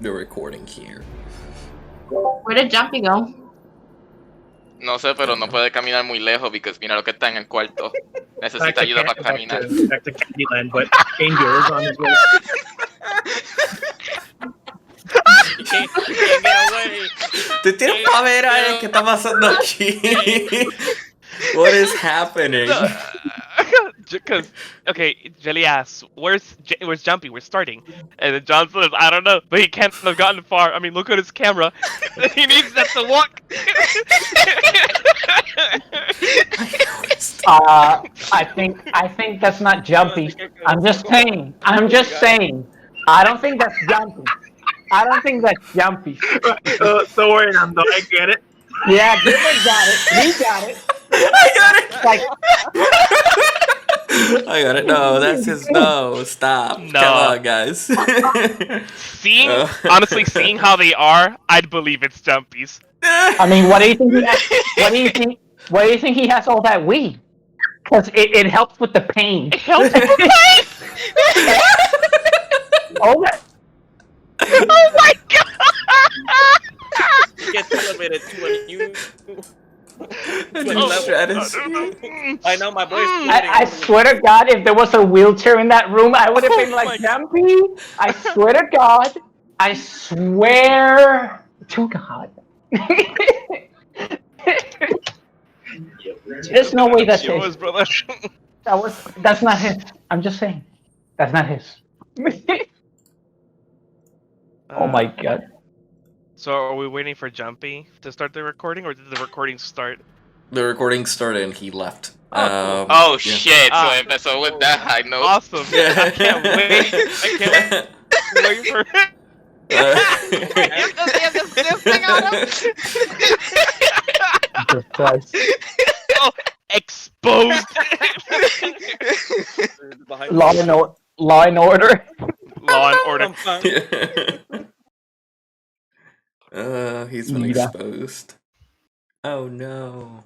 the recording here. Where did Jumpy go? No sé, pero no puede caminar muy lejos porque mira lo que está en el cuarto. Necesita ayuda para caminar. Back to Candyland, but Angel is on his way. You can't get away. ¿Tú tienes para ver a qué está pasando aquí? What is happening? Because okay, Jelly asks, "Where's Jumpy? We're starting," and then John says, "I don't know, but he can't have gotten far. I mean, look at his camera. He needs that to walk." I think that's not Jumpy. I'm just saying. I don't think that's Jumpy. Don't worry, Nando, I get it. Yeah, Gilbert got it. He got it. I got it! Like, I got it. No, that's his no. Stop. No. Come on, guys. Honestly, seeing how they are, I'd believe it's Jumpy's. I mean, what do you think? What do you think he has all that weed? Because it helps with the pain. It helps with the pain. Oh, that. Oh my god! You get elevated to a new level. I know my voice. I swear to God, if there was a wheelchair in that room, I would have been like, Jumpy. I swear to God. I swear to God. There's no way that's his. That's not his. I'm just saying. That's not his. Oh my God. So are we waiting for Jumpy to start the recording, or did the recording start? The recording started and he left. Oh shit! So empezó with that high note. Awesome! Yeah. I can't wait. I can't wait for. Oh, exposed. Law and order. Law and order. He's been exposed. Oh no.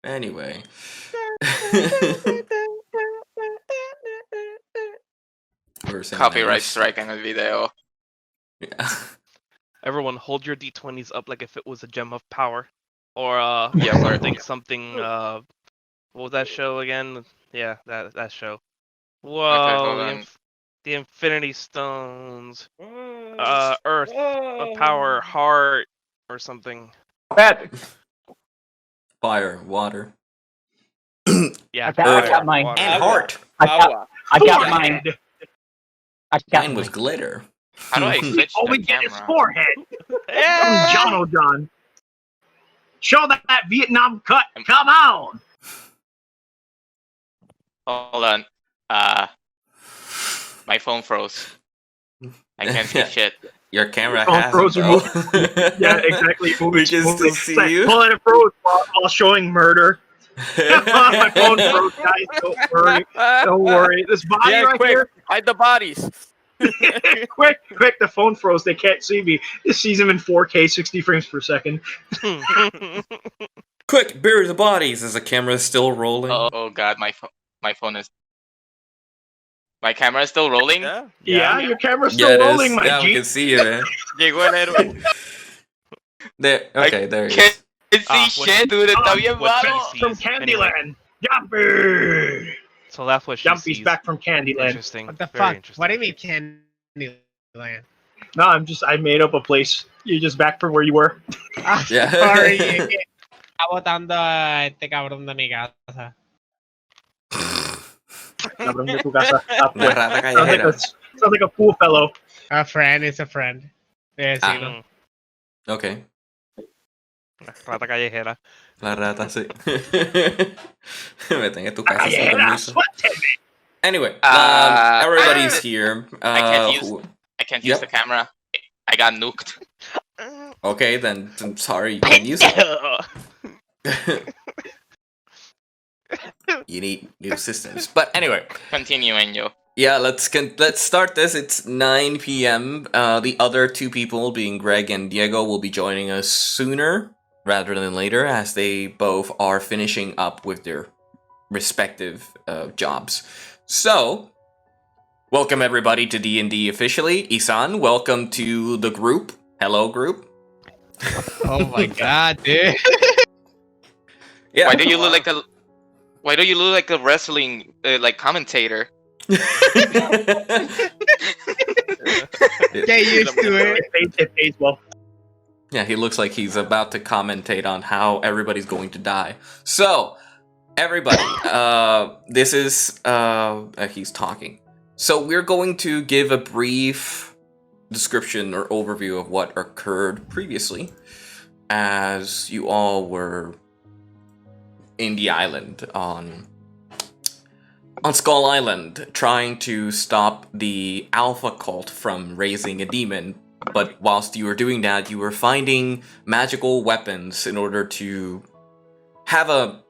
Anyway. Copyright strike en el video. Yeah. Everyone, hold your d20s up like if it was a gem of power, or something. What was that show again? Yeah, that show. Whoa, Okay, the Infinity Stones. Earth, a power, heart, or something. Fire, water. Yeah, I got mine. water. And heart. I got mine. Mine was glitter. How do I switch All we the get is camera? forehead. John O'Don. Show that Vietnam cut. Come on. Hold on. My phone froze. I can't see shit. Your camera Phone has froze. it, Yeah, exactly. We can still see you. Well, it froze while showing murder. My phone froze, guys. Don't worry. Don't worry. This body right here. Hide the bodies. quick! The phone froze. They can't see me. This sees him in 4K, 60 frames per second. Quick, bury the bodies. Is the camera still rolling? Oh god, my phone is. My camera is still rolling. Yeah, your camera's still rolling, my yeah, G. we can see you, man. Llegó el héroe. There. Okay, there he Can't is. see shit, dude. Está bien malo. From Candyland. Jumpy! So that's what she Jumpy's sees. back from Candyland. Interesting. What the Very fuck? interesting. What do you mean Candyland? No, I made up a place. You're just back from where you were. Yeah. Sorry, es que está botando a este cabrón de mi casa. Cabrón de tu casa. La rata callejera. Sounds like a pool fellow. A friend is a friend. Decirlo. Okay. Rata callejera. La rata, sí. Meten en tu casa sin Callejera, permiso. suélteme. Anyway, everybody's here. I can't use the camera. I got nuked. Okay, then I'm sorry, you can't use it. You need new systems. But anyway. Continue, Enyo. Yeah, let's start this. It's 9 p.m. The other two people, being Greg and Diego, will be joining us sooner rather than later, as they both are finishing up with their respective jobs. So, Welcome everybody to D&D officially. Isan, welcome to the group. Hello, group. Oh my god, dude. Yeah. Why do you look like a wrestling like commentator? Get used to it. It pays well. Yeah, he looks like he's about to commentate on how everybody's going to die. So, everybody, this is he's talking. So we're going to give a brief description or overview of what occurred previously, as you all were in the island on Skull Island, trying to stop the Alpha cult from raising a demon. But whilst you were doing that, you were finding magical weapons in order to have a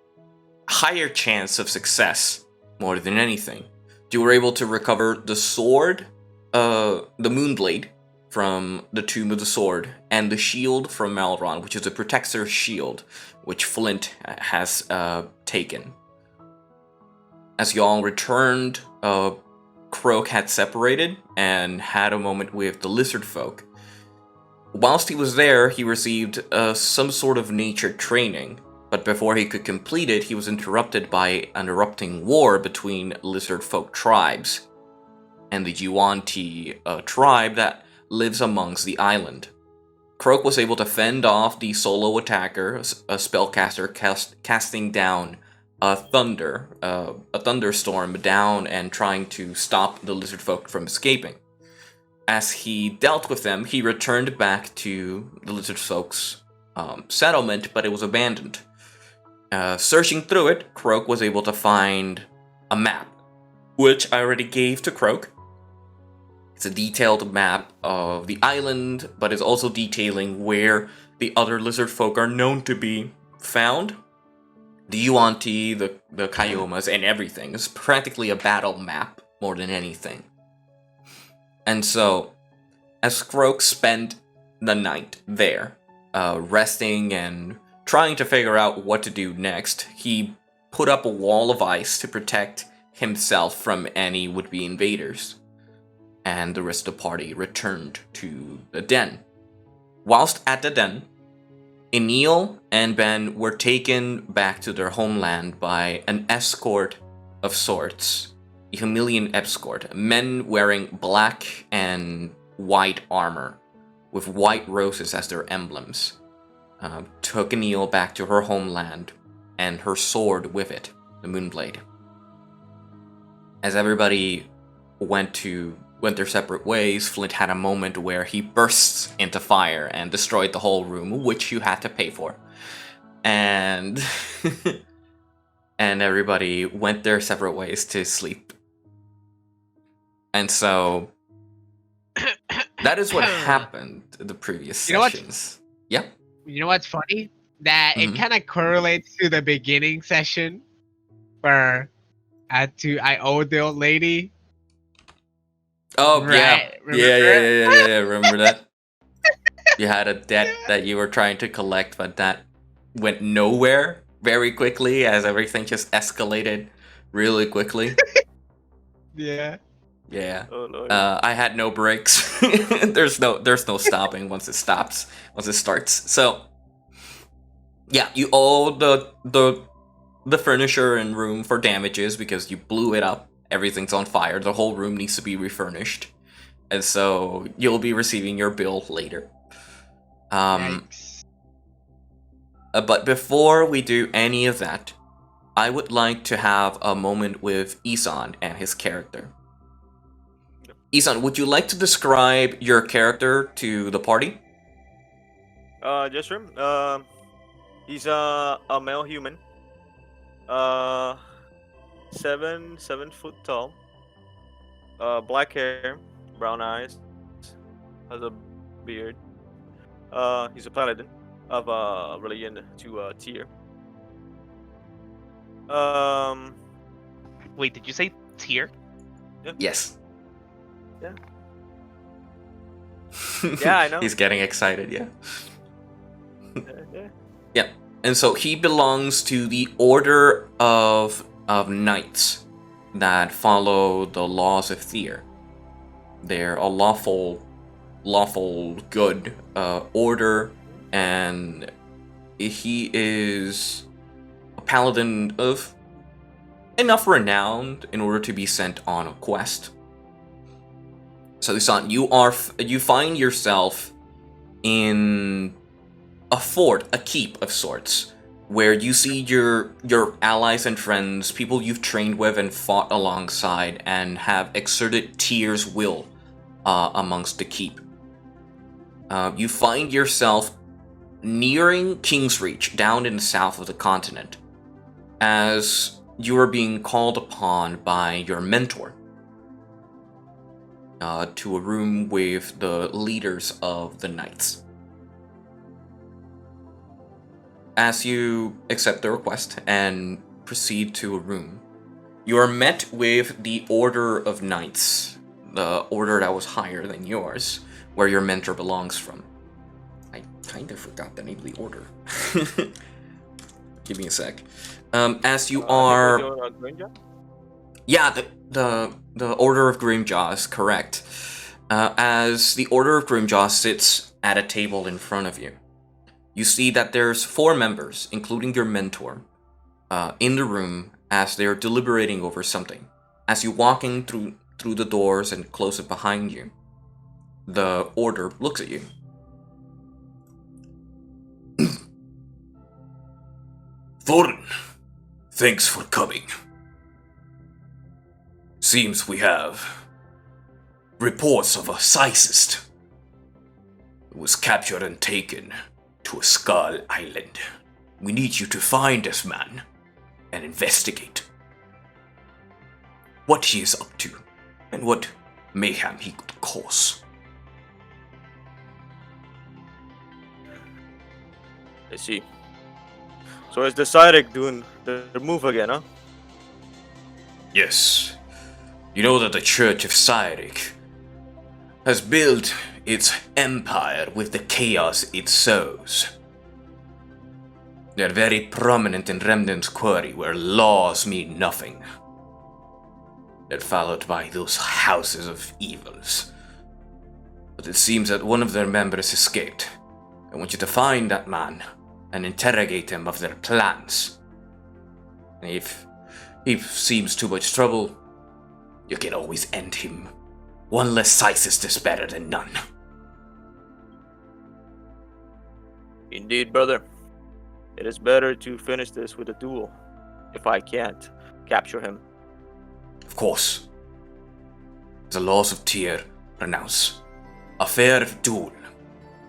higher chance of success, more than anything. You were able to recover the sword, the Moonblade from the Tomb of the Sword, and the shield from Malron, which is a protector's shield, which Flint has taken. As you all returned, Croak had separated and had a moment with the lizard folk. Whilst he was there, he received some sort of nature training, but before he could complete it, he was interrupted by an erupting war between lizard folk tribes and the Yuan-Ti tribe that lives amongst the island. Croak was able to fend off the solo attacker, a spellcaster casting down a thunderstorm down and trying to stop the lizard folk from escaping. As he dealt with them, he returned back to the lizard folk's settlement, but it was abandoned. Searching through it, Croak was able to find a map, which I already gave to Croak. It's a detailed map of the island, but it's also detailing where the other lizard folk are known to be found. The Yuan-Ti, the Kyomas, and everything. It's practically a battle map more than anything. And so, as Croak spent the night there, resting and trying to figure out what to do next, he put up a wall of ice to protect himself from any would-be invaders. And the rest of the party returned to the den. Whilst at the den, Enil and Ben were taken back to their homeland by an escort of sorts. A Humilian escort. Men wearing black and white armor, with white roses as their emblems. Took Enil back to her homeland, and her sword with it, the Moonblade. As everybody went their separate ways, Flint had a moment where he bursts into fire and destroyed the whole room, which you had to pay for. And and everybody went their separate ways to sleep. And so that is what happened in the previous sessions. Yeah. You know what's funny? That it kind of correlates to the beginning session where I owed the old lady. Oh, Right, yeah. Remember that? You had a debt that you were trying to collect, but that went nowhere very quickly as everything just escalated really quickly. Yeah. Yeah. Oh, Lord. I had no breaks. there's no stopping once it starts. So yeah, you owe the furniture and room for damages because you blew it up. Everything's on fire. The whole room needs to be refurnished. And so you'll be receiving your bill later. Yikes. But before we do any of that, I would like to have a moment with Isan and his character. Isan, would you like to describe your character to the party? Yes, sir. He's a male human. 7 foot tall. Black hair, brown eyes, has a beard. He's a paladin of religion to tier. Wait, did you say tier? Yes. Yeah. Yeah, I know. He's getting excited, yeah. Yeah. Yeah. And so he belongs to the Order of Knights that follow the laws of Tyr. They're a lawful good order, and he is a paladin of enough renown in order to be sent on a quest. So, Lisan, you find yourself in a fort, a keep of sorts, where you see your allies and friends, people you've trained with and fought alongside, and have exerted Tyr's will amongst the keep. You find yourself nearing King's Reach, down in the south of the continent, as you are being called upon by your mentor to a room with the leaders of the knights. As you accept the request and proceed to a room, you are met with the Order of Knights, the order that was higher than yours, where your mentor belongs from. I kind of forgot the name of the order. Give me a sec. As you are... Yeah, the Order of Grimjaw is correct. As the Order of Grimjaw sits at a table in front of you, you see that there's 4 members, including your mentor, in the room as they're deliberating over something. As you walk in through the doors and close it behind you, the Order looks at you. Thorin, thanks for coming. Seems we have reports of a Sicist who was captured and taken to a Skull Island. We need you to find this man and investigate what he is up to and what mayhem he could cause. I see. So is the Cyrek doing the move again, huh? Yes. You know that the Church of Cyrek has built its empire with the chaos it sows. They're very prominent in Remnant's Quarry, where laws mean nothing. They're followed by those houses of evils. But it seems that one of their members escaped. I want you to find that man and interrogate him of their plans. And if he seems too much trouble, you can always end him. One less Sicist is better than none. Indeed, brother. It is better to finish this with a duel, if I can't capture him. Of course. The laws of Tyr pronounce a fair duel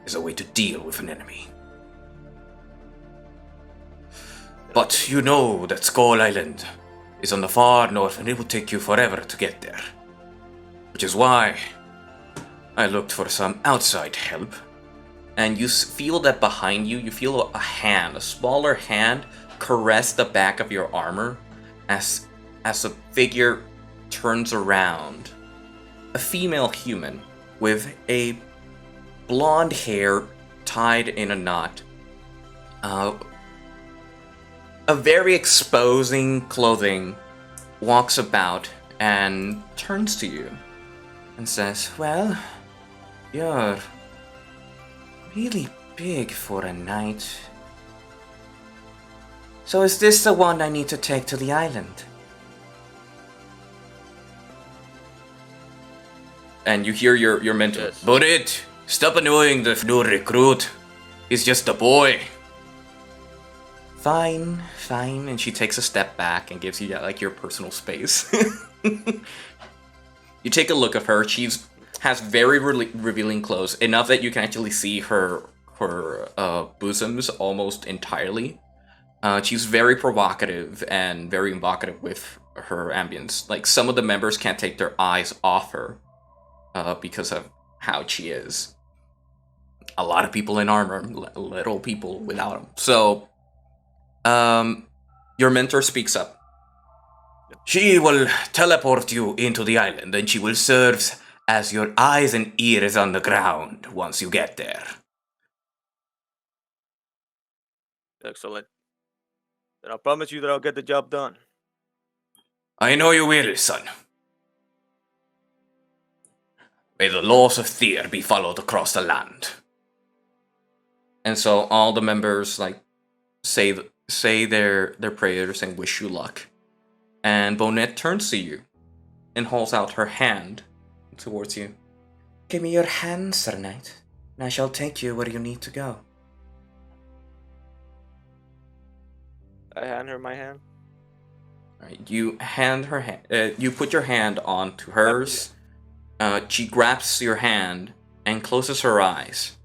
is a way to deal with an enemy. But you know that Skull Island is on the far north and it will take you forever to get there. Which is why I looked for some outside help. And you feel that behind you, you feel a hand, a smaller hand, caress the back of your armor as a figure turns around. A female human with a blonde hair tied in a knot. A very exposing clothing walks about and turns to you and says, "Well, you're really big for a knight. So is this the one I need to take to the island?" And you hear your mentor, Yes. "Borit, stop annoying the new recruit. He's just a boy." Fine. And she takes a step back and gives you like your personal space. You take a look at her. She has very revealing clothes, enough that you can actually see her bosoms almost entirely. She's very provocative and very evocative with her ambience. Like, some of the members can't take their eyes off her because of how she is. A lot of people in armor, little people without them. So, your mentor speaks up. She will teleport you into the island, and she will serve as your eyes and ears on the ground once you get there. Excellent. Then I promise you that I'll get the job done. I know you will, son. May the laws of Tyr be followed across the land. And so all the members like say their prayers and wish you luck. And Bonette turns to you and holds out her hand towards you. Give me your hand, Sir Knight, and I shall take you where you need to go. I hand her my hand. Alright, you hand her hand. You put your hand onto hers. She grabs your hand and closes her eyes.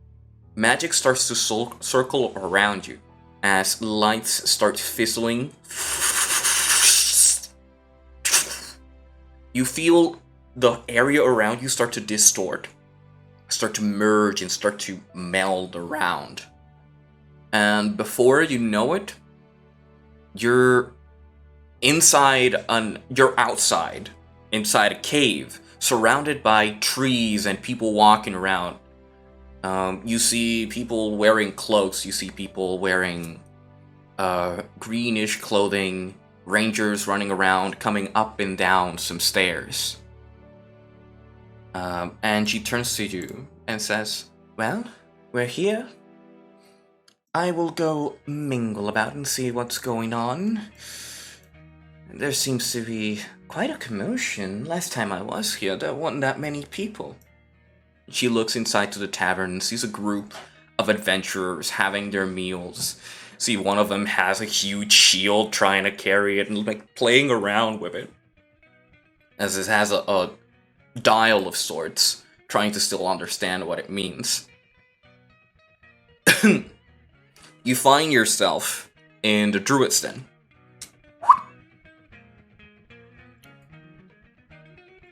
Magic starts to circle around you as lights start fizzling. You feel the area around you start to distort, start to merge, and start to meld around. And before you know it, you're outside, inside a cave, surrounded by trees and people walking around. You see people wearing cloaks, you see people wearing greenish clothing, rangers running around, coming up and down some stairs. And she turns to you and says, Well, we're here. I will go mingle about and see what's going on. There seems to be quite a commotion. Last time I was here, there weren't that many people. She looks inside to the tavern and sees a group of adventurers having their meals. See, one of them has a huge shield trying to carry it and like playing around with it. As it has a dial of sorts, trying to still understand what it means. You find yourself in the Druid's Den.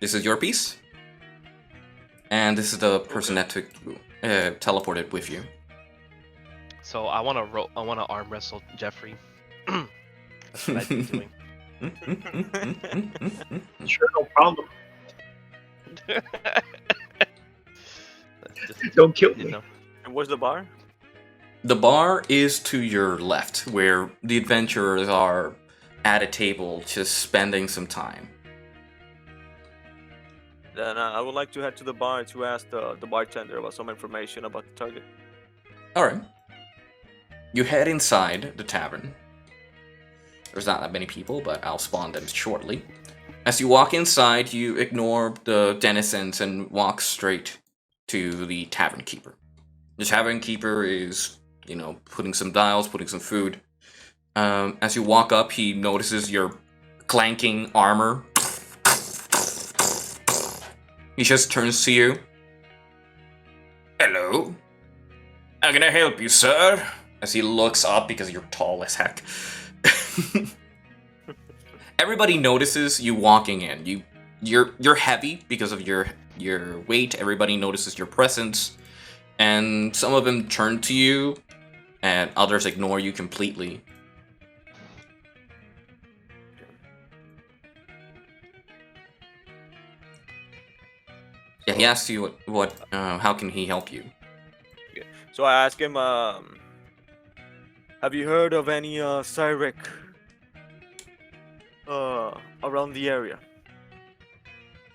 This is your piece. And this is the person that teleported with you. So I want to arm wrestle Jeffrey. That's what I've been doing. Sure, no problem. Just, Don't kill me. And where's the bar? The bar is to your left, where the adventurers are at a table just spending some time. Then I would like to head to the bar to ask the bartender about some information about the target. Alright. You head inside the tavern. There's not that many people, but I'll spawn them shortly. As you walk inside, you ignore the denizens and walk straight to the tavern keeper. The tavern keeper is, putting some dials, putting some food. As you walk up, he notices your clanking armor. He just turns to you. Hello. How can I help you, sir? As he looks up because you're tall as heck. Everybody notices you walking in. You're heavy because of your weight. Everybody notices your presence. And some of them turn to you, and others ignore you completely. Yeah, he asks you how can he help you? Okay. So I ask him, have you heard of any Cyric around the area?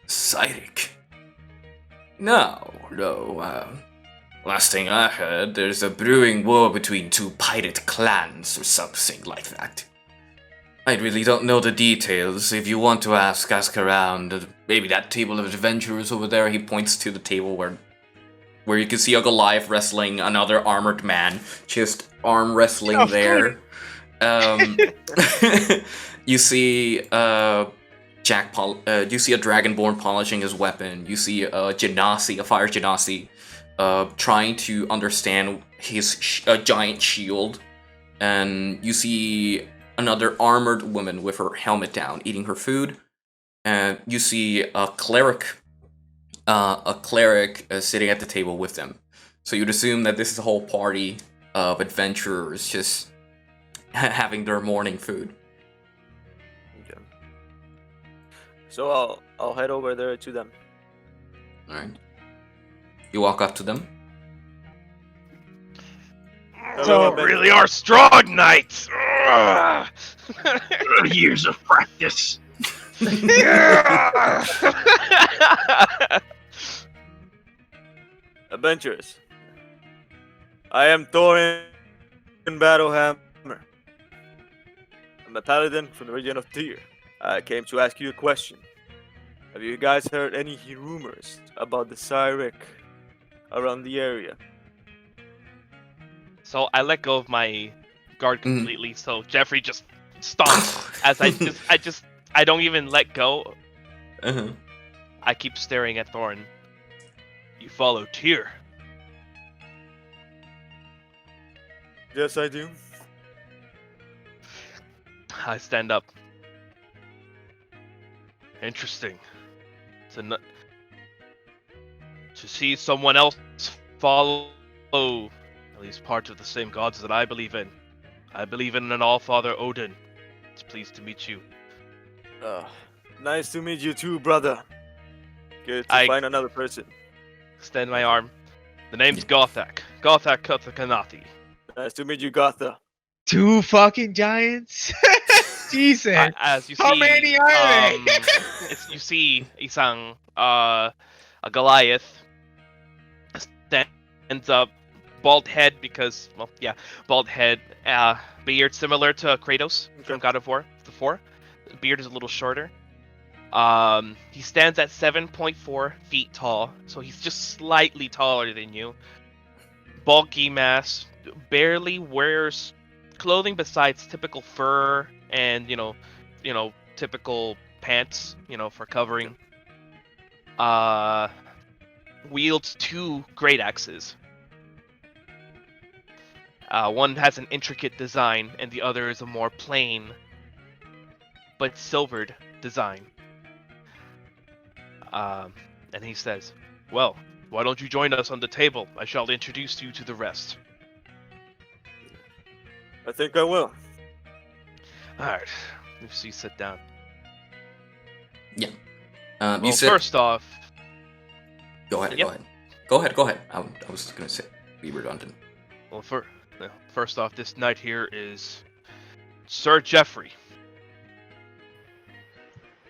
Cyric? No. Last thing I heard, there's a brewing war between two pirate clans or something like that. I really don't know the details. If you want to ask around. Maybe that table of adventurers over there. He points to the table where you can see a Goliath wrestling another armored man, just arm wrestling there. You see you see a dragonborn polishing his weapon. You see a fire genasi, trying to understand his giant shield, and you see another armored woman with her helmet down, eating her food. And you see a cleric sitting at the table with them. So you'd assume that this is a whole party of adventurers just having their morning food. Okay. So I'll head over there to them. All right. You walk up to them. So really are strong knights. Years of practice. Adventurers. I am Thorin Battlehammer. I'm a paladin from the region of Tyr. I came to ask you a question. Have you guys heard any rumors about the Cyric around the area? So I let go of my guard completely. So Jeffrey just stomps as I don't even let go. Uh-huh. I keep staring at Thorin. You follow Tyr. Yes, I do. I stand up. Interesting. To see someone else follow at least part of the same gods that I believe in. I believe in an All-Father Odin. It's pleased to meet you. Nice to meet you too, brother. Good to find another person. Extend my arm. The name's Gothak. Gothak Kuthakanathi. Nice to meet you, Gotha. 2 fucking giants. Jesus. As you see, how many are they? You see isang a Goliath stands up, bald head because bald head, beard similar to Kratos from God of War, the 4. The beard is a little shorter. He stands at 7.4 feet tall, so he's just slightly taller than you. Bulky mass, barely wears clothing besides typical fur and typical pants, for covering. Wields 2 great axes. One has an intricate design, and the other is a more plain but silvered design. And he says, "Well, why don't you join us on the table? I shall introduce you to the rest." I think I will. Alright, let's see, sit down. Yeah. Well, first off... Go ahead, Yep. go ahead. I was gonna say, be redundant. Well, first off, this knight here is Sir Jeffrey.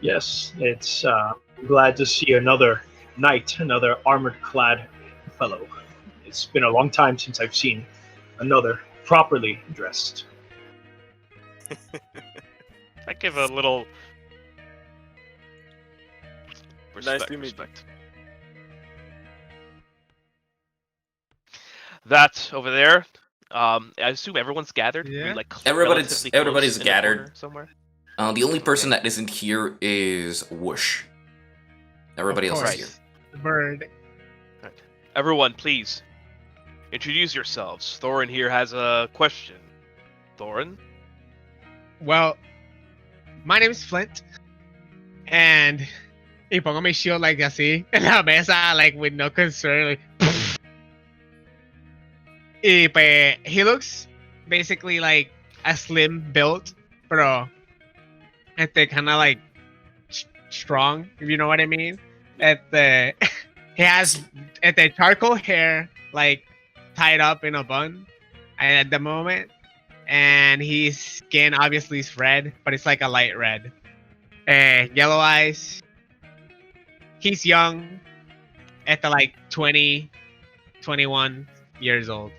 Yes, it's glad to see another knight, another armored-clad fellow. It's been a long time since I've seen another properly dressed. I give a little Nice to meet you. That over there, I assume everyone's gathered. Yeah. We, Everybody's relatively close in a gathered. corner somewhere. The only person that isn't here is Whoosh. Everybody else is here. The bird. Everyone, please introduce yourselves. Thorin here has a question. Thorin? Well, my name is Flint. And y pongo mi shield like así en la mesa, like with no concern. Like, y pues, he looks basically like a slim build, pero kind of like strong, if you know what I mean. He has charcoal hair like tied up in a bun at the moment, and his skin obviously is red, but it's like a light red. Yellow eyes. He's young, at the like 20, 21 years old,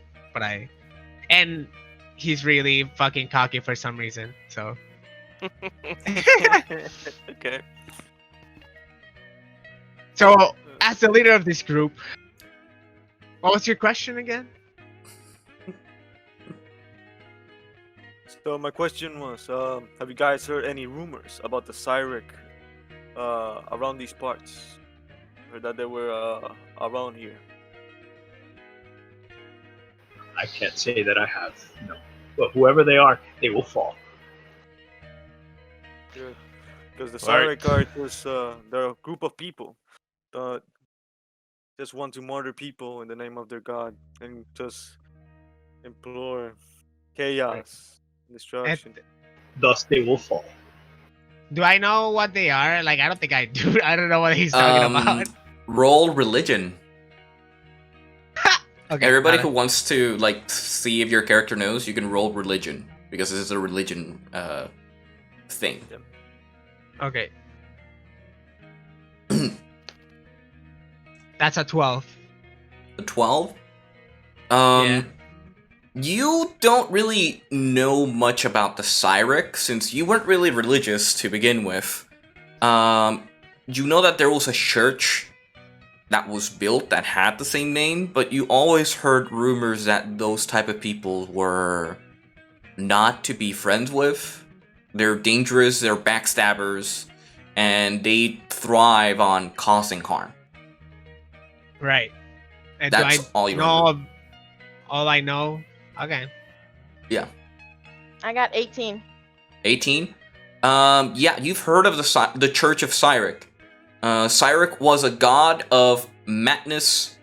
and he's really fucking cocky for some reason. So. Okay. So, as the leader of this group, what was your question again? So my question was, have you guys heard any rumors about the Cyric around these parts? Heard that they were around here. I can't say that I have, no. But whoever they are, they will fall. Good. Because the Alright. Cyric are just, they're a group of people that just want to murder people in the name of their god and just implore chaos, destruction. Thus, they will fall. Do I know what they are? Like, I don't think I do. I don't know what he's talking about. Roll religion. Okay, Everybody got who it. wants to see if your character knows, you can roll religion because this is a religion thing. Okay. That's a 12. The 12? Yeah. You don't really know much about the Cyric, since you weren't really religious to begin with. You know that there was a church that was built that had the same name, but you always heard rumors that those type of people were not to be friends with. They're dangerous, they're backstabbers, and they thrive on causing harm. Right. And That's do I all you know all I know? Okay. Yeah. I got 18. 18? Yeah, you've heard of the Church of Cyric. Cyric was a god of madness,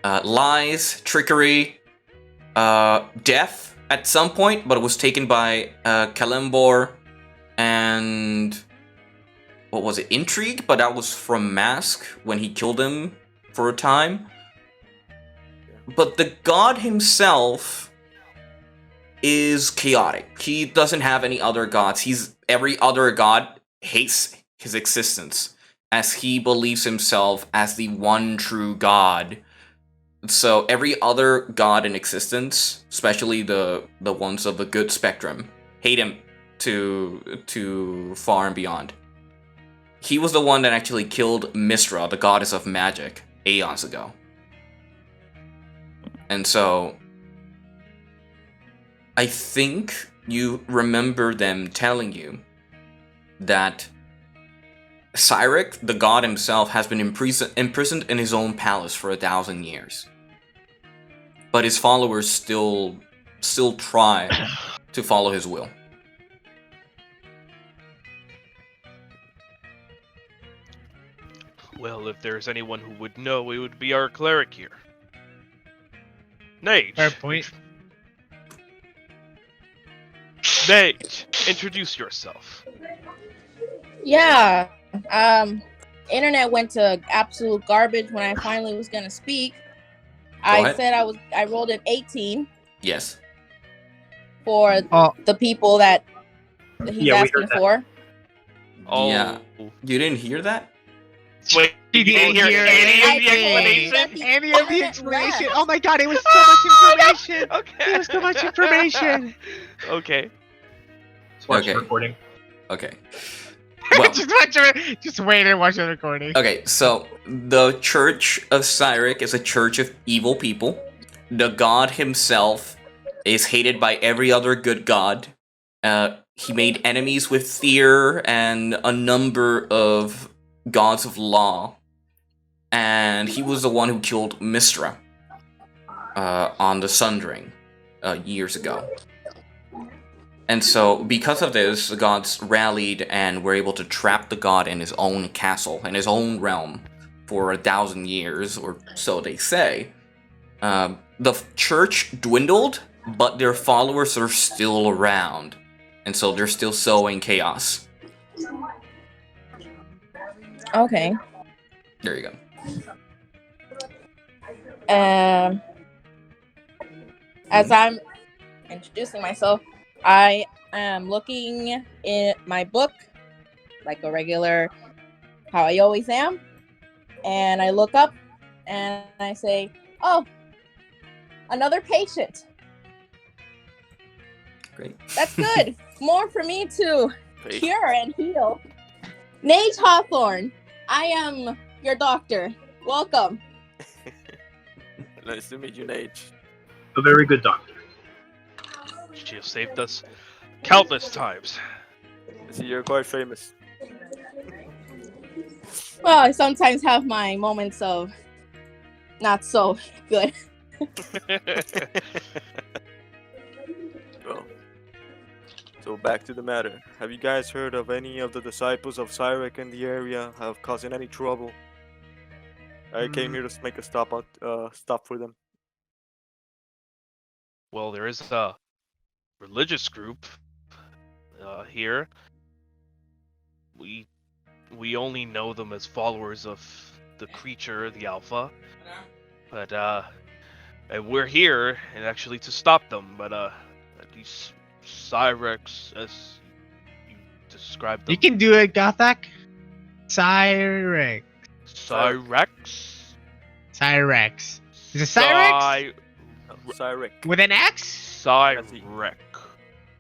lies, trickery, death at some point, but it was taken by Kalembor and... what was it? Intrigue? But that was from Mask, when he killed him for a time. But the god himself is chaotic. He doesn't have any other gods. Every other god hates his existence, as he believes himself as the one true god. So every other god in existence, especially the ones of the good spectrum, hate him to far and beyond. He was the one that actually killed Mistra, the goddess of magic, aeons ago. And so, I think you remember them telling you that Cyric, the god himself, has been imprisoned in his own palace for 1,000 years. But his followers still try to follow his will. Well, if there's anyone who would know, it would be our cleric here. Nage. Fair point. Nage, introduce yourself. Yeah. Internet went to absolute garbage when I finally was gonna speak. I ahead. said I rolled an 18 Yes. for the people that he's Yeah, we asking heard that. for. Oh. Yeah. You didn't hear that? Wait, You didn't hear I any told of you any that of the had explanation. left. Oh my god, it was so much information. Okay. It was so much information. Okay. Let's watch Okay. the recording. Okay. Well, just wait and watch the recording. okay, so the Church of Cyric is a church of evil people. The god himself is hated by every other good god. He made enemies with Fear and a number of gods of law. And he was the one who killed Mistra on the Sundering years ago. And so, because of this, the gods rallied and were able to trap the god in his own castle, in his own realm, for 1,000 years, or so they say. The church dwindled, but their followers are still around. And so they're still sowing chaos. Okay. There you go. As I'm introducing myself, I am looking in my book, like a regular, how I always am, and I look up and I say, "Oh, another patient. Great. That's good. More for me to cure and heal." Nate Hawthorne, I am your doctor. Welcome. Nice to meet you, Nate. A very good doctor. She has saved us countless times. I see you're quite famous. Well, I sometimes have my moments of not so good. Well, so back to the matter. Have you guys heard of any of the disciples of Cyric in the area have causing any trouble? I came here to make a stop for them. Well, there is a religious group here. We only know them as followers of the creature, the Alpha. But and we're here and actually to stop them. But these Cyrex, as you described them. You can do it, Gothak. Cyrex. Cyrex. Cyrex. Is it Cyrex? Cyric. With an X? Cyric.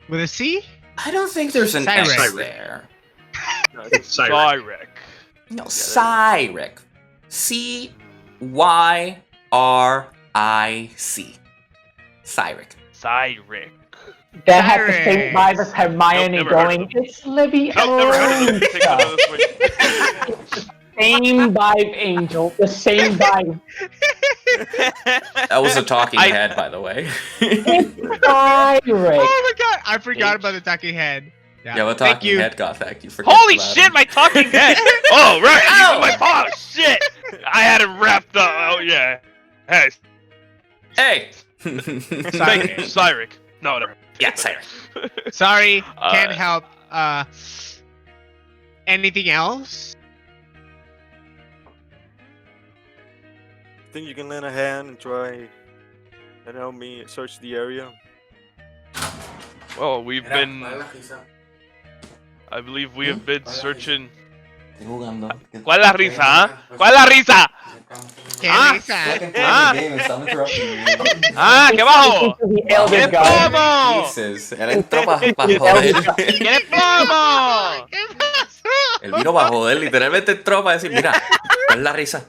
With a C? I don't think there's an Cyric. X there. No, It's Cyric. Cyric. No, Cyric. C-Y-R-I-C. Cyric. Cyric. That has the same Cyrex. vibe as Hermione Nope, never heard going, it's Libby Nope, never heard of it. Take another swing. Same vibe, Angel. The same vibe. That was a talking head, by the way. Cyric. Oh my god, I forgot about the talking head. Yeah, what Thank talking you. head got? Thank you for Holy getting that. shit, my talking head! Oh, right! Oh, my oh, shit! I had it wrapped up. Oh, yeah. Hey, Hey! thank you, Cyric. No, no. Yeah, Cyric. Sorry, can't help. Anything else? Think you can lend a hand and try and help me search the area? Well, we've been. I believe we have been searching. ¿Cuál la risa, ah? ¿Cuál la risa? ¿Qué Ah. risa? Ah, ¿qué bajo? The elder ¿Qué god. plomo? Jesus, él entró para joder. ¿Qué plomo? ¿Qué pasó? Él vino para joder, literalmente entró para decir, mira, ¿cuál es la risa?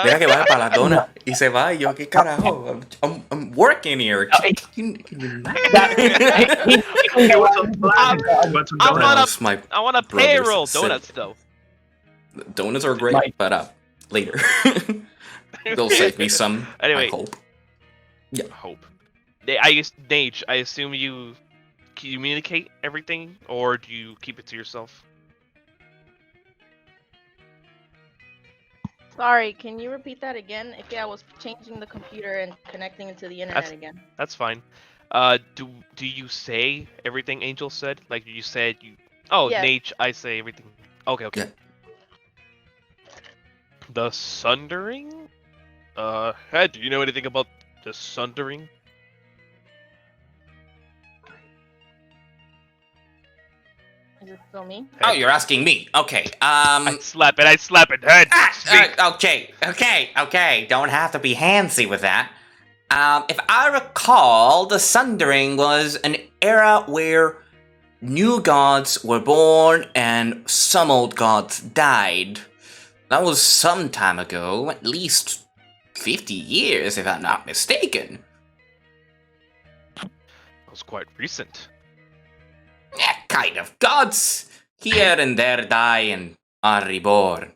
Mira que va para la dona. Y se va, y yo, ¿qué carajo? I'm working here. He wants some Donuts, my I want a brothers payroll. said- Donuts, though. Donuts are great, Mike. but later. They'll save me some, Anyway. I hope. Hope. Nage, I assume you communicate everything, or do you keep it to yourself? Sorry, can you repeat that again? I was changing the computer and connecting it to the internet That's- again. That's fine. Do you say everything Angel said? Like you said you. Oh, Yes. Nage, I say everything. Okay, okay. Yeah. The Sundering? Hey, do you know anything about the Sundering? Is it still me? Oh, you're asking me. Okay, I slap it, head! Speak! okay. Don't have to be handsy with that. If I recall, the Sundering was an era where new gods were born and some old gods died. That was some time ago, at least 50 years, if I'm not mistaken. That was quite recent. Yeah, kind of. Gods here and there die and are reborn.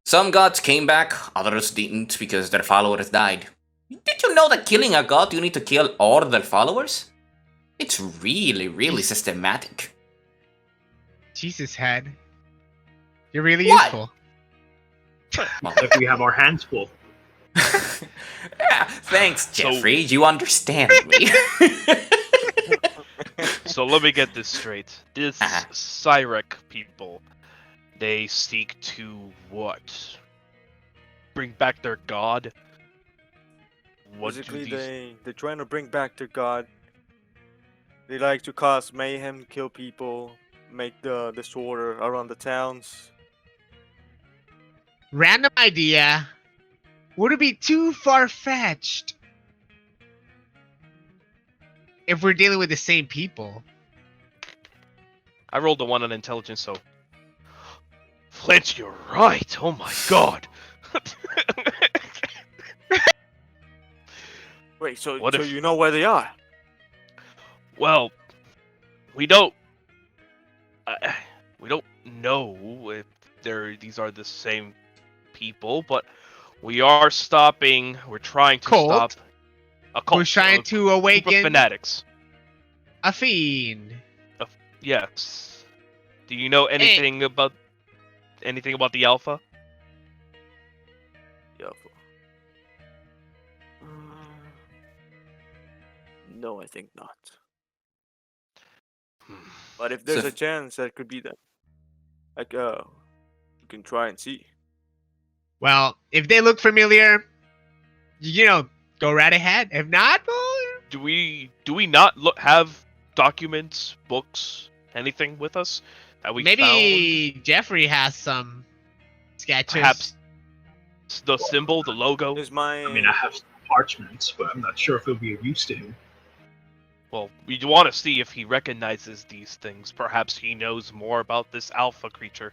Some gods came back, others didn't because their followers died. Did you know that killing a god, you need to kill all their followers? It's really systematic. Jesus, head. You're really What? useful. If we have our hands full. Yeah, thanks, So- Jeffrey. You understand me. So let me get this straight. This Uh-huh. Cyric people, they seek to what? Bring back their god? What do Basically, these... they're trying to bring back their god. They like to cause mayhem, kill people, make the disorder around the towns. Random idea. Would it be too far-fetched if we're dealing with the same people? I rolled a 1 on intelligence, so... Flint, you're right! Oh my god! Wait, so What if- you know where they are? Well, we don't... we don't know if these are the same people, but we are stopping... We're trying to Cult? stop... A cult. We're trying to group of awaken fanatics. a fiend. Yes. Do you know anything about the Alpha? Yeah. No, I think not. But if there's So- a chance that could be that, like, you can try and see. Well, if they look familiar, go right ahead. If not, well, Do we not have documents, books, anything with us that we maybe Jeffrey has some sketches. Perhaps The symbol, the logo. Is my I mean, I have some parchments, but I'm not sure if it'll be of use to him. Well, we want to see if he recognizes these things. Perhaps he knows more about this alpha creature.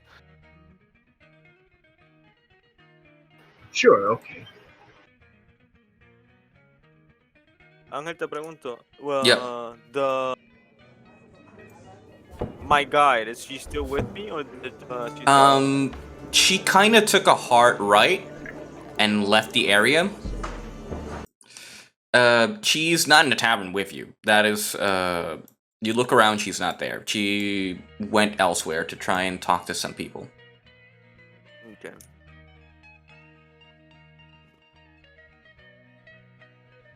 Sure, okay. Ángel, te pregunto. Well, Yep. My guide, is she still with me, or did she? She kind of took a hard right and left the area. She's not in the tavern with you. That is, you look around, she's not there. She went elsewhere to try and talk to some people. Okay.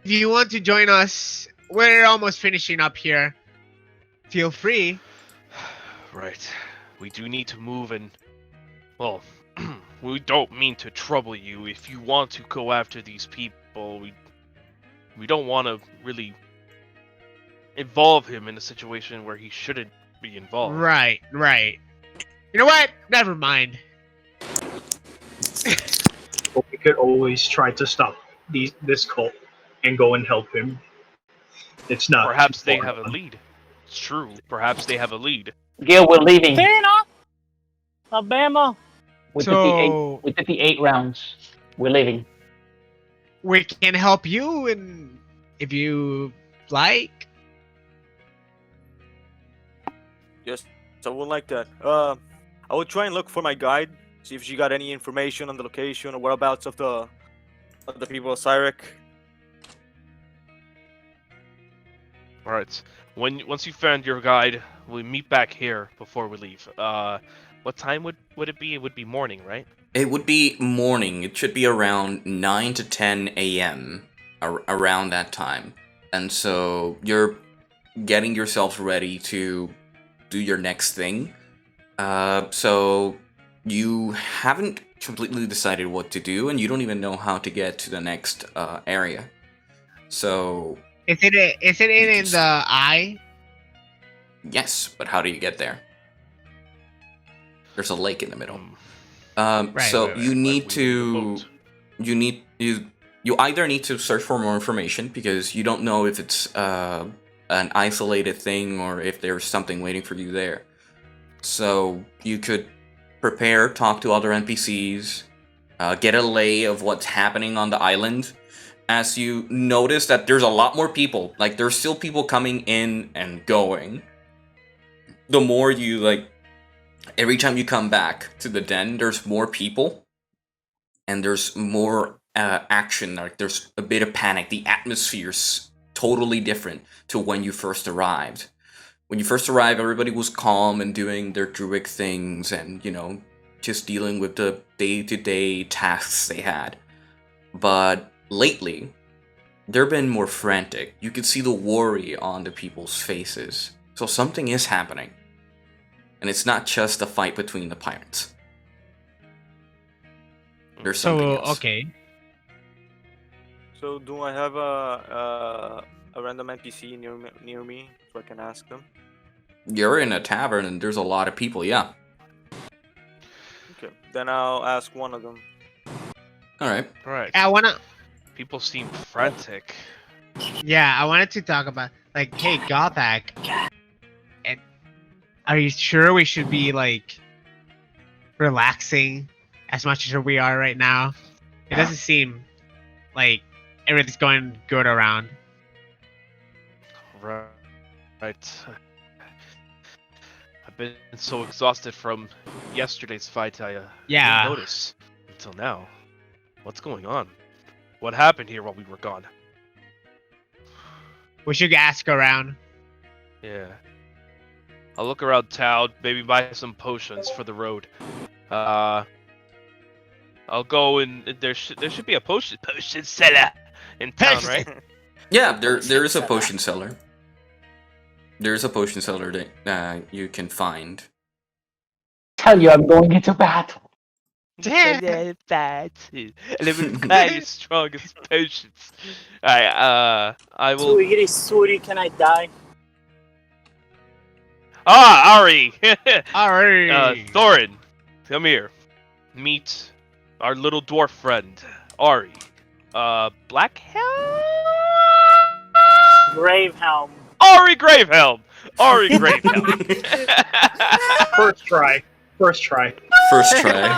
If you want to join us, we're almost finishing up here. Feel free. Right. We do need to move and... Well, we don't mean to trouble you. If you want to go after these people, we don't want to really involve him in a situation where he shouldn't be involved. Right. You know what? Never mind. But we could always try to stop this cult and go and help him. It's not. Perhaps they have a lead. It's true. Perhaps they have a lead. Gil, we're leaving. Fair enough. Alabama. We did the 8 rounds. We're leaving. We can help you, and if you like. Yes, I would like that. I will try and look for my guide, see if she got any information on the location or whereabouts of the people of Cyric. All right. Once you found your guide, we'll meet back here before we leave. What time would it be? It would be morning, right? It would be morning. It should be around 9 to 10 a.m. Around that time. And so you're getting yourselves ready to do your next thing. So you haven't completely decided what to do, and you don't even know how to get to the next area. So... Is it in the eye? Yes, but how do you get there? There's a lake in the middle. You need to... You either need to search for more information, because you don't know if it's an isolated thing or if there's something waiting for you there. So you could prepare, talk to other NPCs, get a lay of what's happening on the island. As you notice that there's a lot more people, like there's still people coming in and going. The more you every time you come back to the den, there's more people, and there's more action. Like there's a bit of panic. The atmosphere's totally different to when you first arrived. When you first arrived, everybody was calm and doing their druid things, and just dealing with the day-to-day tasks they had. But lately, they've been more frantic. You can see the worry on the people's faces. So something is happening. And it's not just a fight between the pirates. There's something else. Okay. So do I have a random NPC near me so I can ask them? You're in a tavern and there's a lot of people, yeah. Okay, then I'll ask one of them. Alright. I wanna... People seem frantic. Yeah, I wanted to talk about, hey, Gothak. And are you sure we should be, relaxing as much as we are right now? It doesn't seem like everything's going good around. Right. I've been so exhausted from yesterday's fight, I didn't notice until now. What's going on? What happened here while we were gone? We should ask around. Yeah. I'll look around town, maybe buy some potions for the road. I'll go and there should be a potion seller in town, right? Yeah, there is a potion seller. There's a potion seller that you can find. Tell you I'm going into battle. Bad. Eleven strongest potions. Alright, I will. Suri, can I die? Ah, Ari! Ari! Thorin, come here. Meet our little dwarf friend, Ari. Black Helm? Gravehelm. Ari Gravehelm! Ari Gravehelm. First try. First try. First try.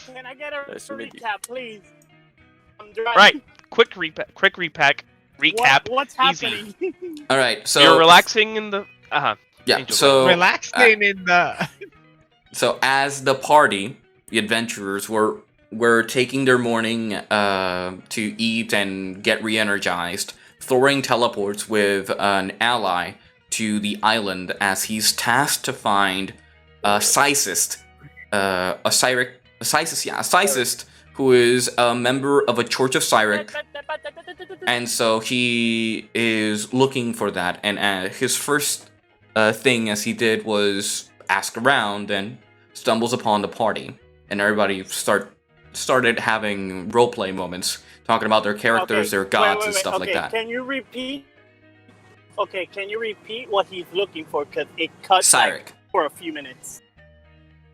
Can I get a Nice to meet you. recap, please? I'm driving. Right. Quick recap. What's Easy. happening? All right, so You're relaxing in the. Yeah, Angel so Relaxing in the. so as the party, the adventurers were taking their morning to eat and get re-energized. Thorin teleports with an ally to the island as he's tasked to find a Sicist, a Sicist who is a member of a Church of Cyric, and so he is looking for that. And his first thing as he did was ask around and stumbles upon the party, and everybody started having roleplay moments, talking about their characters, their gods, and stuff like that. Can you repeat? Okay, can you repeat what he's looking for? Because it cut Cyric. for a few minutes.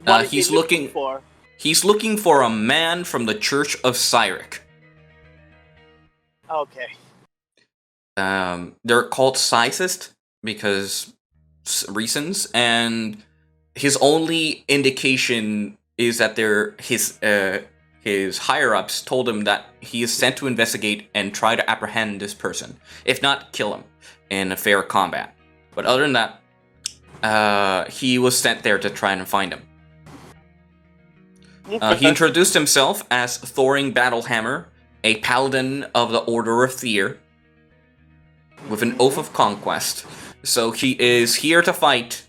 What is He's he looking looking for. He's looking for a man from the Church of Cyric. Okay. They're called Sicist because reasons, and his only indication is that his higher-ups told him that he is sent to investigate and try to apprehend this person, if not kill him in a fair combat. But other than that, he was sent there to try and find him. He introduced himself as Thorin Battlehammer, a paladin of the Order of Tyr, with an oath of conquest. So he is here to fight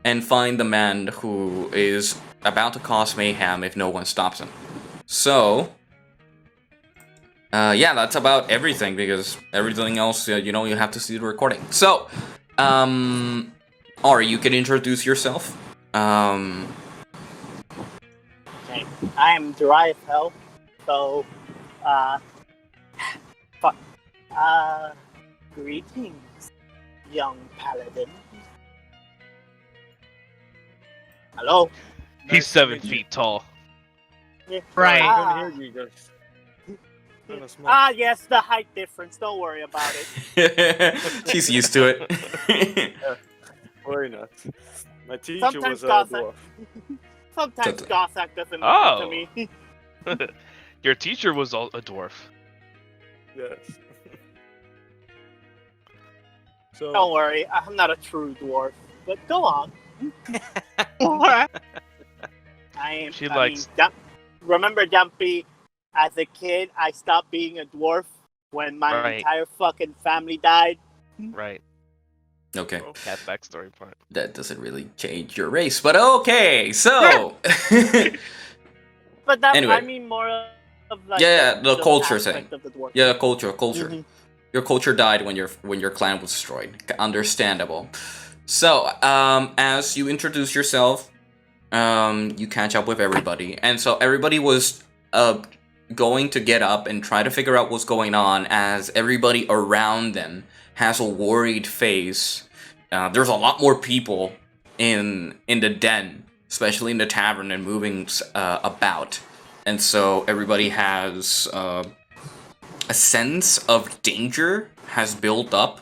and find the man who is about to cause mayhem if no one stops him. So, yeah, that's about everything, because everything else, you have to see the recording. So, Ari, you can introduce yourself. Okay. I am Derive Hell. So, greetings, young paladin. Hello. He's 7 feet tall. Yeah. Right. I can hear you guys. Kinda small. Yes, the height difference. Don't worry about it. She's used to it. Worry not. My teacher Sometimes was a Cossack. dwarf. Sometimes Cossack doesn't Oh. listen to me. Your teacher was a dwarf. Yes. So Don't worry, I'm not a true dwarf. But go on. I mean, remember, Jumpy, as a kid, I stopped being a dwarf when my entire fucking family died. Right. Okay. Cat backstory part. That doesn't really change your race, but okay, so... But that, Anyway. I mean more of like... the culture aspect thing. of the dwarf. Yeah, culture. Mhm. Your culture died when your clan was destroyed. Understandable. So, as you introduce yourself, you catch up with everybody, and so everybody was going to get up and try to figure out what's going on, as everybody around them has a worried face. There's a lot more people in the den, especially in the tavern, and moving about, and so everybody has a sense of danger has built up.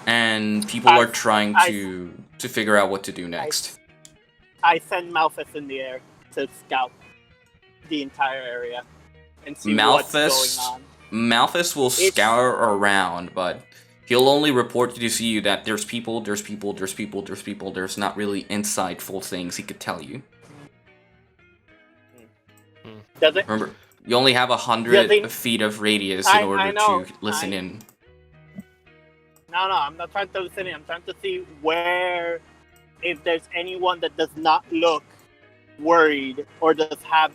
And people are trying to figure out what to do next. I send Malthus in the air to scout the entire area and see what's going on. Malthus will scour around, but he'll only report to you that there's people. There's not really insightful things he could tell you. Does it? Remember, you only have 100 feet of radius in order to listen in. No, I'm not trying to listen in. I'm trying to see if there's anyone that does not look worried or has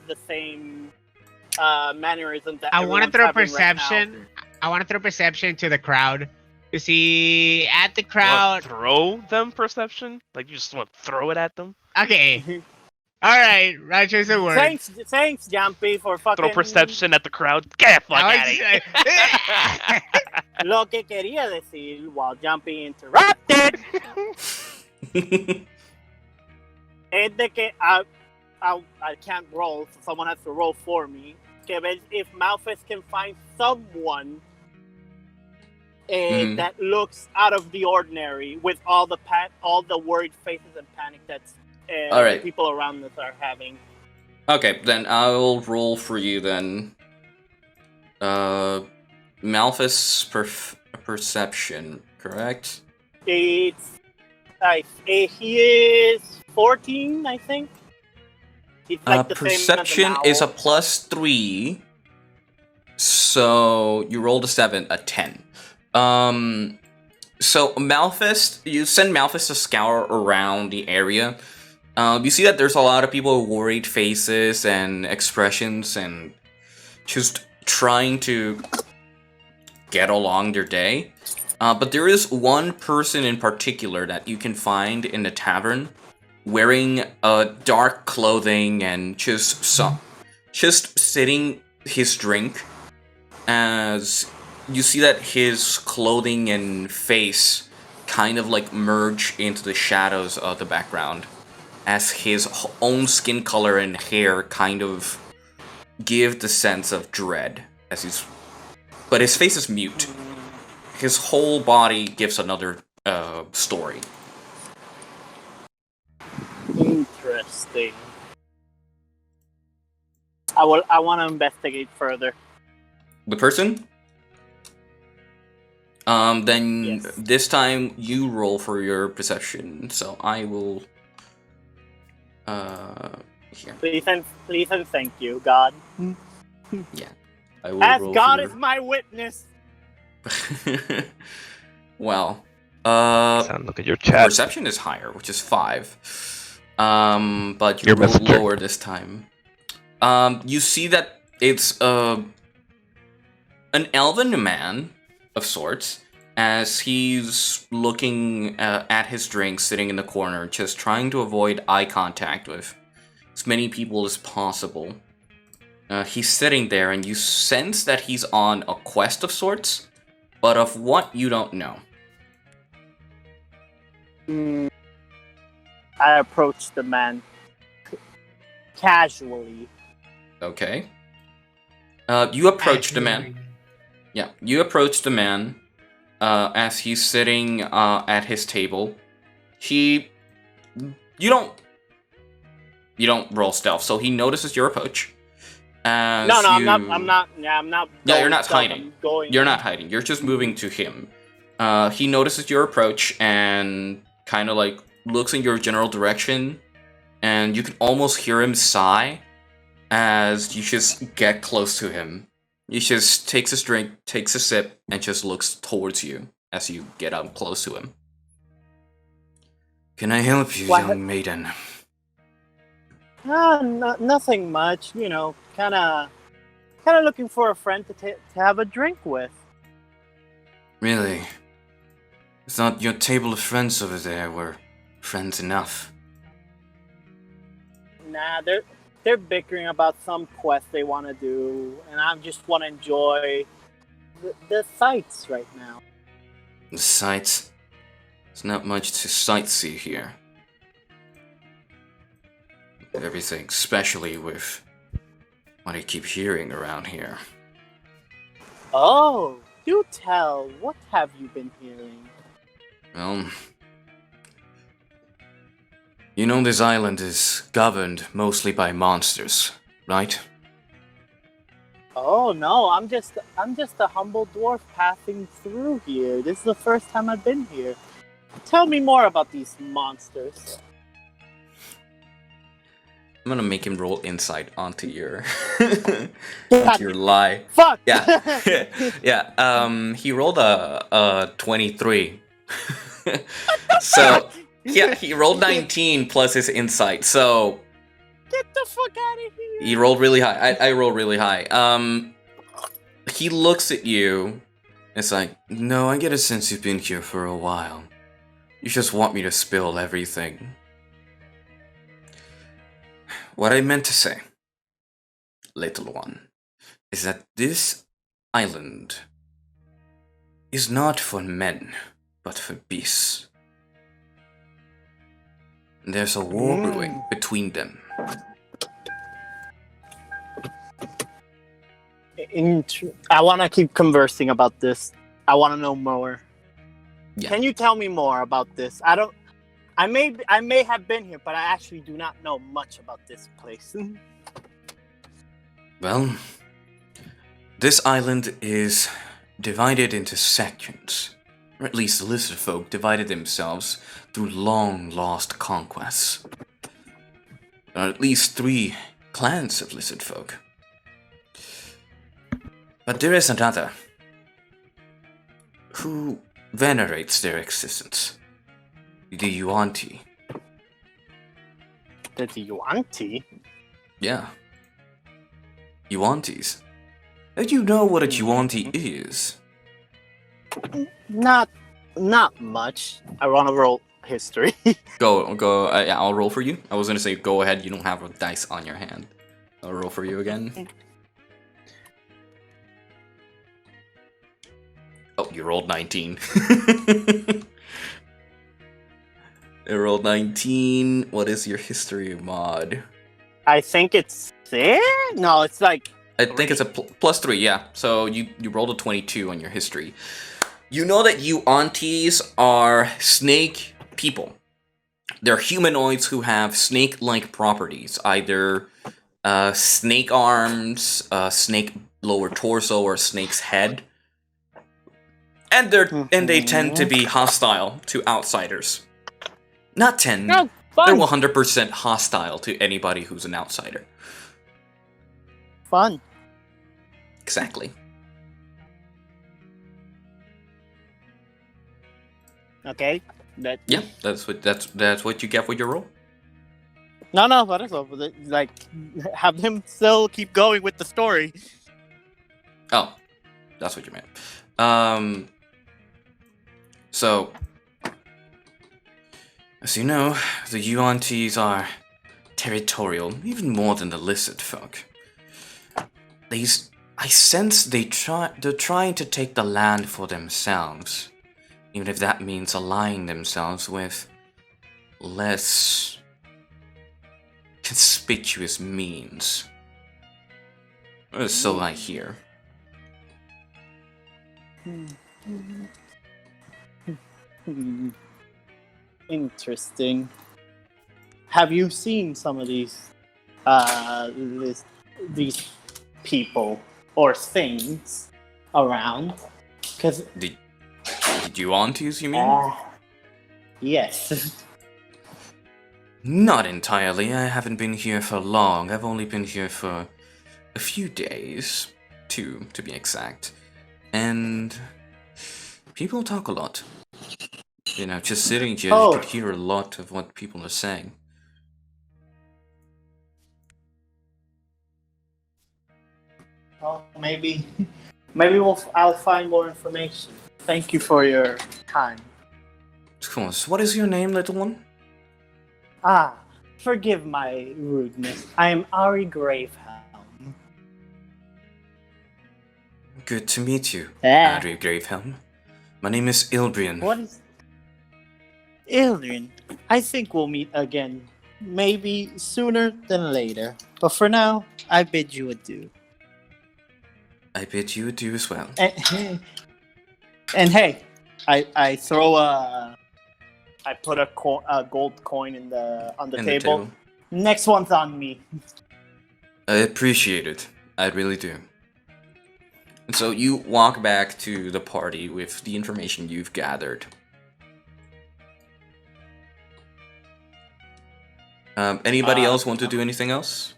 the same mannerisms that I want to throw everyone's having perception. right I want to throw perception to the crowd to see at the crowd. Throw them perception? Like you just want to throw it at them? Okay. All right. Right choice of words. Thanks, Jumpy, for fucking... Throw perception at the crowd? Get the fuck out of here! Lo que quería decir while Jumpy interrupted es de que I can't roll, so someone has to roll for me. Que ves if Malphus can find someone that looks out of the ordinary with all the worried faces and panic that All right. people around us are having. Okay, then I'll roll for you then. Malphus perception, correct? It's he is 14, I think. He's like the Perception same is a +3, so you rolled a 7, a 10. So Malphus, you send Malphus to scour around the area. You see that there's a lot of people with worried faces and expressions and just trying to get along their day. But there is one person in particular that you can find in the tavern wearing dark clothing and just sitting his drink, as you see that his clothing and face kind of like merge into the shadows of the background, as his own skin color and hair kind of give the sense of dread but his face is mute. His whole body gives another story. Interesting. I want to investigate further. The person? Then Yes. this time you roll for your perception. So I will. Here. Please and thank you, God. Yeah. I will As roll God for is my witness. Well, Look at your chat. perception is higher, which is 5. But you Your rolled messenger. lower this time. You see that it's an elven man of sorts, as he's looking at his drink, sitting in the corner, just trying to avoid eye contact with as many people as possible. He's sitting there, and you sense that he's on a quest of sorts, but of what you don't know. I approached the man casually. Okay. You approach the man. Yeah, you approach the man as he's sitting at his table. You don't roll stealth, so he notices your approach. As No, you... I'm not. Yeah, I'm not. Yeah, you're going not stealth, hiding. I'm going. You're not hiding. You're just moving to him. He notices your approach and kind of like looks in your general direction, and you can almost hear him sigh as you just get close to him. He just takes his drink, takes a sip, and just looks towards you as you get up close to him. Can I help you, young maiden? Nothing much. You know, kind of looking for a friend to have a drink with. Really? I thought your table of friends over there were friends enough. Nah, they're bickering about some quest they want to do, and I just want to enjoy the sights right now. The sights? There's not much to sightsee here. Everything, especially with what I keep hearing around here. Oh, do tell. What have you been hearing? Well, you know this island is governed mostly by monsters, right? Oh no, I'm just a humble dwarf passing through here. This is the first time I've been here. Tell me more about these monsters. I'm gonna make him roll insight onto your onto your lie. Fuck. Yeah, yeah. He rolled a 23. So yeah, he rolled 19 plus his insight. So Get the fuck out of here. he rolled really high. I rolled really high. He looks at you. It's like, no, I get a sense you've been here for a while. You just want me to spill everything. What I meant to say, little one, is that this island is not for men, but for beasts. There's a war brewing between them. I want to keep conversing about this. I want to know more. Yeah. Can you tell me more about this? I may have been here, but I actually do not know much about this place. Well, this island is divided into sections, or at least the lizard folk divided themselves through long lost conquests. There are at least 3 clans of lizard folk. But there is another who venerates their existence. The Yuan-Ti. The Yuan-Ti? Yeah. Yuan-Tis. Do you know what a Yuan-Ti is? Not much. I want to roll history. Go. Yeah, I'll roll for you. I was gonna say go ahead. You don't have a dice on your hand. I'll roll for you again. Oh, you rolled 19. You rolled 19. What is your history mod? I think it's there. No, it's like. I think it's a +3. Yeah. So you rolled a 22 on your history. You know that Yuan-Tis are snake people. They're humanoids who have snake-like properties, either snake arms, snake lower torso, or snake's head. And they tend to be hostile to outsiders. Not 10. No, they're fun. 100% hostile to anybody who's an outsider. Fun. Exactly. Okay. Yeah, that's what you get with your roll. No, but it's over. Like, have him still keep going with the story. Oh, that's what you meant. So, as you know, the Yuan-Tis are territorial, even more than the lizard folk. I sense they're trying to take the land for themselves, even if that means aligning themselves with less conspicuous means. Or so I hear. Interesting. Have you seen some of these people or things around? Because the Yuan-Tis, you mean? Yes. Not entirely. I haven't been here for long. I've only been here for a few days, 2 to be exact. And people talk a lot. You know, just sitting here, you could hear a lot of what people are saying. Well, maybe I'll find more information. Thank you for your time. Of course. What is your name, little one? Forgive my rudeness. I am Ari Gravehelm. Good to meet you, Yeah. Ari Gravehelm. My name is Ilbrian. What is Ildrin? I think we'll meet again. Maybe sooner than later. But for now, I bid you adieu. I bid you adieu as well. And hey, I throw I put a gold coin on the table. Next one's on me. I appreciate it. I really do. And so you walk back to the party with the information you've gathered. Anybody else want to do anything else?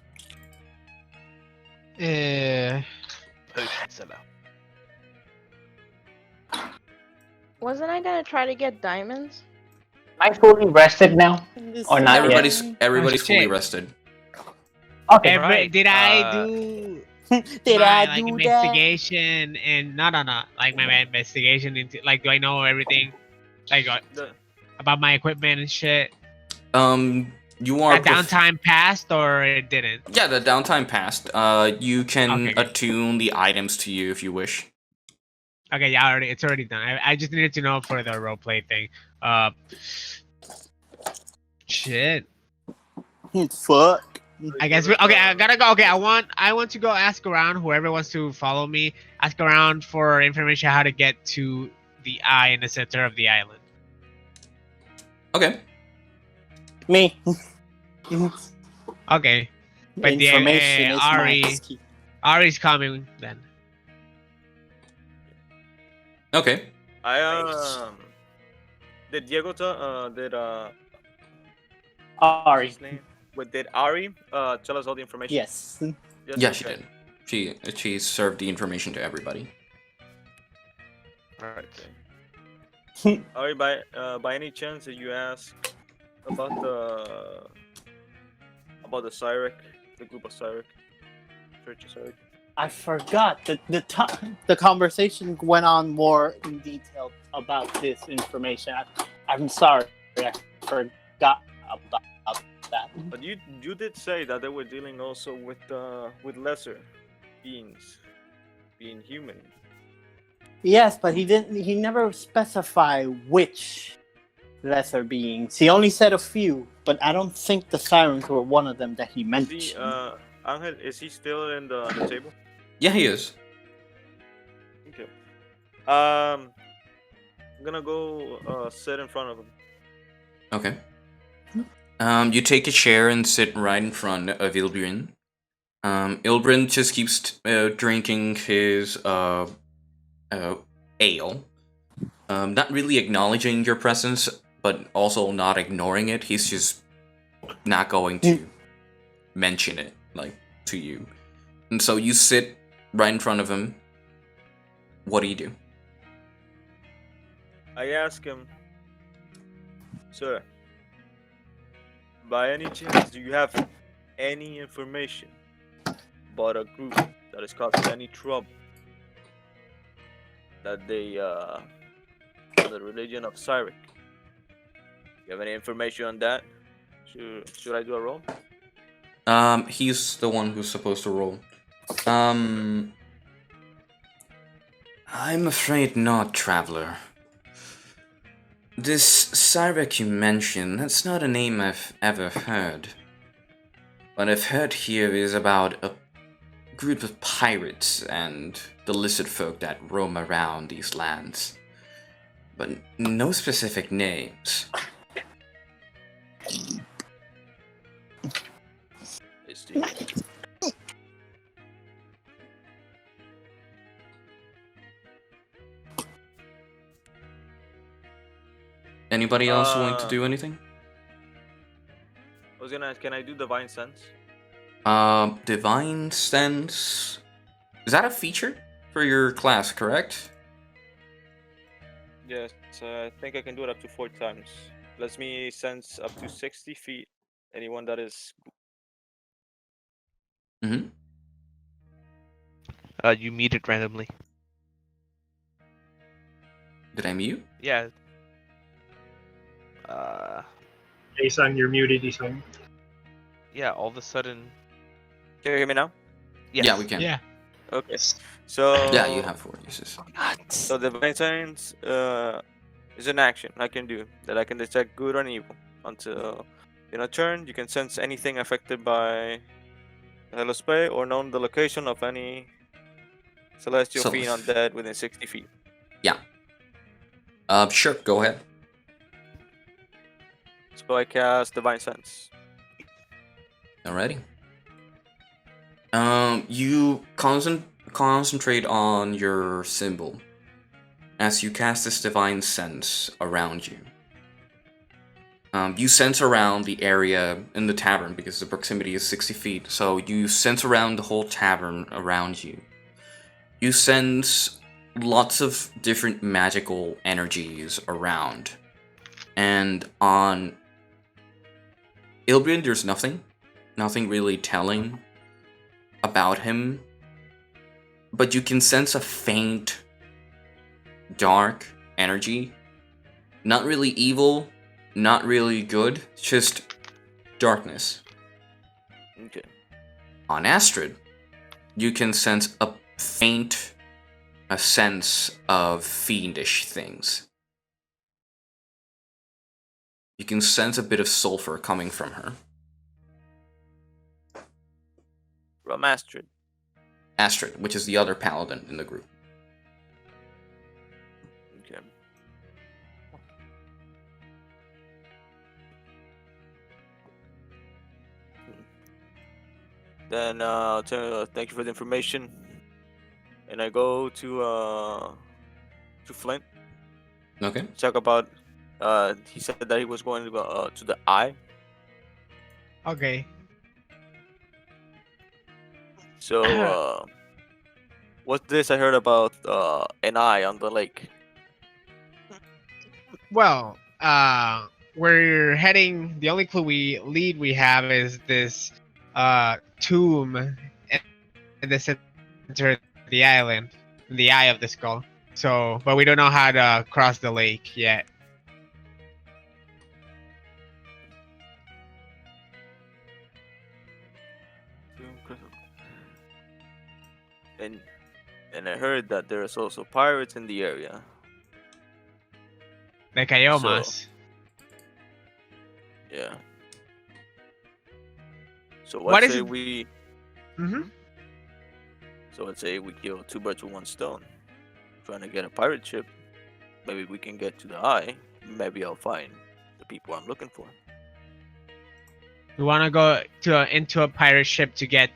Potion seller. Wasn't I gonna try to get diamonds? Am I fully rested now? Or not Everybody's yet? fully rested. Okay. Right. Did I do Did my, I do that? investigation and no, like my investigation into like do I know everything like about my equipment and shit? You are That downtime passed or it didn't? Yeah, the downtime passed. You can attune the items to you if you wish. Okay, yeah, it's already done. I just needed to know for the roleplay thing. Shit. Fuck. I guess okay. I gotta go. Okay, I want to go ask around. Whoever wants to follow me, ask around for information how to get to the eye in the center of the island. Okay. Me. Okay, The but the information is my key. Ari's coming then. Okay. Did Diego did Ari. his name? What did Ari tell us all the information? Yes. Yes, Yeah, she okay. did. She served the information to everybody. Alright. Ari, by any chance did you ask about the Cyric, the group of Cyric, Church of Cyric? I forgot that the conversation went on more in detail about this information. I'm sorry, I forgot about that. But you did say that they were dealing also with lesser beings, being human. Yes, but he never specified which lesser beings. He only said a few, but I don't think the sirens were one of them that he mentioned. Angel, is he still in the table? Yeah, he is. Okay. I'm gonna go sit in front of him. Okay. You take a chair and sit right in front of Ilbrin. Ilbrin just keeps drinking his ale. Not really acknowledging your presence, but also not ignoring it. He's just not going to mention it, like, to you. And so you sit right in front of him. What do you do? I ask him, sir, by any chance, do you have any information about a group that is causing any trouble? That they, the religion of Cyric. You have any information on that? Should I do a roll? He's the one who's supposed to roll. I'm afraid not, Traveler. This Cyric you mentioned, that's not a name I've ever heard. What I've heard here is about a group of pirates and the lizard folk that roam around these lands. But no specific names. Anybody else want to do anything? I was gonna ask, can I do Divine Sense? Divine Sense... Is that a feature for your class, correct? Yes, I think I can do it up to 4 times. Lets me sense up to 60 feet anyone that is... Mm-hmm. You mute it randomly. Did I mute? Yeah. Jason, you're muted, Jason. Yeah, all of a sudden... Can you hear me now? Yes. Yeah, we can. Yeah. Okay. So... Yeah, you have 4 uses. So Divine Sense is an action I can do that I can detect good or evil. Until in a turn, you can sense anything affected by TaleSpire or know the location of any celestial fiend undead within 60 feet. Yeah. Sure, go ahead. So I cast Divine Sense. Alrighty. You concentrate on your symbol as you cast this Divine Sense around you. You sense around the area in the tavern because the proximity is 60 feet, so you sense around the whole tavern around you. You sense lots of different magical energies around. And on Ilbrin, there's nothing really telling about him, but you can sense a faint, dark energy. Not really evil, not really good, just darkness. Okay. On Astrid, you can sense a sense of fiendish things. You can sense a bit of sulfur coming from her. From Astrid. Astrid, which is the other paladin in the group. Okay. Then I'll tell thank you for the information. And I go to Flint. Okay. Talk about he said that he was going to go to the eye. Okay. So what's this I heard about an eye on the lake? Well, we're heading. The only clue we have is this tomb in the center of the island, in the eye of the skull. So, but we don't know how to cross the lake yet. And I heard that there's also pirates in the area. The Kayomas. Yeah. So What let's is say it? we Mm-hmm. So let's say we kill two birds with one stone. Trying to get a pirate ship. Maybe we can get to the eye. Maybe I'll find the people I'm looking for. We want to go into a pirate ship to get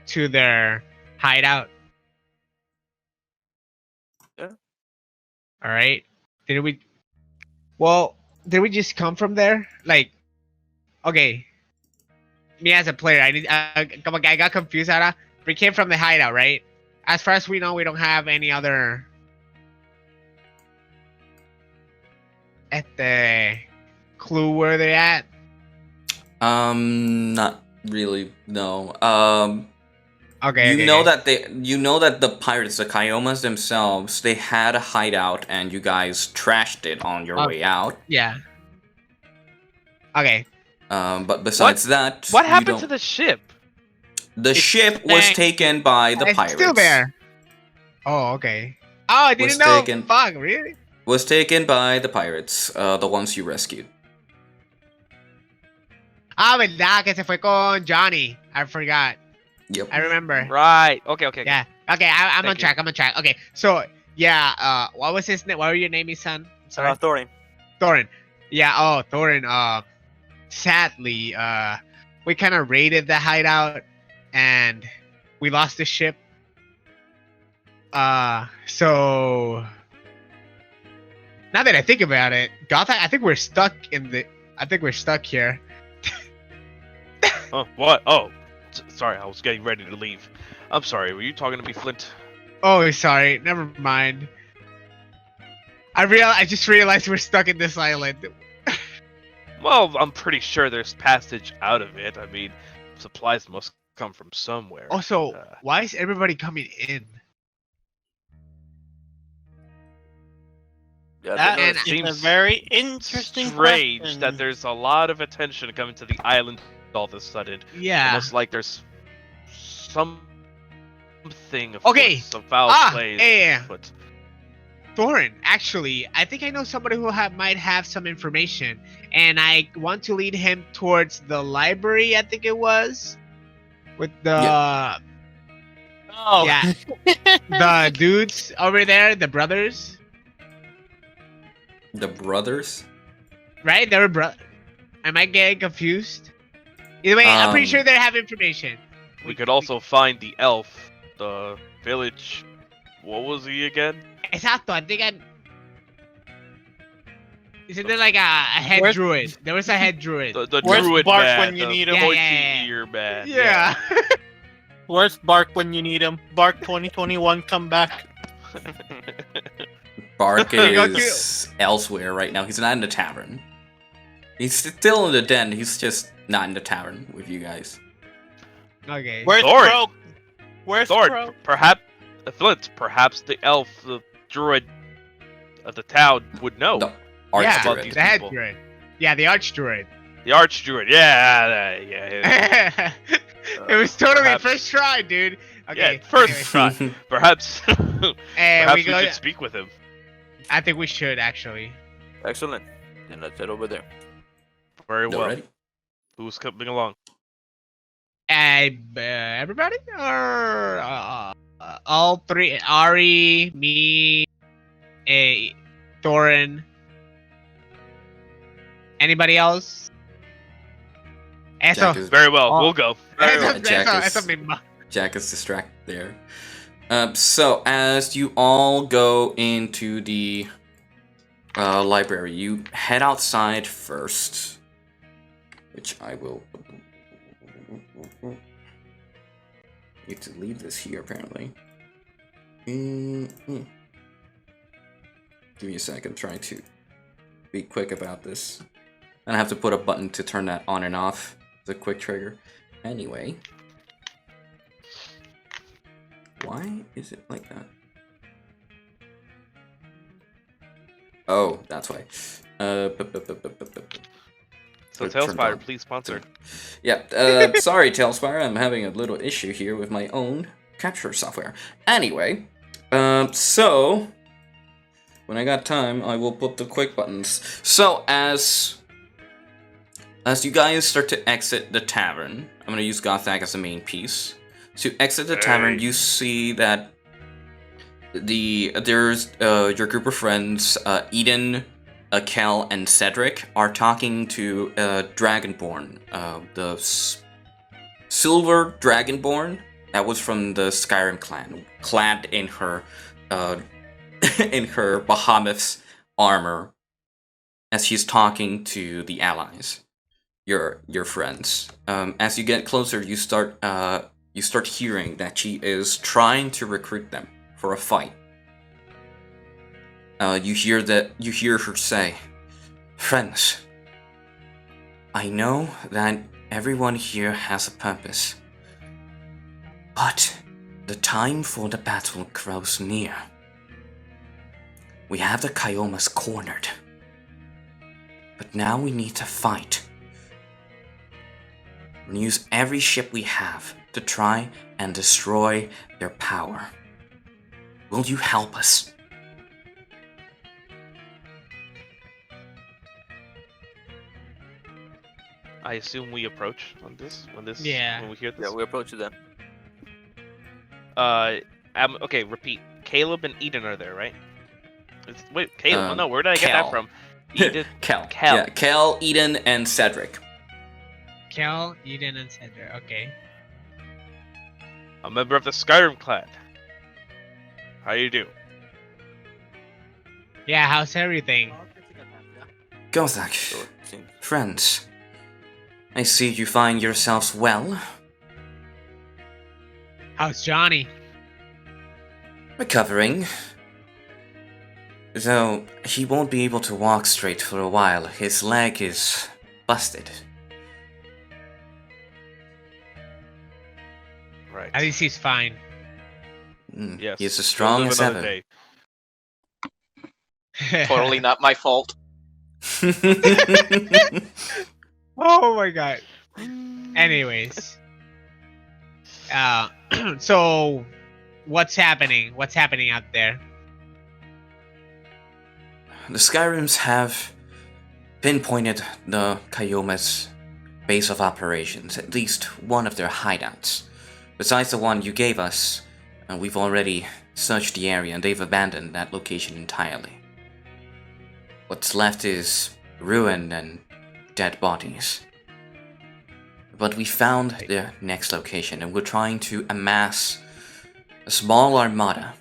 to their hideout. Yeah. All right. Did we just come from there? Like, okay. Me as a player, I got confused. Ara. We came from the hideout, right? As far as we know, we don't have any other at the clue where they're at. Not really. No. Okay. You know that the pirates, the Kayomas themselves, they had a hideout, and you guys trashed it on your way out. Yeah. Okay. But besides that, What you happened don't- to the ship? The ship was taken by the It's pirates. still there. Oh, okay. Oh, I Was didn't know. taken- Fuck, really? Was taken by the pirates, the ones you rescued. Ah, verdad que se fue con Johnny. I forgot. Yep. I remember. Right. Okay. Yeah. Okay, I'm on Thank track. I'm on track. Okay, so yeah. What was his name? What were your name, son? Sorry. Thorin. Thorin. Yeah. Oh, Thorin. Sadly, we kind of raided the hideout, and we lost the ship. So now that I think about it, Gotham, I think we're stuck here. Oh, what? Oh, sorry. I was getting ready to leave. I'm sorry. Were you talking to me, Flint? Oh, sorry. Never mind. I just realized we're stuck in this island. Well, I'm pretty sure there's passage out of it. I mean, supplies must come from somewhere. Also, why is everybody coming in? Yeah, That it is seems a very interesting strange question. that there's a lot of attention coming to the island all of a sudden. Yeah. Almost like there's something afoot, Okay. some foul play. Yeah. afoot. Thorin, actually, I think I know somebody who might have some information, and I want to lead him towards the library. I think it was with the Oh, yeah, the dudes over there, the brothers, The brothers? right? They were Am I getting confused? Either way, I'm pretty sure they have information. We could also find the elf, the village. What was he again? Exacto, I think Isn't there like a head Where's- druid? There was a head druid. The Where's druid Bark man, when you the need him? pointy Yeah. ear man. Yeah. where's Bark when you need him? Bark 2021, come back. Bark go is elsewhere right now. He's not in the tavern. He's still in the den. He's just not in the tavern with you guys. Okay. Where's Thorin. Croak? Where's Thor, Croak? perhaps Flint, perhaps the elf, the druid of the town would know. The Yeah, archdruid. the head people. druid. Yeah, the arch druid. The arch druid, yeah. It was totally perhaps- first try, dude. Okay. Yeah, first anyway. try. Perhaps, And perhaps we we go. should speak with him. I think we should actually. Excellent. Then let's head over there. Very well. Alrighty. Who's coming along? Everybody? Or all three? Ari, me, Thorin. Anybody else? Eso. Jack is, Very well. We'll go. Jack is distracted there. So as you all go into the library, you head outside first, which I will need to leave this here apparently. Give me a second. I'm trying to be quick about this. And I have to put a button to turn that on and off. It's a quick trigger. Anyway. Why is it like that? Oh, that's why. So TaleSpire, please sponsor. Yeah, sorry TaleSpire, I'm having a little issue here with my own capture software. Anyway, so when I got time, I will put the quick buttons. So as you guys start to exit the tavern, I'm gonna use Gothak as the main piece. To exit the tavern, you see that there's your group of friends, Eden, Kel, and Cedric are talking to Dragonborn, the silver Dragonborn that was from the Skyrim clan, clad in her Bahamut's armor, as she's talking to the allies, your friends. As you get closer, you start hearing that she is trying to recruit them for a fight. You hear her say, "Friends, I know that everyone here has a purpose, but the time for the battle grows near. We have the Kyomas cornered, but now we need to fight. We'll use every ship we have to try and destroy their power. Will you help us?" I assume we approach on this when we hear this. Yeah, we approach them. Okay, repeat. Caleb and Eden are there, right? Wait, Caleb? No, where did I get Kel. that from? Eden. Kel. Kel. Yeah, Kel, Eden, and Cedric. Kel, Eden, and Cedric. Okay. A member of the Skyrim clan. How you do? Yeah, how's everything? Gothak, friends, I see you find yourselves well. How's Johnny? Recovering. Though he won't be able to walk straight for a while. His leg is busted. Right. At least he's fine. Yes. He's as strong as ever. Day. Totally not my fault. Oh my god. Anyways. So what's happening? What's happening out there? The Skyrims have pinpointed the Kyoma's base of operations, at least one of their hideouts. Besides the one you gave us, we've already searched the area and they've abandoned that location entirely. What's left is ruin and dead bodies. But we found their next location and we're trying to amass a small armada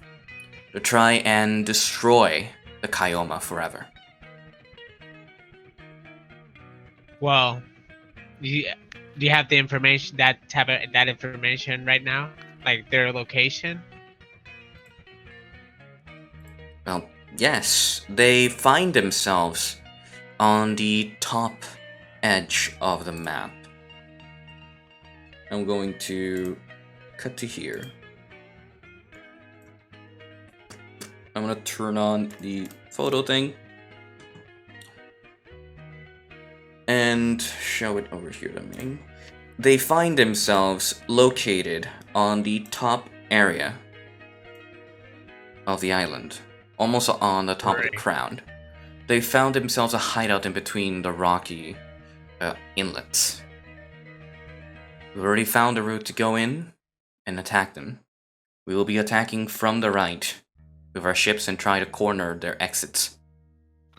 to try and destroy the Kyoma forever. Well, do you have the information, that information right now? Like their location? Well, yes, they find themselves on the top edge of the map. I'm going to cut to here. I'm gonna turn on the photo thing and show it over here to me. They find themselves located on the top area of the island, almost on the top of the crown. They found themselves a hideout in between the rocky inlets. We've already found a route to go in and attack them. We will be attacking from the right with our ships and try to corner their exits.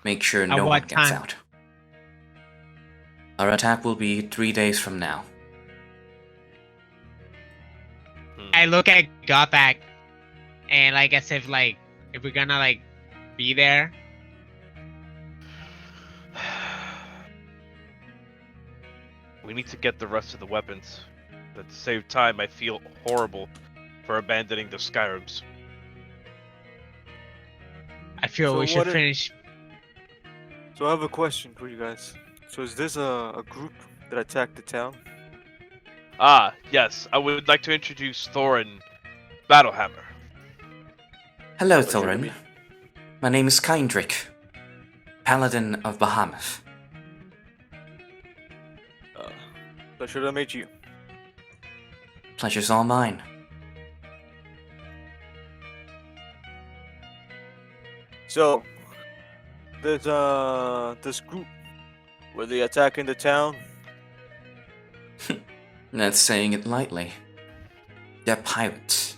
Make sure no one gets out. Our attack will be 3 days from now. I look at Gothak and like as if like if we're gonna like be there. We need to get the rest of the weapons. At the same time, I feel horrible for abandoning the Skyrims. I feel So we should what if- finish. So I have a question for you guys. So is this a group that attacked the town? Ah, yes. I would like to introduce Thorin Battlehammer. Hello, Pleasure to Thorin. meet- My name is Kindrick, Paladin of Bahamut. Pleasure to meet you. Pleasure's all mine. So, this group, were they attacking the town? That's saying it lightly. They're pirates.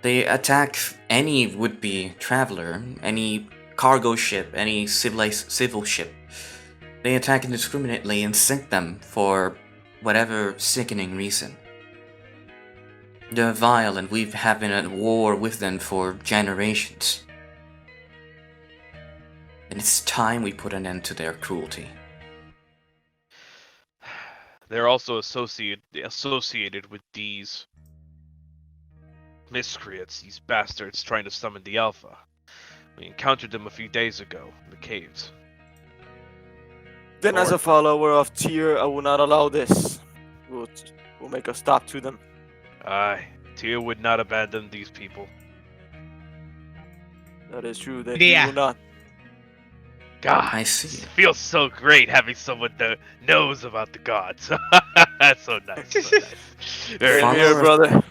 They attack any would-be traveler, any cargo ship, any civil ship. They attack indiscriminately and sink them for whatever sickening reason. They're vile and we have been at war with them for generations. And it's time we put an end to their cruelty. They're also associated with these miscreants, these bastards trying to summon the Alpha. We encountered them a few days ago in the caves. Then, as a follower of Tyr, I will not allow this. We'll make a stop to them. Aye, Tyr would not abandon these people. That is true. That Yeah. he will not. God, I see. it feels so great having someone that knows about the gods. That's so nice. So nice. Very Follower here, of- brother.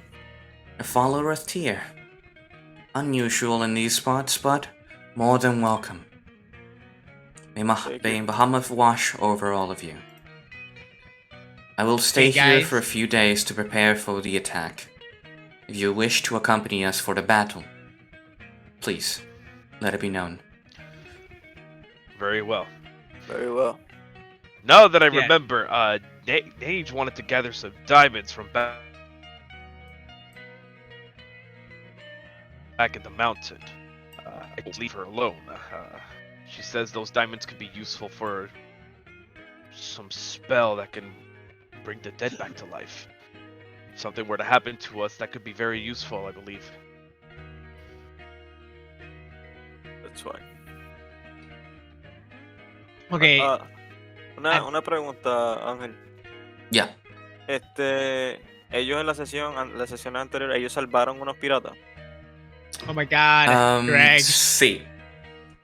A follower of Tyr. Unusual in these spots, but more than welcome. May Bahamut wash over all of you. I will stay Hey, here guys. for a few days to prepare for the attack. If you wish to accompany us for the battle, please, let it be known. Very well. Very well. Now that I Yeah. remember, Nage wanted to gather some diamonds from back in the mountain. I won't leave her alone. She says those diamonds could be useful for some spell that can bring the dead back to life. If something were to happen to us, that could be very useful, I believe. That's fine. Okay. Una pregunta, Ángel. Yeah. Ellos en la sesión anterior, ellos salvaron unos piratas. Oh my God, Greg. Sí.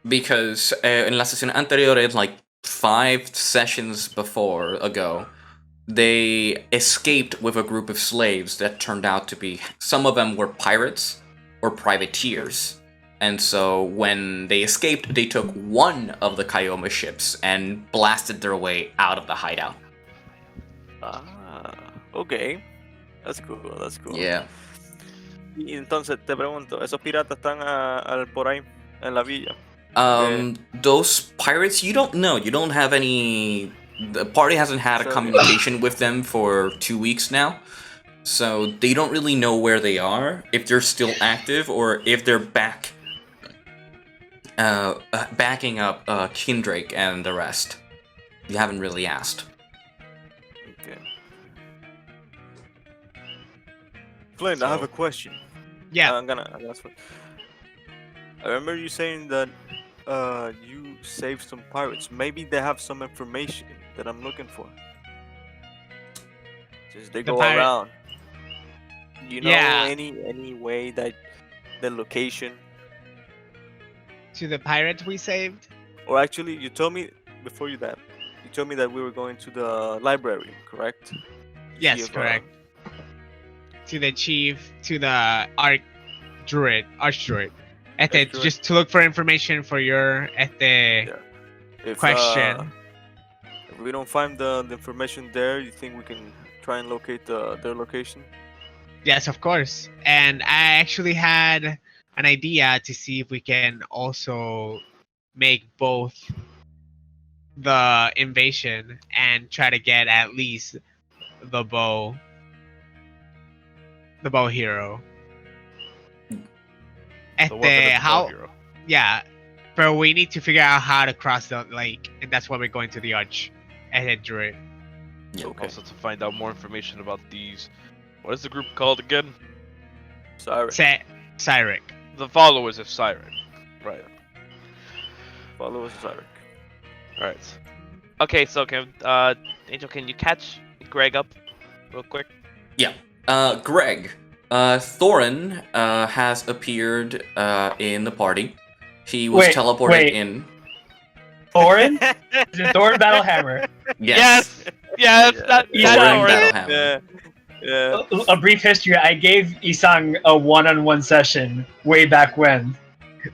Because in la sesión anterior, like 5 sessions ago, they escaped with a group of slaves that turned out to be, some of them were pirates or privateers. And so when they escaped, they took one of the Kyoma ships and blasted their way out of the hideout. Ah, okay. That's cool, that's cool. Yeah. Y entonces te pregunto, ¿esos piratas están por ahí, en la villa? Those pirates, you don't know. You don't have any... The party hasn't had a communication with them for 2 weeks now. So they don't really know where they are, if they're still active, or if they're back... backing up Kindrake and the rest. You haven't really asked. Okay. Flynn, I have a question. Yeah. I'm gonna ask one. I remember you saying that you saved some pirates. Maybe they have some information that I'm looking for. Since they go around. You know any way that the location? To the pirate we saved? Or actually, you told me before you told me that we were going to the library, correct? Yes, correct. To the chief, to the archdruid. Just to look for information for your If, question. If If we don't find the information there, you think we can try and locate their location? Yes, of course. And I actually had an idea to see if we can also make both the invasion and try to get at least the bow hero. The one that is the bow hero. Yeah, but we need to figure out how to cross the lake, and that's why we're going to the arch and head through it. Yeah. Okay. Also to find out more information about these. What is the group called again? Siren. Cyric. The followers of Siren. Right. Followers of Siren. Alright. Okay, so Angel, can you catch Greg up real quick? Yeah. Greg. Thorin has appeared in the party. He was teleported in. Thorin? Is it Thorin Battlehammer? Yes. Yes, that's Thorin Thorin. Battlehammer. Yeah. A brief history. I gave Isang a one-on-one session way back when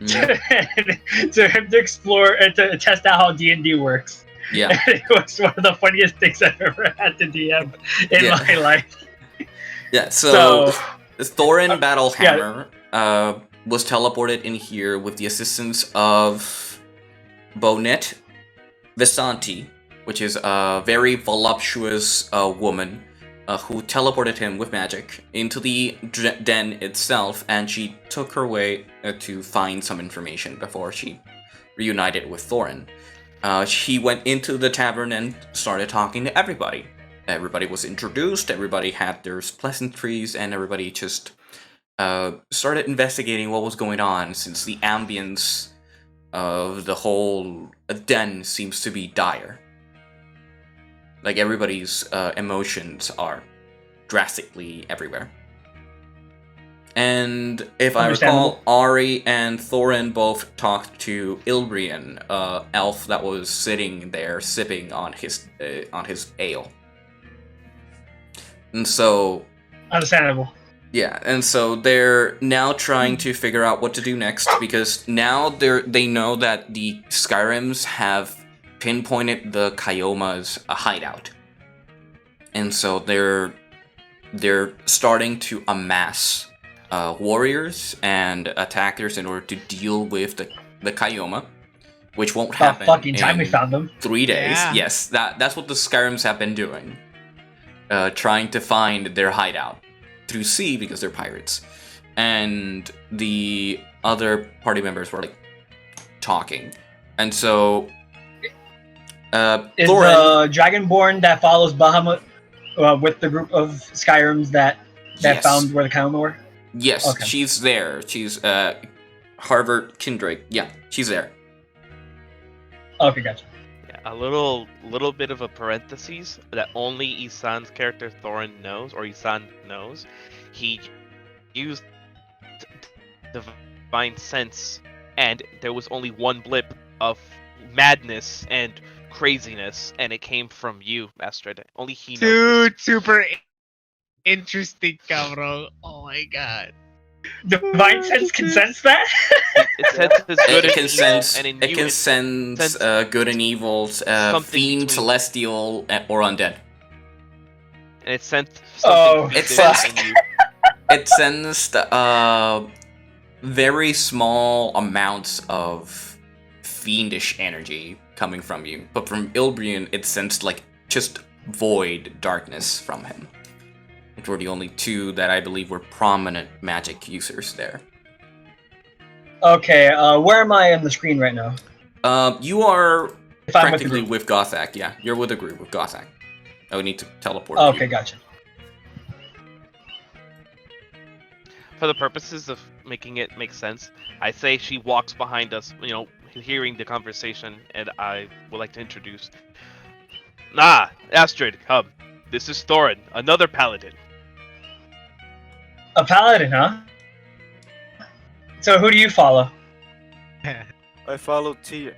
to him to explore and to test out how D&D works. Yeah. And it was one of the funniest things I've ever had to DM in my life. Yeah, so Thorin Battlehammer was teleported in here with the assistance of Bonet Visanti, which is a very voluptuous woman who teleported him with magic into the den itself, and she took her way to find some information before she reunited with Thorin. She went into the tavern and started talking to everybody. Everybody was introduced, everybody had their pleasantries, and everybody just started investigating what was going on, since the ambience of the whole den seems to be dire. Like, everybody's emotions are drastically everywhere. And if I recall, Ari and Thorin both talked to Ilbrian, elf that was sitting there sipping on his ale. And so... Understandable. Yeah, and so they're now trying to figure out what to do next, because now they know that the Skyrims have pinpointed the Kyoma's hideout. And so they're starting to amass warriors and attackers in order to deal with the Kyoma, which won't happen fucking time we found them. 3 days. Yeah. Yes, that's what the Skyrims have been doing. Trying to find their hideout through sea, because they're pirates. And the other party members were talking. And so Is Thorin, the Dragonborn that follows Bahamut with the group of Skyrims that Yes. found where the Kyoma were? yes, Okay. she's there. She's Harvard Kindrake. Yeah, she's there. Okay, gotcha. Yeah, a little bit of a parenthesis that only Isan's character Thorin knows, or Isan knows. He used divine sense, and there was only one blip of madness and craziness, and it came from you, Astrid. Only he knows. Dude, super interesting, cabrón. Oh my god. Divine sense can sense that? It senses good It and can evil, sense. and in It you can sense good and evil, something fiend, between- celestial, or undead. and it sent Oh, something it twisted sensed- in you. It sensed very small amounts of fiendish energy coming from you, but from Ilbrian, it sensed just void darkness from him. Which were the only two that I believe were prominent magic users there. Okay, where am I on the screen right now? You are If I'm with the practically group. with Gothak, yeah. You're with a group with Gothak. I would need to teleport. Okay, you. gotcha. For the purposes of making it make sense, I say she walks behind us, hearing the conversation, and I would like to introduce. Astrid, come. This is Thorin, another paladin. A paladin, huh? So who do you follow? I follow Tia.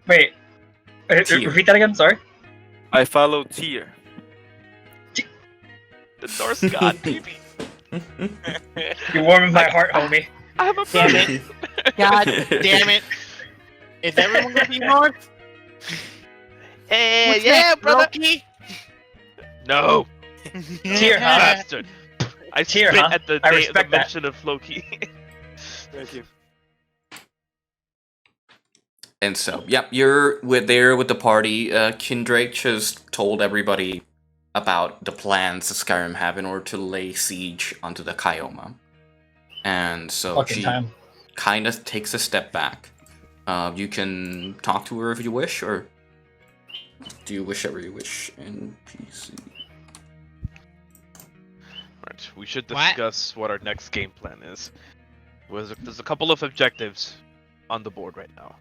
Wait, Tyr. repeat that again, sorry? I follow Tia. The Norse god, baby. You're warming my heart, homie. I have a Damn brother. it. God damn it. Is everyone gonna be North? Hey, What's yeah, next, brother. Loki? No, Tier, huh? bastard. I Tier, spit huh? at the I the respect that. mention of Loki. Thank you. And so, yep, you're with the party. Kindrake just told everybody about the plans the Skyrim have in order to lay siege onto the Kyoma. And so Fucking she time. kind of takes a step back. You can talk to her if you wish, or do you whichever you wish in PC? Right, we should What? discuss what our next game plan is. There's a couple of objectives on the board right now.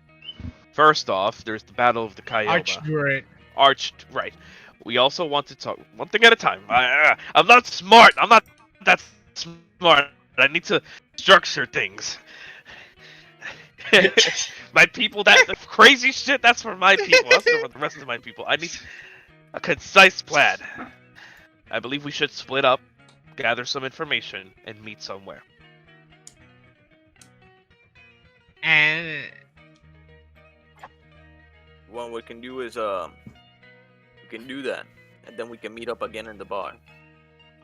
First off, there's the Battle of the Kyoma. Archdruid. Right. We also want to talk one thing at a time. I'm not smart. I'm not that smart. I need to structure things. My people, the crazy shit, that's for my people. That's for the rest of my people. I need a concise plan. I believe we should split up, gather some information, and meet somewhere. And What we can do is we can do that, and then we can meet up again in the bar.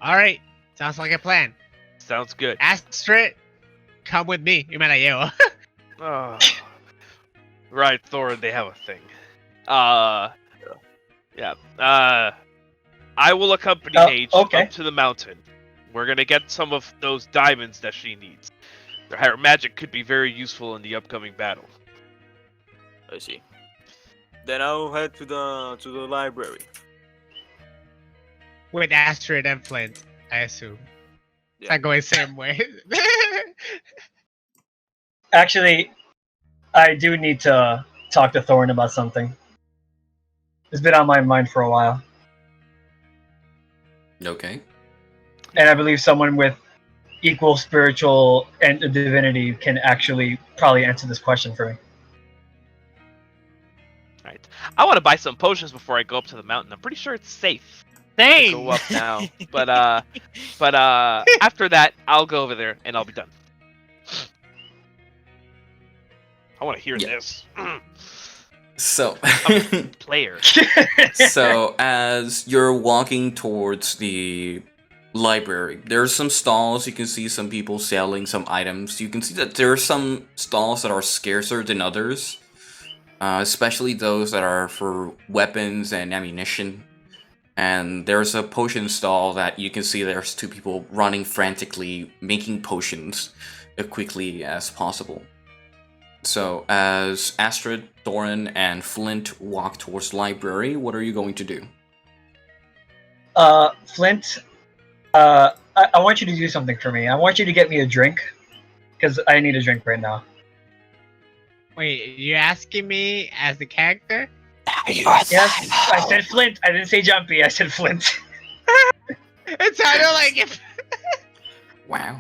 all right, sounds like a plan. Sounds good. Astrid, come with me. You mean you? Oh. Right, Thorin, they have a thing. Yeah. I will accompany Paige up to the mountain. We're gonna get some of those diamonds that she needs. Her magic could be very useful in the upcoming battle. I see. Then I'll head to the library. With Astrid and Flint, I assume. Yeah. It's not going the same way. Actually, I do need to talk to Thorin about something. It's been on my mind for a while. Okay. And I believe someone with equal spiritual and divinity can actually probably answer this question for me. Right. I want to buy some potions before I go up to the mountain. I'm pretty sure it's safe to go up now. But after that, I'll go over there and I'll be done. I want to hear this. So, player. So as you're walking towards the library, there's some stalls. You can see some people selling some items. You can see that there are some stalls that are scarcer than others, especially those that are for weapons and ammunition. And there's a potion stall that you can see there's two people running frantically, making potions as quickly as possible. So, as Astrid, Thorin, and Flint walk towards the library, what are you going to do? Flint, I want you to do something for me. I want you to get me a drink, because I need a drink right now. Wait, you asking me as the character? Yes, I said Flint. I didn't say Jumpy. I said Flint. It sounded like if. Wow.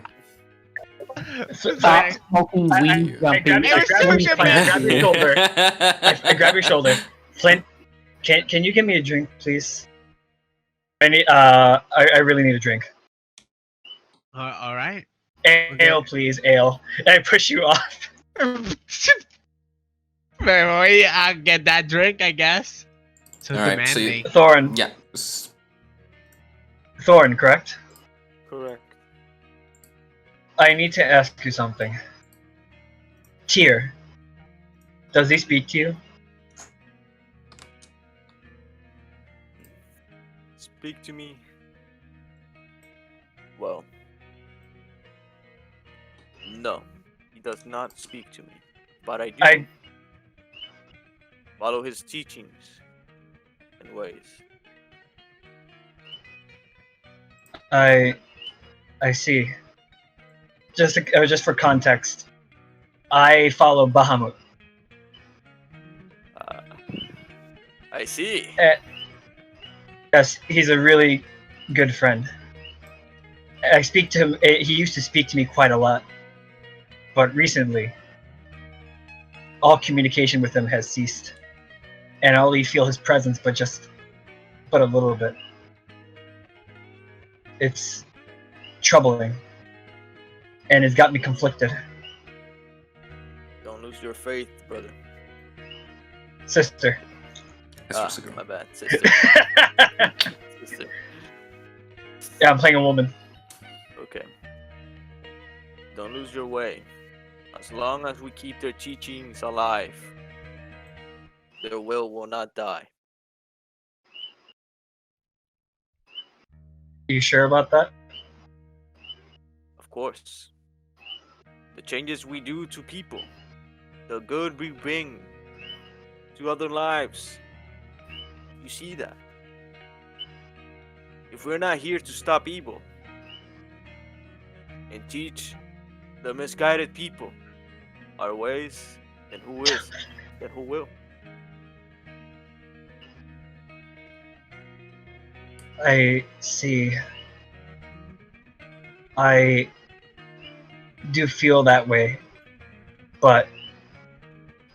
Stop smoking weed, I grab your shoulder. I grab your shoulder. Flint, can you give me a drink, please? I need. I really need a drink. All right. Ale, please, ale. And I push you off. Wait, I'll get that drink, I guess. So Alright, so demanding. Thorin. Yeah. Thorin, correct? Correct. I need to ask you something. Tyr, does he speak to you? Speak to me. Well, no, he does not speak to me, but I do follow his teachings and ways. I see. Just for context, I follow Bahamut. I see. Yes, he's a really good friend. I speak to him. He used to speak to me quite a lot, but recently, all communication with him has ceased, and I only feel his presence, but a little bit. It's troubling, and it's got me conflicted. Don't lose your faith, brother. Sister. That's just a girl. My bad, sister. Sister. Yeah, I'm playing a woman. Okay. Don't lose your way. As long as we keep their teachings alive, their will not die. You sure about that? Of course. The changes we do to people, the good we bring to other lives, you see that. If we're not here to stop evil and teach the misguided people our ways, then who is? Then who will? I see. I do feel that way, but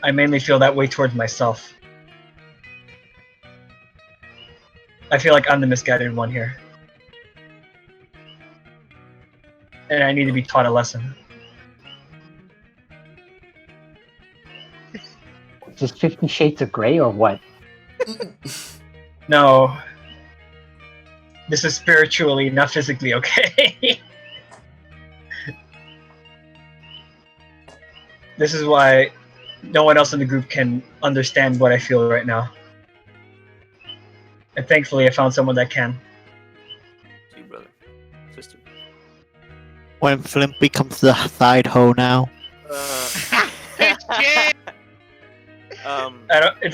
I mainly feel that way towards myself. I feel like I'm the misguided one here. And I need to be taught a lesson. Is this 50 Shades of Grey or what? No. This is spiritually, not physically okay. This is why no one else in the group can understand what I feel right now. And thankfully I found someone that can. See, brother. Sister. When Flint becomes the side hoe now.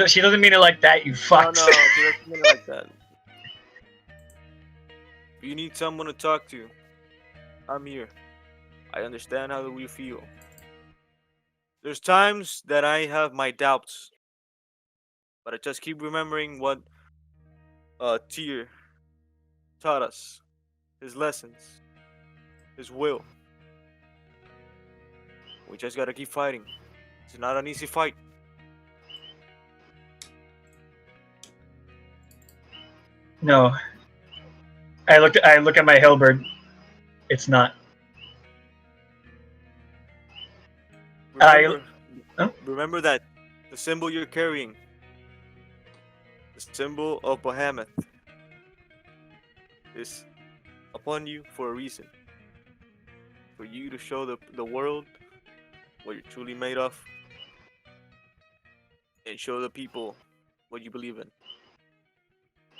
She doesn't mean it like that, you fucks. No, she doesn't mean it like that. If you need someone to talk to, I'm here. I understand how you feel. There's times that I have my doubts, but I just keep remembering what Tyr taught us, his lessons, his will. We just gotta keep fighting. It's not an easy fight. No. I look at my halberd. It's not. Remember that the symbol you're carrying, the symbol of Bahamut, is upon you for a reason. For you to show the world what you're truly made of, and show the people what you believe in.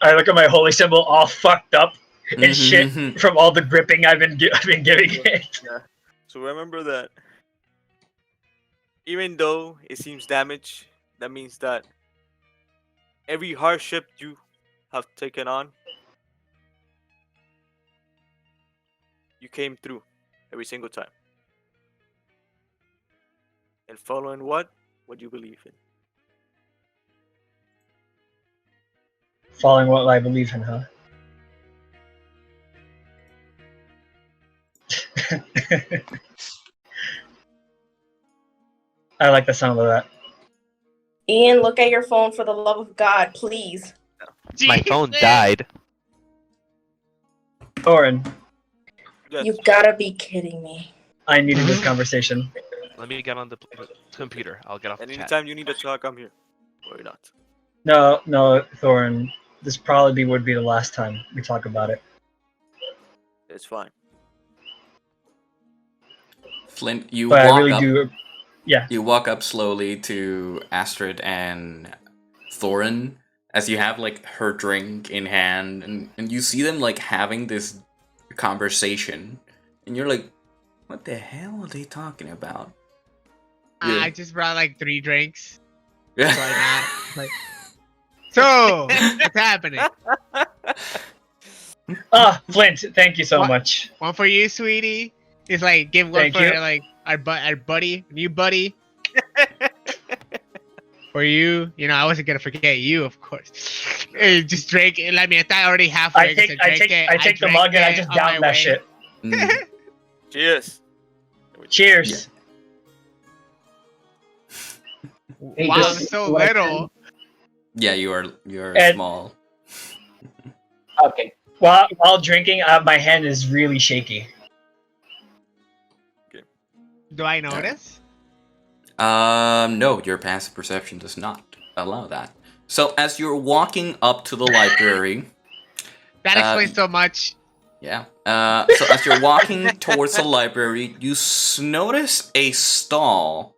I look at my holy symbol all fucked up and shit from all the gripping I've been giving it. Yeah. So remember that even though it seems damaged, that means that every hardship you have taken on, you came through every single time. And following what you believe in. Following what I believe in, huh? I like the sound of that. Ian, look at your phone for the love of God, please. My phone died. Thorin, You gotta be kidding me. I needed this conversation. Let me get on the computer. I'll get off And the chat. anytime you need to talk, I'm here. Worry not. No, Thorin. This probably would be the last time we talk about it. It's fine. Flint, you But walk I really up. do. Yeah. You walk up slowly to Astrid and Thorin as you have like her drink in hand, and you see them like having this conversation, and you're like, "What the hell are they talking about?" Yeah. I just brought like 3 drinks. Yeah. So I'm not, like, so what's happening? Flint, thank you so much. One for you, sweetie. It's like give one Thank for you. like our buddy, new buddy. For you, I wasn't gonna forget you, of course. Just drink it. I mean, I thought I already halfway. I take the mug and I just down that shit. Cheers. Cheers. Hey, Wow, just I'm so what I little. Yeah, you're And- small. Okay. While drinking, my hand is really shaky. Do I notice? No, your passive perception does not allow that. So as you're walking up to the library, That explains so much. yeah. So as you're walking towards the library, you notice a stall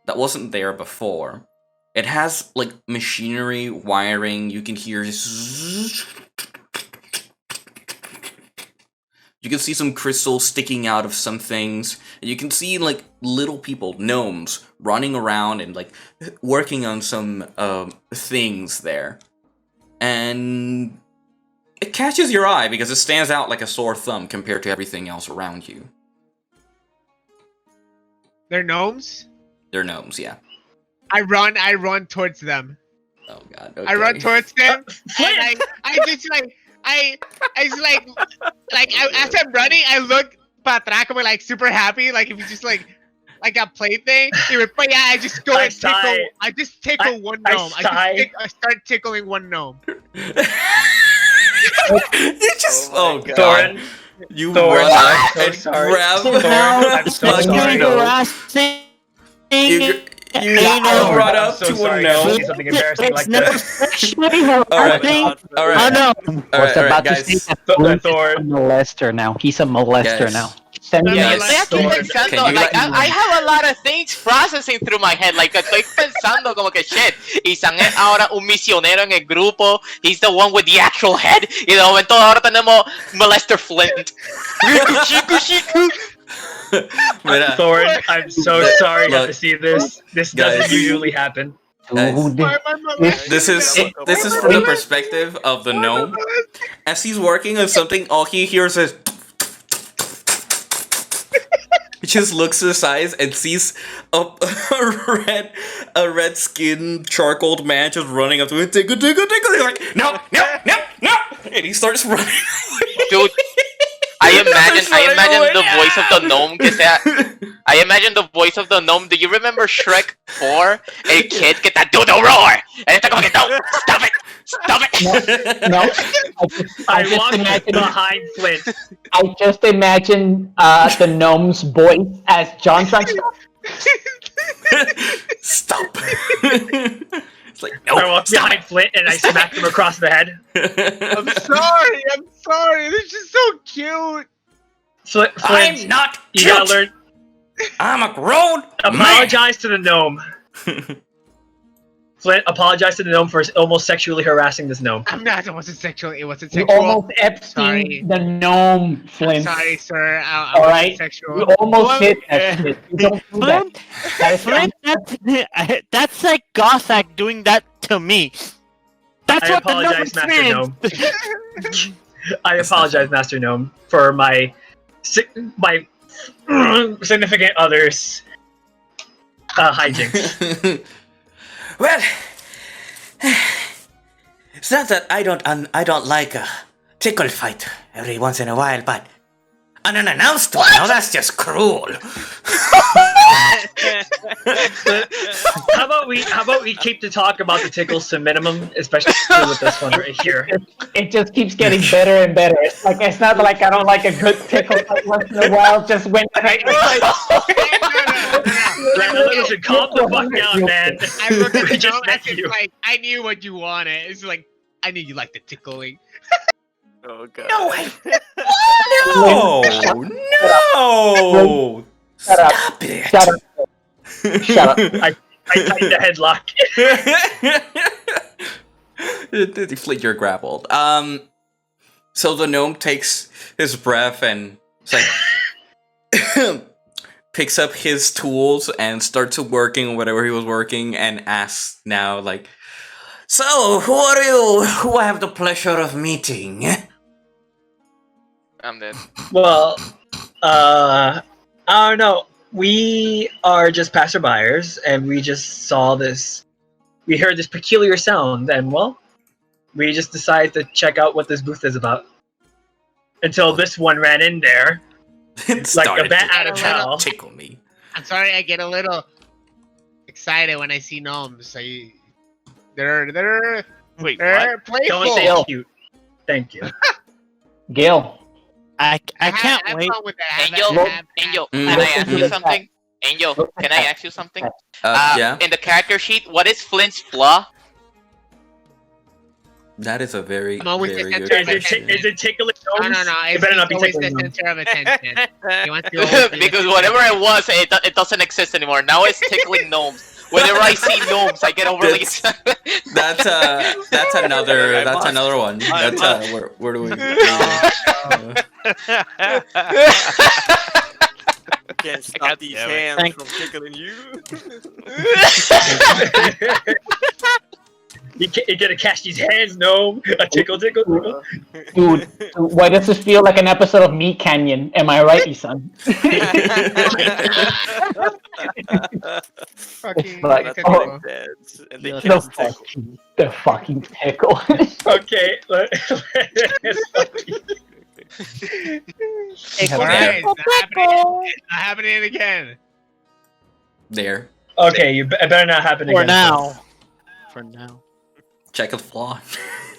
that wasn't there before. It has like machinery, wiring. You can hear. You can see some crystals sticking out of some things. And you can see like little people, gnomes, running around and like working on some things there. And it catches your eye because it stands out like a sore thumb compared to everything else around you. They're gnomes? They're gnomes, yeah. I run towards them. Oh god. Okay. I run towards them. And I just like as I'm running, I look para atrás como like super happy, like if you just like a plaything. But yeah, I just go and tickle. I just tickle one gnome. I start tickling one gnome. You just god. Thorin, You Thorin, run I'm up so and sorry. grab I'm so sorry. You run up to a gnome. Something embarrassing like this. Alright, guys. Thor, a molester now. He's a molester now. Estoy pensando, like, I have a lot of things processing through my head. Like, estoy pensando como que shit. Isan es ahora un misionero en el grupo. He's the one with the actual head. Y de momento ahora tenemos Molester Flint. Thorin, I'm so sorry you have to see this. This doesn't usually happen. This is from the perspective of the gnome. As he's working on something, all he hears is. He just looks to the sides and sees a red skinned charcoaled man just running up to him. Tickle. He's like, no. And he starts running. Dude, I imagine the voice of the gnome que sea. I imagine the voice of the gnome. Do you remember Shrek 4? El kid que está do the roar. And it's como que no, stop it. No. I walked behind Flint. I just imagine the gnome's voice as John Francisco. Stop. It's like, no. I walked behind Flint and I smacked him across the head. I'm sorry. This is so cute. Flint, I'm not cute. You gotta learn. I'm a grown Apologize to the gnome. Flint, apologize to the gnome for almost sexually harassing this gnome. I'm not. It wasn't sexual. You almost Epstein the gnome, Flint. Sorry, sir. I All right. Sexual. You almost hit that shit. You don't do that. Flint, that's like Gothak doing that to me. That's I what apologize, the Master Gnome. I apologize, Master Gnome, for my significant other's hijinks. Well, it's not that I don't like a tickle fight every once in a while, but an unannounced one, now that's just cruel. How about we keep the talk about the tickles to minimum, especially with this one right here. It just keeps getting better and better. It's not like I don't like a good tickle fight once in a while. Just when Listen, calm the fuck down, man. I look at the gnome and it's like, I knew what you wanted. It's like, I knew you liked the tickling. Oh god. No! Stop it! Shut up. I tightened the headlock. Deflate your grappled. So the gnome takes his breath and it's like picks up his tools and starts working whatever he was working and asks now, like, So, who are you? Who I have the pleasure of meeting? I'm dead. Well, I don't know. We are just passerbyers, and we just saw this. We heard this peculiar sound, and well, we just decided to check out what this booth is about. Until this one ran in there, like a bat out of hell. Tickle me. I'm sorry, I get a little excited when I see gnomes. They're playful. Don't say cute. Thank you. Gil. I can't wait. Angel, can I ask you something? Angel, can I ask you something? Yeah. In the character sheet, what is Flint's flaw? That is a very, I'm always very the good center of question. attention. Is it tickling gnomes? No. It better not be He's always tickling the gnomes. center of attention. He wants to always be the Because center. whatever it was, it doesn't exist anymore. Now it's tickling gnomes. Whenever I see gnomes, I get overly excited. That's another one. That's where do we? Can't stop these hands Thank- from tickling you. You gotta catch these hands, gnome. A tickle. Dude, why does this feel like an episode of Meat Canyon? Am I right, Isan? Fucking Like, like a oh, tickle. Dads, and they The can't tickle. the fucking tickle. Okay. Alright, it's not happening again. There. Okay, it better not happen again. For now. For now. Check the flaw.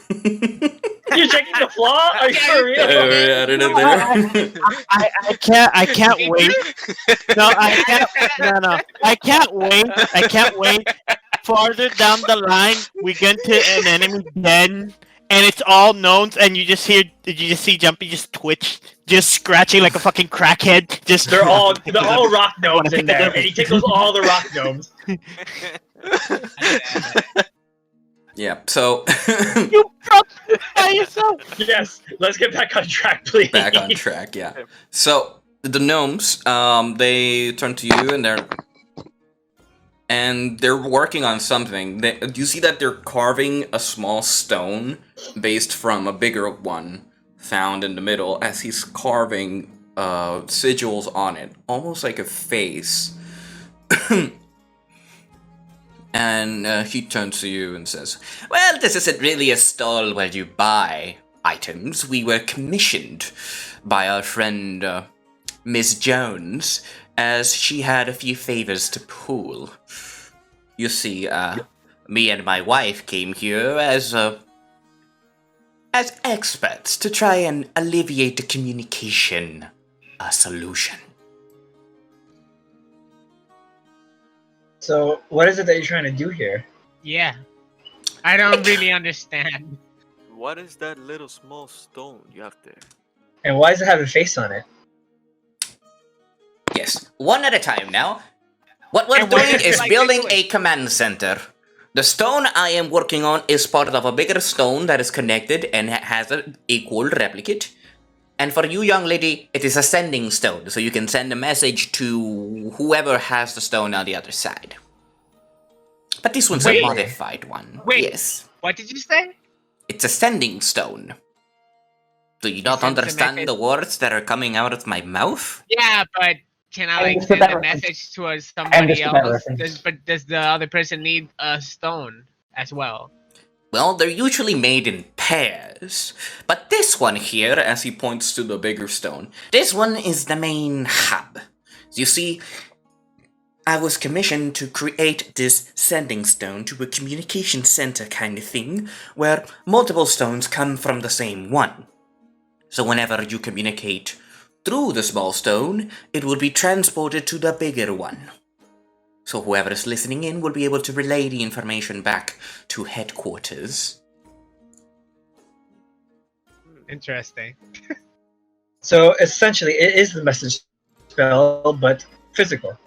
You're checking the flaw? Are you for real? I don't know there. I can't wait. No, I can't. No. I can't wait. Farther down the line, we get to an enemy den, and it's all knowns, and you just see Jumpy just twitch, just scratching like a fucking crackhead. Just They're all rock gnomes in there, and he tickles all the rock gnomes. Yeah. So You broke by yourself. Yes, let's get back on track, please. back on track. Yeah. So the gnomes, they turn to you and they're working on something. You see that they're carving a small stone based from a bigger one found in the middle. As he's carving sigils on it, almost like a face. And he turns to you and says, "Well, this isn't really a stall where you buy items. We were commissioned by our friend Miss Jones, as she had a few favors to pull. You see, me and my wife came here as experts to try and alleviate the communication solution." So, what is it that you're trying to do here? Yeah. I don't really understand. What is that little small stone you have there? And why does it have a face on it? Yes, one at a time now. What we're doing is building a command center. The stone I am working on is part of a bigger stone that is connected and has an equal replicate. And for you, young lady, it is a sending stone, so you can send a message to whoever has the stone on the other side. But this one's a modified one. Wait. Yes. What did you say? It's a sending stone. Do you not understand the words that are coming out of my mouth? Yeah, but can I like understood send that a reference. message to I somebody understood that else? reference. But does the other person need a stone as well? Well, they're usually made in pairs. But this one here, as he points to the bigger stone, this one is the main hub. You see, I was commissioned to create this sending stone to a communication center kind of thing, where multiple stones come from the same one. So whenever you communicate through the small stone, it will be transported to the bigger one. So whoever is listening in will be able to relay the information back to headquarters. Interesting. So, essentially, it is the message spell, but physical.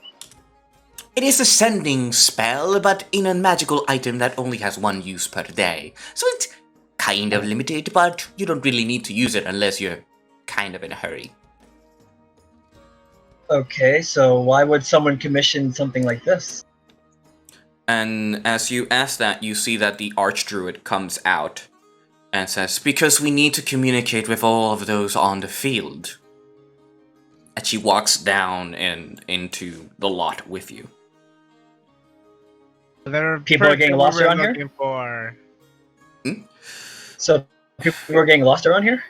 It is a sending spell, but in a magical item that only has one use per day. So it's kind of limited, but you don't really need to use it unless you're kind of in a hurry. Okay, so why would someone commission something like this? And as you ask that, you see that the Archdruid comes out and says, "Because we need to communicate with all of those on the field." And she walks down and into the lot with you. People are getting lost around here? For... So, people are getting lost around here?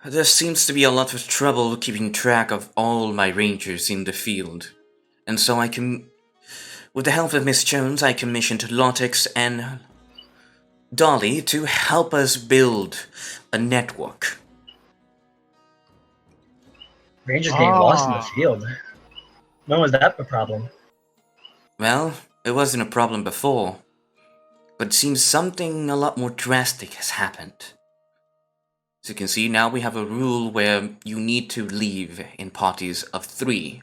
There seems to be a lot of trouble keeping track of all my rangers in the field. And so with the help of Miss Jones, I commissioned Lotix and Dolly to help us build a network. Rangers getting lost in the field. When was that a problem? Well, it wasn't a problem before. But it seems something a lot more drastic has happened. As you can see, now we have a rule where you need to leave in parties of 3.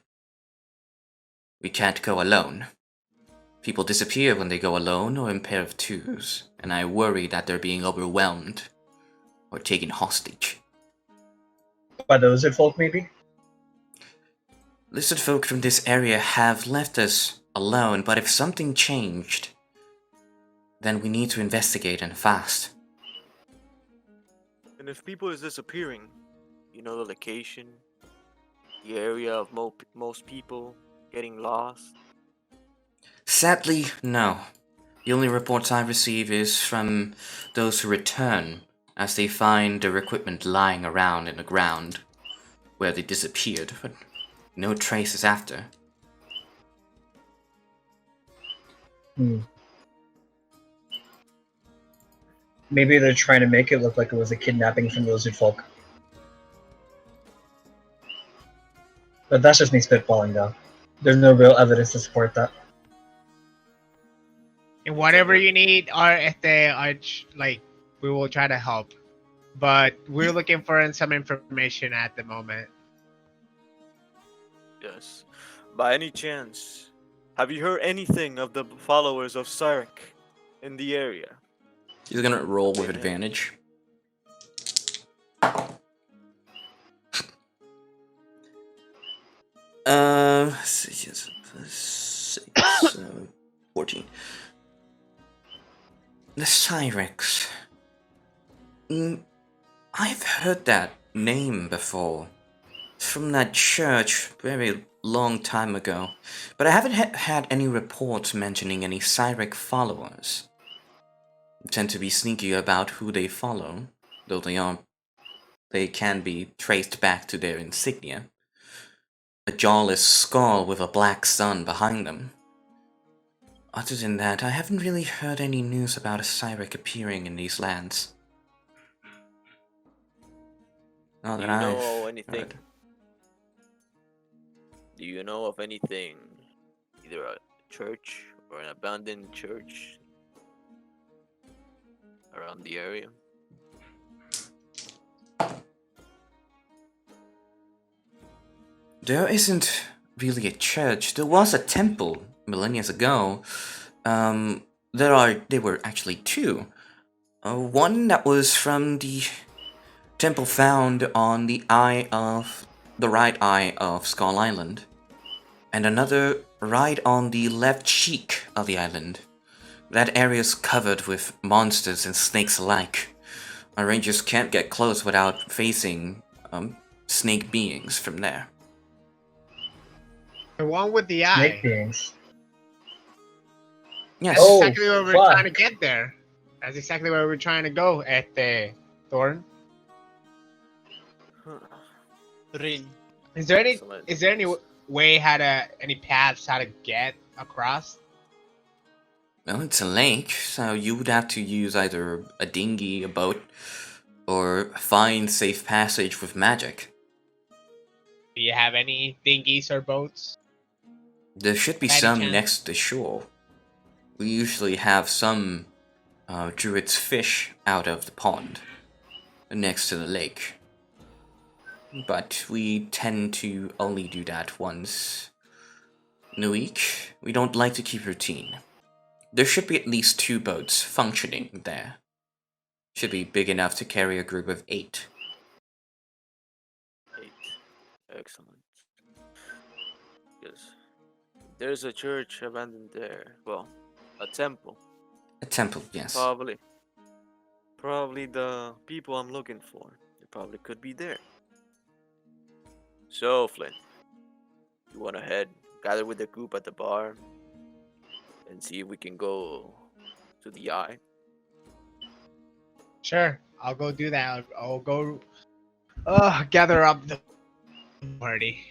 We can't go alone. People disappear when they go alone or in pair of 2s, and I worry that they're being overwhelmed or taken hostage. By the lizard folk, maybe? Lizard folk from this area have left us alone, but if something changed, then we need to investigate and fast. And if people is disappearing, you know the location, the area of most people getting lost? Sadly, no. The only reports I receive is from those who return, as they find their equipment lying around in the ground, where they disappeared, but no traces after. Maybe they're trying to make it look like it was a kidnapping from the lizard folk. But that's just me spitballing, though. There's no real evidence to support that. And whatever you need, we will try to help. But we're looking for some information at the moment. Yes. By any chance, have you heard anything of the followers of Cyric in the area? He's gonna roll with advantage. Six, 14. The Cyrex. I've heard that name before. From that church very long time ago. But I haven't had any reports mentioning any Cyric followers. They tend to be sneaky about who they follow, though they can be traced back to their insignia. A jawless skull with a black sun behind them. Other than that, I haven't really heard any news about a Cyric appearing in these lands. Not that I've heard. Do you know of anything, either a church or an abandoned church around the area? There isn't really a church. There was a temple millennia ago. There were actually 2. One that was from the temple found on the right eye of Skull Island, and another right on the left cheek of the island. That area is covered with monsters and snakes alike. Our rangers can't get close without facing snake beings from there. The one with the eye. Snake beings. Yes. That's exactly where we're trying to get there. That's exactly where we're trying to go at the Thorn. Rin. Is there any way any paths how to get across? Well, it's a lake, so you would have to use either a dinghy, a boat, or find safe passage with magic. Do you have any dinghies or boats? There should be some next to the shore. We usually have some druids fish out of the pond next to the lake. But we tend to only do that once in a week. We don't like to keep routine. There should be at least 2 boats functioning there. Should be big enough to carry a group of 8. 8. Excellent. Yes. There's a church abandoned there. Well, a temple. A temple, yes. Probably the people I'm looking for. They probably could be there. So, Flynn, you want to gather with the group at the bar, and see if we can go to the eye? Sure, I'll go do that. I'll go gather up the party.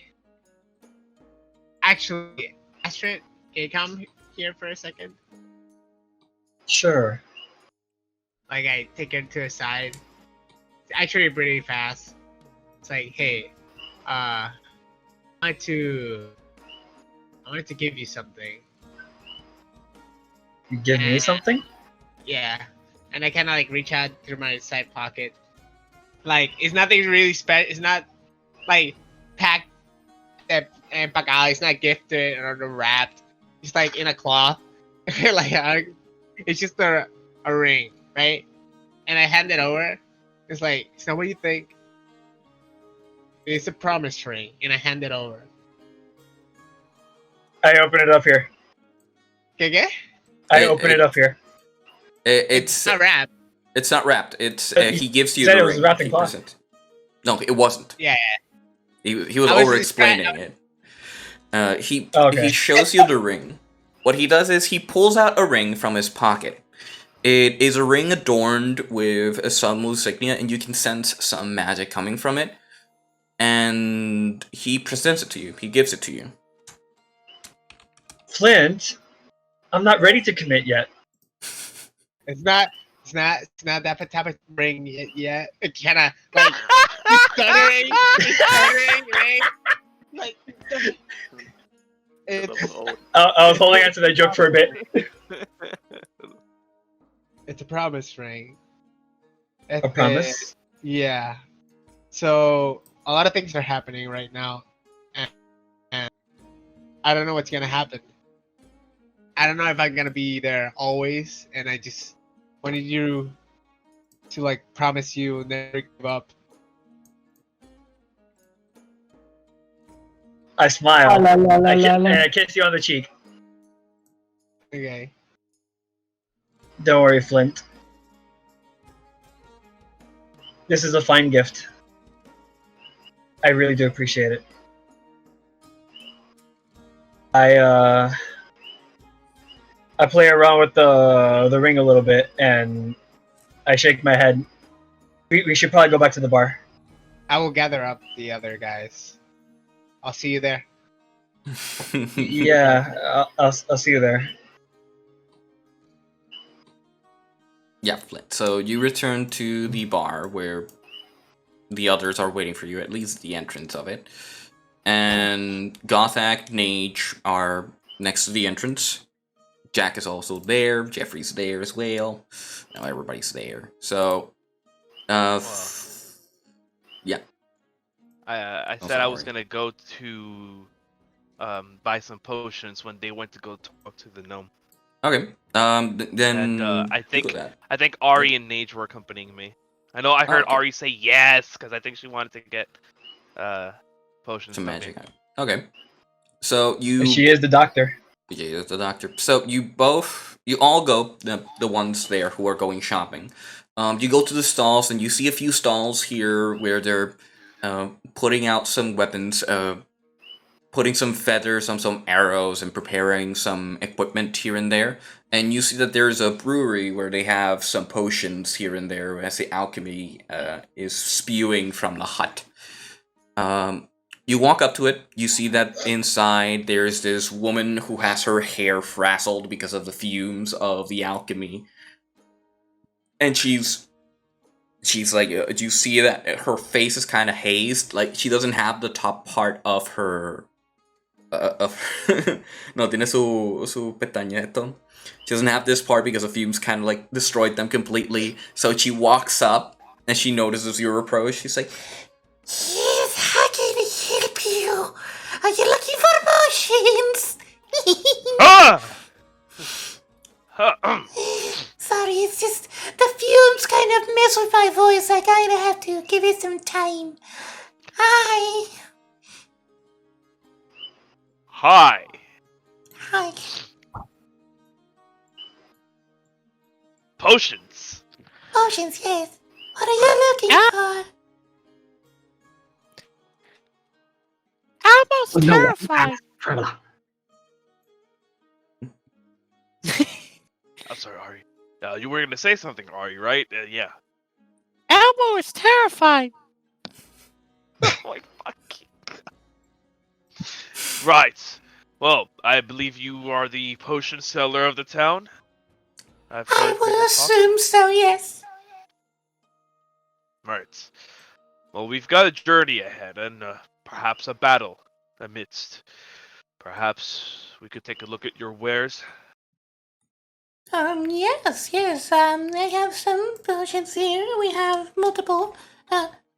Actually, Astrid, can you come here for a second? Sure. Like, I take her to the side. It's actually pretty fast. It's like, hey, I wanted to give you something. You give me something? Yeah, and I kind of like reach out through my side pocket. Like it's nothing really special. It's not like packed and pagao. It's not gifted or wrapped. It's like in a cloth. Like it's just a ring, right? And I hand it over. It's like, so what do you think? It's a promise ring, and I hand it over. I open it up here. Okay? I open it up here. It's not wrapped. It's not wrapped. It's But he gives you said the it was ring. wrapped in He cloth. presents- No, it wasn't. Yeah. He was I was over just explaining trying- it. He Okay. shows you the ring. What he does is he pulls out a ring from his pocket. It is a ring adorned with some insignia, and you can sense some magic coming from it. And he presents it to you. He gives it to you. Flint, I'm not ready to commit yet. It's not that type of ring yet. It kind of like it's stuttering, right? Like it's I was holding on to that joke for a bit. it's a promise ring. A promise? Yeah. So a lot of things are happening right now, and I don't know what's gonna happen. I don't know if I'm gonna be there always, and I just wanted you to like promise you never give up. I smile. La, la, la, la, And la. I kiss you on the cheek. Okay. Don't worry, Flint. This is a fine gift. I really do appreciate it. I play around with the ring a little bit, and I shake my head. We should probably go back to the bar. I will gather up the other guys. I'll see you there. Yeah, I'll see you there. Yeah, Flint. So you return to the bar where the others are waiting for you, at least the entrance of it. And Gothak, Nage are next to the entrance. Jack is also there. Jeffrey's there as well. Now everybody's there. So, yeah. I Oh, said I was sorry. gonna go to buy some potions when they went to go talk to the gnome. Okay. Then And I you think go that. I think Ari and Nage were accompanying me. I know I heard okay. Ari say yes because I think she wanted to get potions. Some from me. magic. Okay. So you. She is the doctor. Yeah, that's the doctor. So you all go, the ones there who are going shopping. You go to the stalls and you see a few stalls here where they're putting out some weapons, putting some feathers on some arrows and preparing some equipment here and there. And you see that there's a brewery where they have some potions here and there as the alchemy is spewing from the hut. You walk up to it, you see that inside there's this woman who has her hair frazzled because of the fumes of the alchemy. And she's like, do you see that her face is kind of hazed? Like, she doesn't have the top part of her... no, tiene su pestaña esto. She doesn't have this part because the fumes kind of like destroyed them completely. So she walks up and she notices your approach. She's like, Yes, how can I help you? Are you looking for potions? Sorry, it's just the fumes kind of mess with my voice. I kind of have to give it some time. Hi. Hi. Hi. Potions. Potions, yes. What are you looking for? Almost No, terrified. Traveler. I'm sorry, Ari. You were gonna say something, Ari, right? Yeah. Elmo is terrified. Like, fuck you. Right. Well, I believe you are the potion seller of the town. I've I heard would people talk. assume so, yes. Right. Well, we've got a journey ahead, and perhaps a battle amidst. Perhaps we could take a look at your wares. Yes. I have some potions here. We have multiple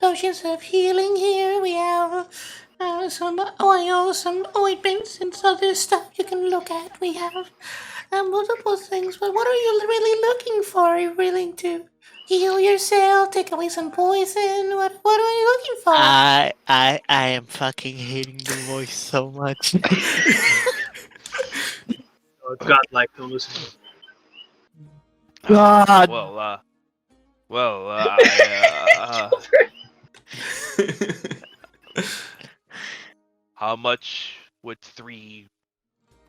potions of healing here. We have some oil, some ointments, and other stuff you can look at. We have multiple things. But what are you really looking for? Are you willing to heal yourself, take away some poison? What are you looking for? I am fucking hating the voice so much. Oh, it's godlike. Don't listen to him. God. How much would 3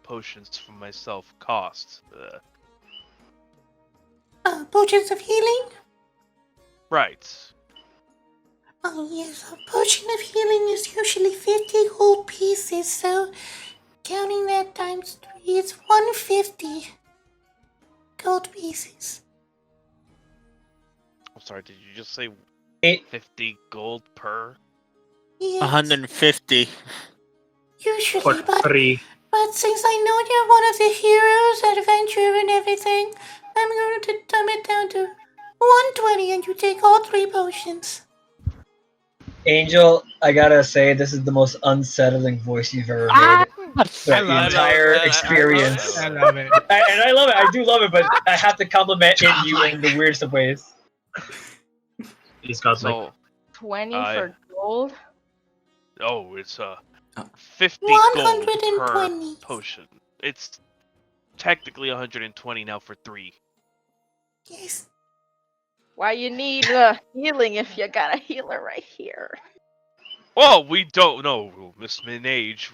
potions for myself cost? Potions of healing? Right. Oh yes, a potion of healing is usually 50 gold pieces, so counting that times 3 is 150 gold pieces. I'm sorry, did you just say 50 gold per? Yes. 150. Usually, but since I know you're one of the heroes, adventure and everything, I'm going to dumb it down to 120 and you take all 3 potions. Angel, I gotta say, this is the most unsettling voice you've ever made. The entire experience. I love it. And I love it. I do love it, but I have to compliment you in the weirdest of ways. He's got like 20 for gold. Oh, it's 50 gold per 120. potion. It's technically 120 now for 3. Yes. Why you need healing if you got a healer right here? Well, we don't know, Miss Minage.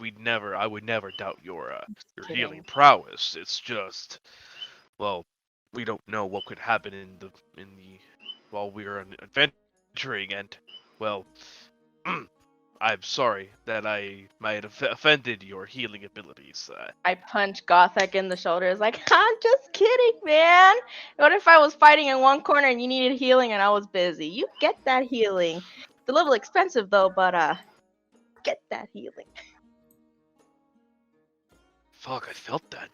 I would never doubt your healing prowess. It's just, well, we don't know what could happen in the while we're adventuring, and well, I'm sorry that I might have offended your healing abilities. I punch Gothek in the shoulders like, I'm just kidding, man. What if I was fighting in one corner and you needed healing and I was busy? You get that healing. It's a little expensive though, but get that healing. Fuck, I felt that.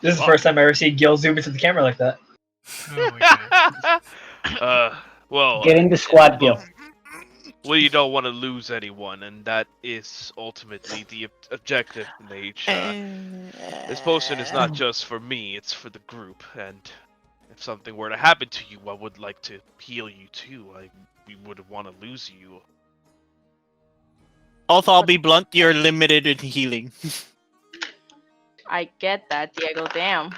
This is the first time I ever see Gil zoom into the camera like that. Well, Get in the squad, Gil. Well, you don't want to lose anyone, and that is ultimately the objective, Mage. This potion is not just for me, it's for the group, and if something were to happen to you, I would like to heal you too. We wouldn't want to lose you. Also, I'll be blunt, you're limited in healing. I get that, Diego. Damn.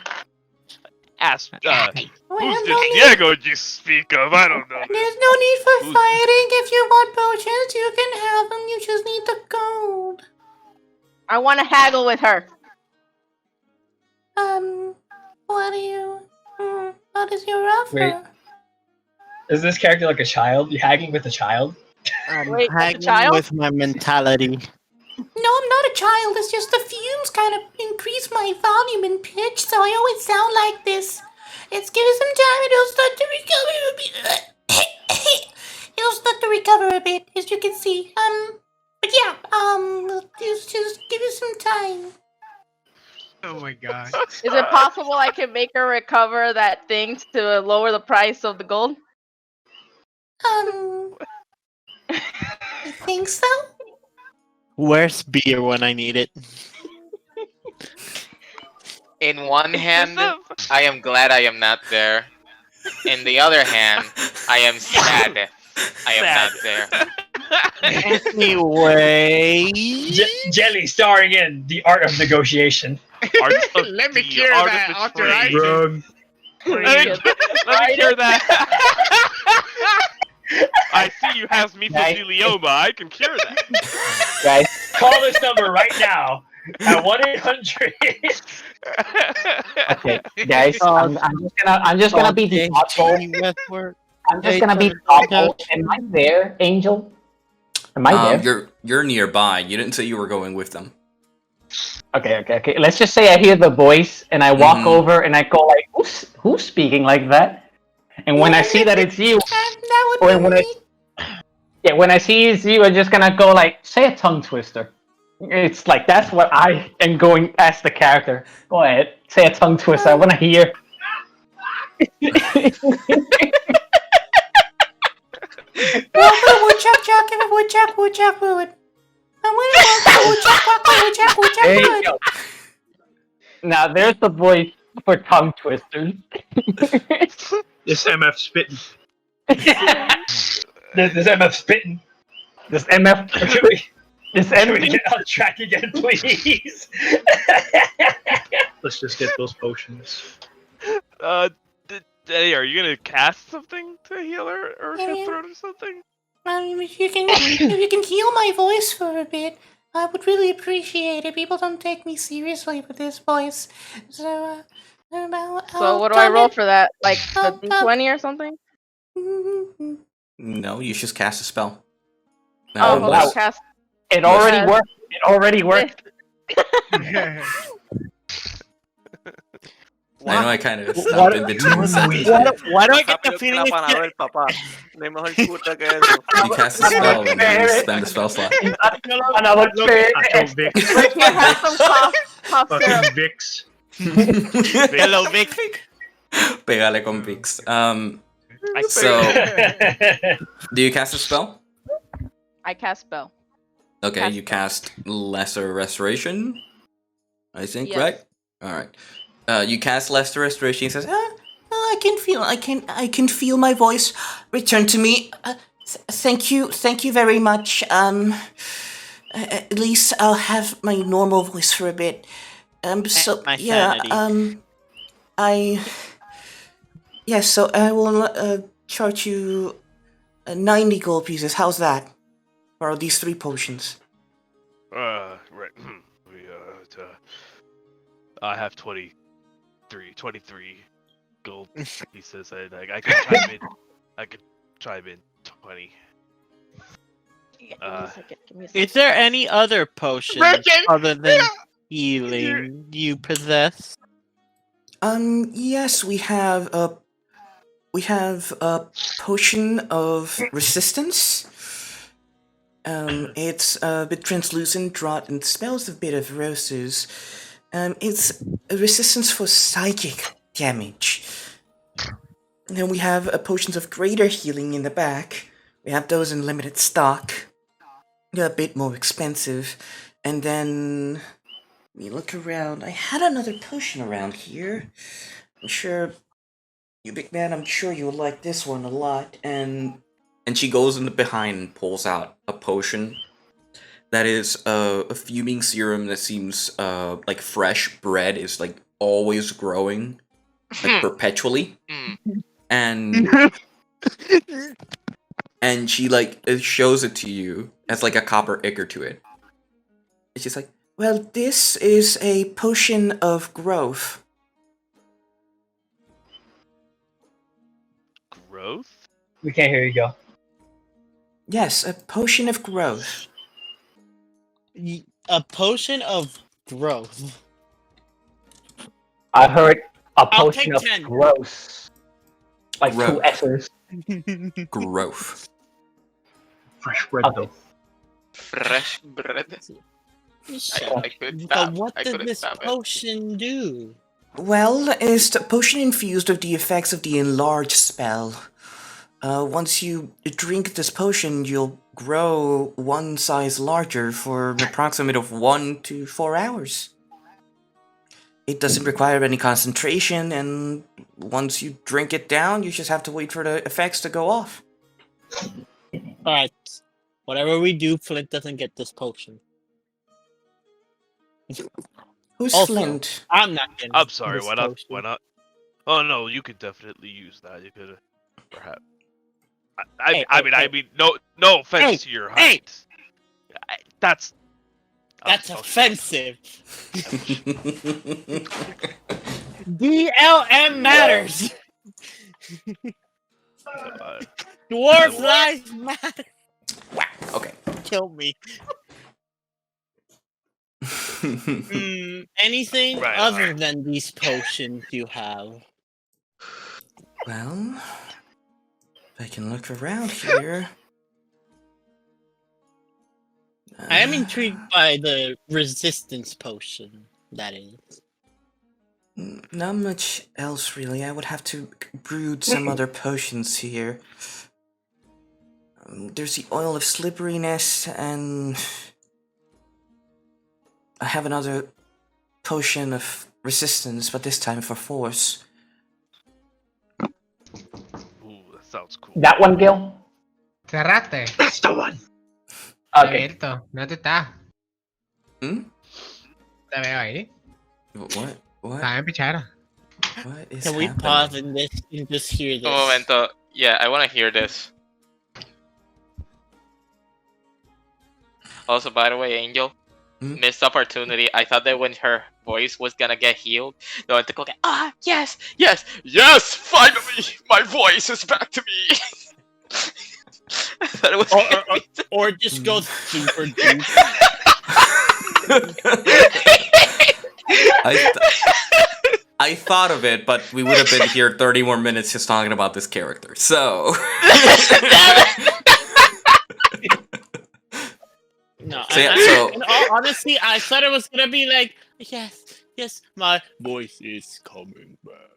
Who's this Diego you speak of? I don't know. There's no need for fighting. If you want potions, you can have them. You just need the gold. I want to haggle with her. What is your offer? Wait. Is this character like a child? You hagging with a child? Wait, Haggling with my mentality. No, I'm not a child. It's just the fumes kind of increase my volume and pitch, so I always sound like this. Let's give it some time and it'll start to recover a bit. It'll start to recover a bit, as you can see. But yeah, just give it some time. Oh my god. Is it possible I can make her recover that thing to lower the price of the gold? I think so. Where's beer when I need it? In one hand, I am glad I am not there. In the other hand, I am sad I am not there. Anyway... Jelly starring in The Art of Negotiation. Let me clear that authorization. Let me clear that. I see you have mesothelioma. I can cure that. Guys, call this number right now at 1-800. Okay, guys, I'm just gonna be thoughtful. I'm just gonna be thoughtful. Am I there, Angel? Am I there? You're nearby. You didn't say you were going with them. Okay. Let's just say I hear the voice and I walk over and I go like, "Who's speaking like that?" And when I see that it's you, or when Yeah, when I see you, I'm just gonna go like, say a tongue twister. It's like that's what I am going as the character. Go ahead, say a tongue twister. I want to hear. Woodchuck, wood. I'm There you go. Now there's the voice for tongue twisters. This MF spitting. This MF spitting. This MF. This Can we MF. get on track again, please? Let's just get those potions. Eddie, are you gonna cast something to heal her or her throat or something? If you can heal my voice for a bit, I would really appreciate it. People don't take me seriously with this voice. So, So what do I roll for that? Like the D20 or something? No, you just cast a spell. Oh, wow. cast. It already worked. It already worked. I know I kind of stopped in between sentences. Why do I get the feeling You cast a spell and then you spend the spell slot. Another Acho Vicks. You have some cough Fucking syrup. Vicks. Hello, Vic? Pégale con Vix. So, do you cast a spell? I cast spell. Okay, Cast you cast Lesser Restoration, I think, Yes. right? All right. You cast Lesser Restoration. He says, I can feel my voice return to me. Thank you very much. At least I'll have my normal voice for a bit. So My yeah, sanity. so I will charge you 90 gold pieces. How's that? For these 3 potions. Right. I have 23 gold pieces, and I could chime in. I could chime in 20. Give me a second. Is there any other potion Virgin! other than healing you possess? Yes, we have a potion of resistance. It's a bit translucent, drought, and smells a bit of roses. It's a resistance for psychic damage. And then we have potions of greater healing in the back. We have those in limited stock. They're a bit more expensive. And then let me look around. I had another potion around here. I'm sure you big man, I'm sure you'll like this one a lot. and she goes in the behind and pulls out a potion that is a fuming serum that seems like fresh bread is like always growing, like perpetually, and she like shows it to you as like a copper ichor to it. It's just like, Well, this is a potion of growth. Growth? We can't hear you go. Yes, a potion of growth. A potion of growth. I heard a I'll potion take of 10. gross. Like Growth. 2 S's. growth. Fresh bread, though. Fresh bread. I could But tap. what I does couldn't this tap it. potion do? Well, it's a potion infused with the effects of the enlarge spell. Once you drink this potion, you'll grow 1 size larger for an approximate of 1 to 4 hours. It doesn't require any concentration, and once you drink it down, you just have to wait for the effects to go off. Alright. Whatever we do, Flint doesn't get this potion. Who's Also, Flint? I'm not getting I'm sorry. this Why not? potion. Why not? Oh no, you could definitely use that. You could, perhaps. I mean, no offense to your height. That's offensive. DLM matters. Dwarf lives matter. Okay. Kill me. Anything Right, other than these potions you have? Well, if I can look around here. I am intrigued by the resistance potion. That is. Not much else really. I would have to brew some other potions here. There's the oil of slipperiness, and I have another potion of resistance, but this time for force. Ooh, that sounds cool. That one, Gil? Cerrate. That's the one. Okay. Abierto. ¿Dónde está? Hmm? Te veo ahí. What? Está en pichara. What is Can we happening? pause and just hear this? Un momento. Yeah, I want to hear this. Also, by the way, Angel, missed opportunity. I thought that when her voice was gonna get healed, they went to go get, yes, yes, yes, finally, my voice is back to me. I thought it was or just go super deep. I thought of it, but we would have been here 30 more minutes just talking about this character, so... No, So, yeah, so- in all honesty, I thought it was gonna be like, yes, yes, my voice is coming back.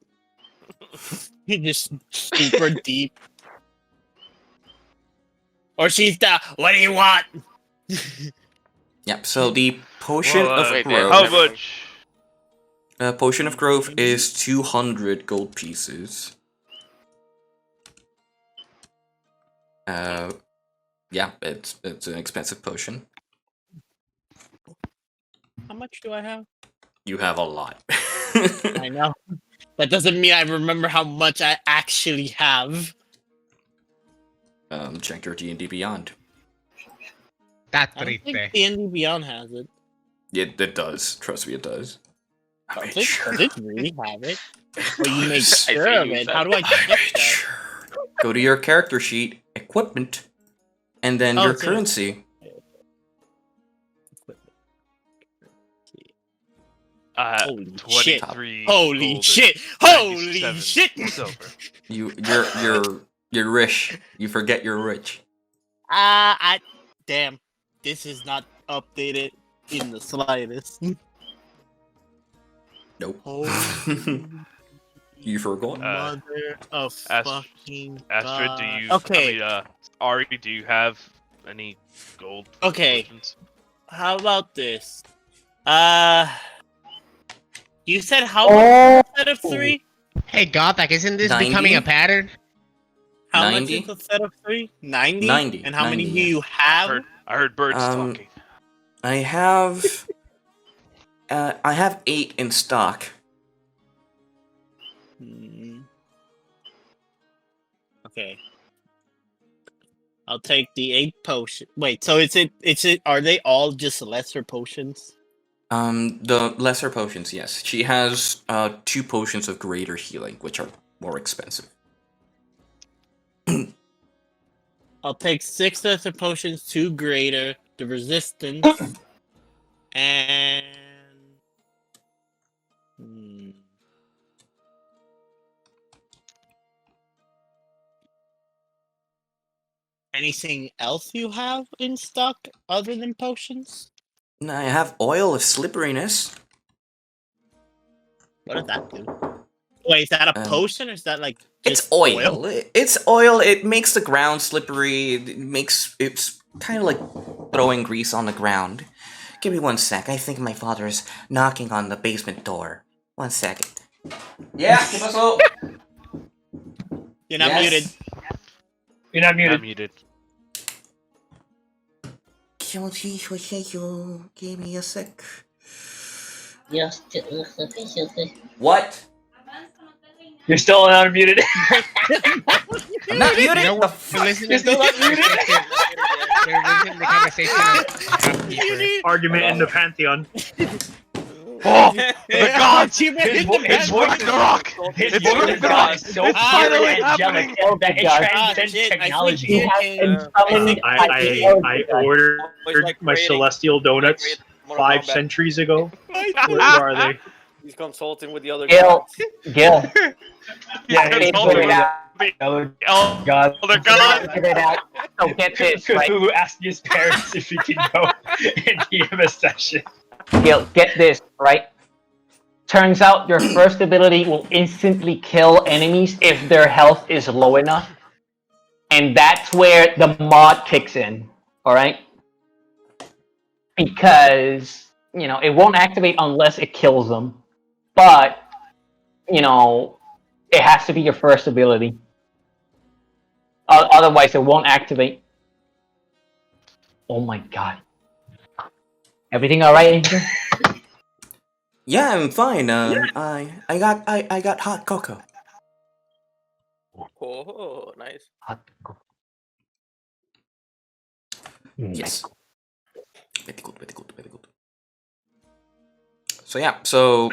Just super deep. Or she's the, what do you want? Yep, so the potion of growth... How much? Potion of growth is 200 gold pieces. Yeah, it's an expensive potion. How much do I have? You have a lot. I know. That doesn't mean I remember how much I actually have. Check your D&D Beyond. That's I don't think D&D Beyond has it. It does. Trust me, it does. Does it really have it? Well, you make I sure think of you it. said How do I check that? Go to your character sheet, equipment, and then your it's in- currency. 23. Holy gold shit! and Holy 97 shit! silver. You're rich. You forget you're rich. Damn. This is not updated in the slightest. Nope. Holy You forgot. mother of fucking Astrid, God. do you? Okay. I mean, Ari, do you have any gold? Okay. potions? How about this? You said how Oh. much instead of 3? Hey, Gothak, isn't this 90? becoming a pattern? How 90? much is a set of 3? 90? 90. And how many 90, do yeah. you have? I heard birds talking. I have... I have 8 in stock. Okay. I'll take the 8 potion. Wait, so are they all just lesser potions? The lesser potions, yes. She has 2 potions of greater healing, which are more expensive. I'll take 6 lesser potions, 2 greater, the resistance, and anything else you have in stock other than potions? I have oil of slipperiness. What does that do? Wait, is that a potion or is that like It's just oil. It's oil. It makes the ground slippery. It's kind of like throwing grease on the ground. Give me 1 sec. I think my father is knocking on the basement door. 1 second. Yeah, ¿qué pasó? You're not Yes. muted. You're not muted. I'm muted. Give me a sec. Yes. What? You're still not muted. I'm not muted. No, The you're listening You're still not muted. They're listening to the conversation. Argument in the Pantheon. Oh, the gods! His voice is Ragnarok! His It's voice is Ragnarok! so It's pure finally and angelic happening! that it transcends technology. I ordered my celestial donuts 5 centuries ago. Where are they? He's consulting with the other Gil. gods. Gil. Yeah, I it's figured it out. Oh Oh, God! they're gone. Figured it out. So get this, right? Who asked his parents if he can go and DM a session? Gil, get this, right? Turns out your first ability will instantly kill enemies if their health is low enough. And that's where the mod kicks in, alright? Because, you know, it won't activate unless it kills them. But, you know, it has to be your first ability. Otherwise, it won't activate. Oh my god. Everything alright, Angel? Yeah, I'm fine. I got hot cocoa. Oh, nice. Hot cocoa. Yes. Very good, very good, very good. So yeah, so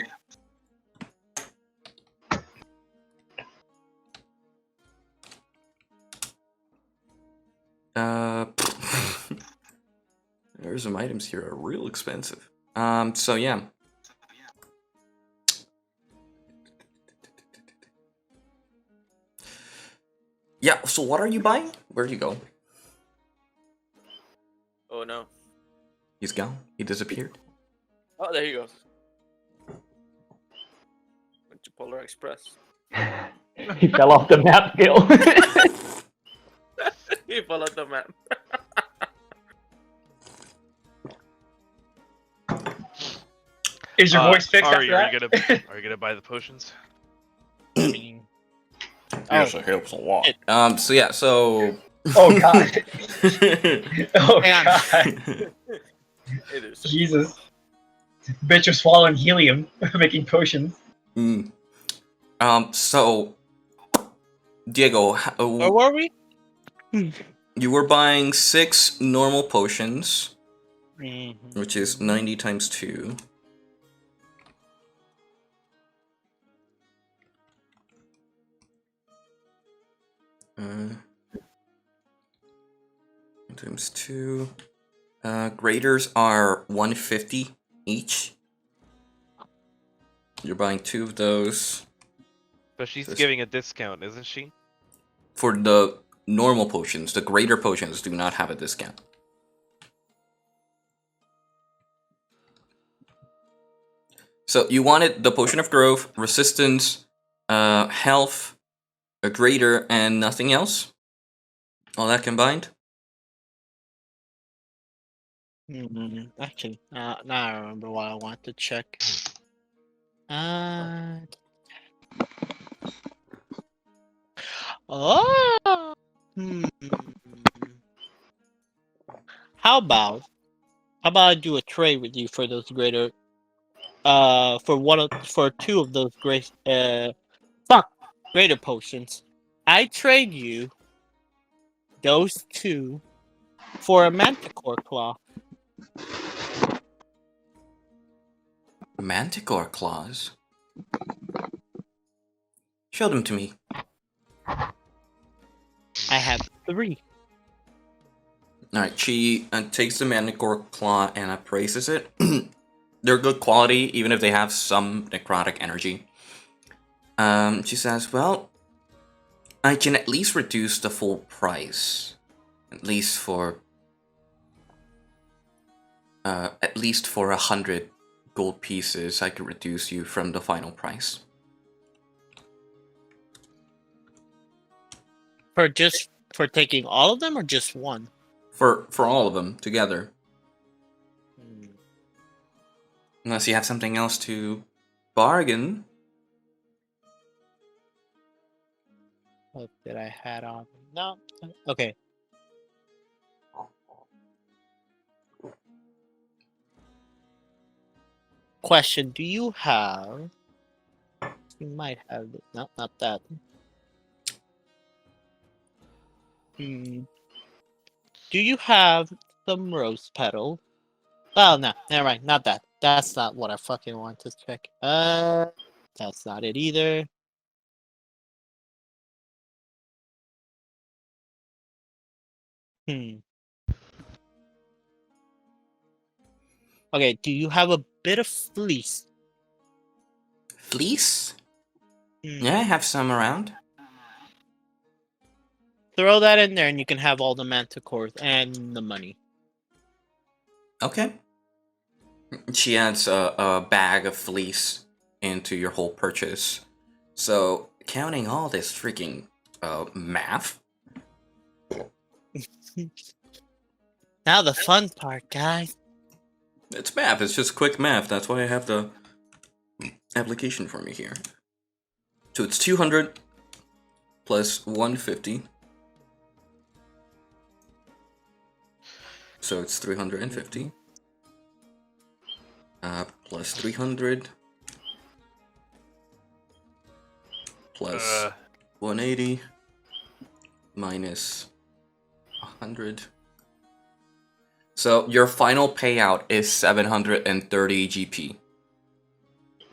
there's some items here are real expensive. So yeah. Yeah, so what are you buying? Where'd you go? Oh no. He's gone. He disappeared. Oh, there he goes. Went to Polar Express. He fell off the map, Gil. He followed the map. Is your voice fixed Are after that? you gonna buy the potions? I mean, Yes, it helps a lot. So yeah, so Oh God! Oh Hang on. God! Jesus! Bitch was swallowing helium, making potions. So Diego, Where were we? you were buying 6 normal potions, Mhm. which is 90 times 2. Times 2. Graders are 150 each. You're buying 2 of those. But she's giving a discount, isn't she? For the normal potions, the greater potions do not have a discount. So you wanted the potion of growth, resistance, health, a greater, and nothing else? All that combined? Actually, now I remember what I want to check. Oh. How about I do a trade with you for those greater, for 2 of those greater potions. I trade you those 2 for a manticore claw. Manticore claws? Show them to me. I have 3. Alright, she takes the manticore claw and appraises it. They're good quality, even if they have some necrotic energy. She says, well, I can at least reduce the full price. At least for 100 gold pieces, I could reduce you from the final price. For taking all of them or just one? For all of them together. Unless you have something else to bargain. What did I had on? No. Okay. Question: do you have? You might have. No, not that. Do you have some rose petal? Oh no, never mind. Not that. That's not what I fucking want to check. That's not it either. Okay, do you have a bit of fleece? Fleece? Yeah, I have some around. throw that in there, and you can have all the manticores and the money. Okay. She adds a bag of fleece into your whole purchase. So, counting all this freaking math. Now the fun part, guys. It's math, it's just quick math. That's why I have the application for me here. So it's 200 plus 150. So it's 350. Plus 300. Plus 180. Minus 100. So your final payout is 730 GP.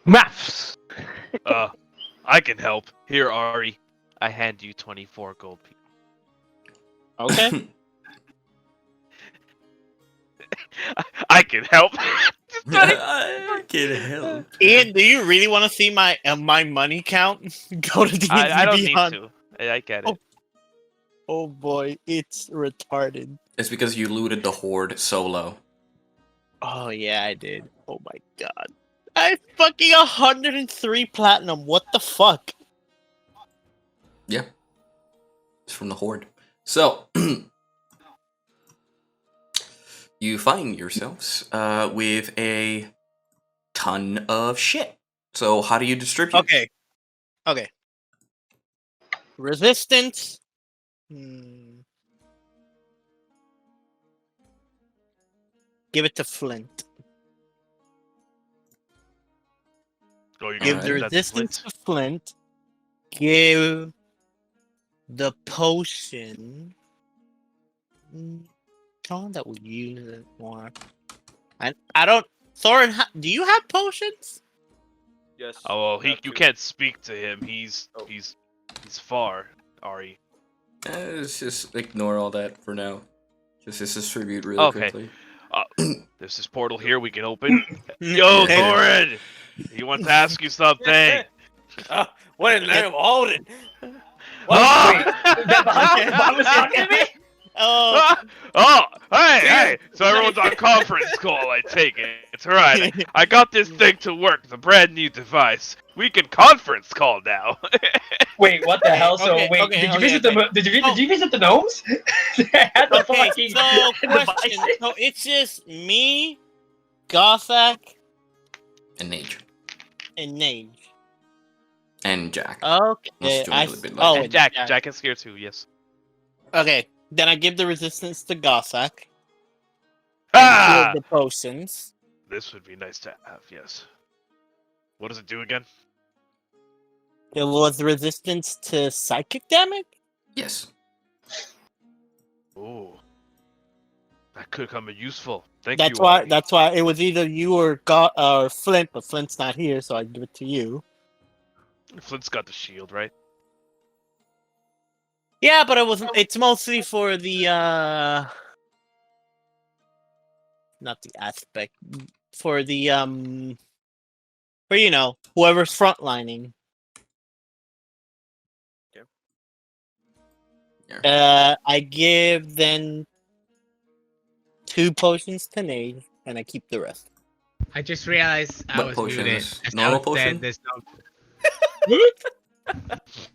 Maths. I can help. Here, Ari. I hand you 24 gold pieces. Okay. I can help. I can help. Ian, do you really want to see my money count? Go to D&D I don't Beyond. need to. I get it. Oh boy, it's retarded. It's because you looted the horde solo. Oh yeah, I did. Oh my god. I fucking 103 platinum. What the fuck? Yeah. It's from the horde. So, you find yourselves with a ton of shit. So how do you distribute? Okay. Resistance. Give it to Flint. Oh, Give the resistance to Flint. Give the potion. Someone that would use it more. I don't. Thorin, do you have potions? Yes. Oh well, you can't speak to him. He's far, Ari. Let's just ignore all that for now. Just distribute really quickly. There's this portal here we can open. Yo, Thorin! He wants to ask you something. What in the name of Odin? Hey! So everyone's on conference call, I take it. It's alright. I got this thing to work, the brand new device. We can conference call now. Wait, what the hell? So did you visit the gnomes? So question. So it's just me, Gothak, and Nage. And Jack. Okay. And Jack is here too, yes. Okay, then I give the resistance to Gothak. The potions. This would be nice to have, yes. What does it do again? It was resistance to psychic damage? Yes. Ooh. That could come in useful. That's why it was either you or Flint, but Flint's not here, so I give it to you. Flint's got the shield, right? Yeah, but it's mostly for the not the aspect. For the for whoever's frontlining. Yeah. I give then 2 potions to Nate, and I keep the rest. I just realized I was muted. Normal potion? There's no...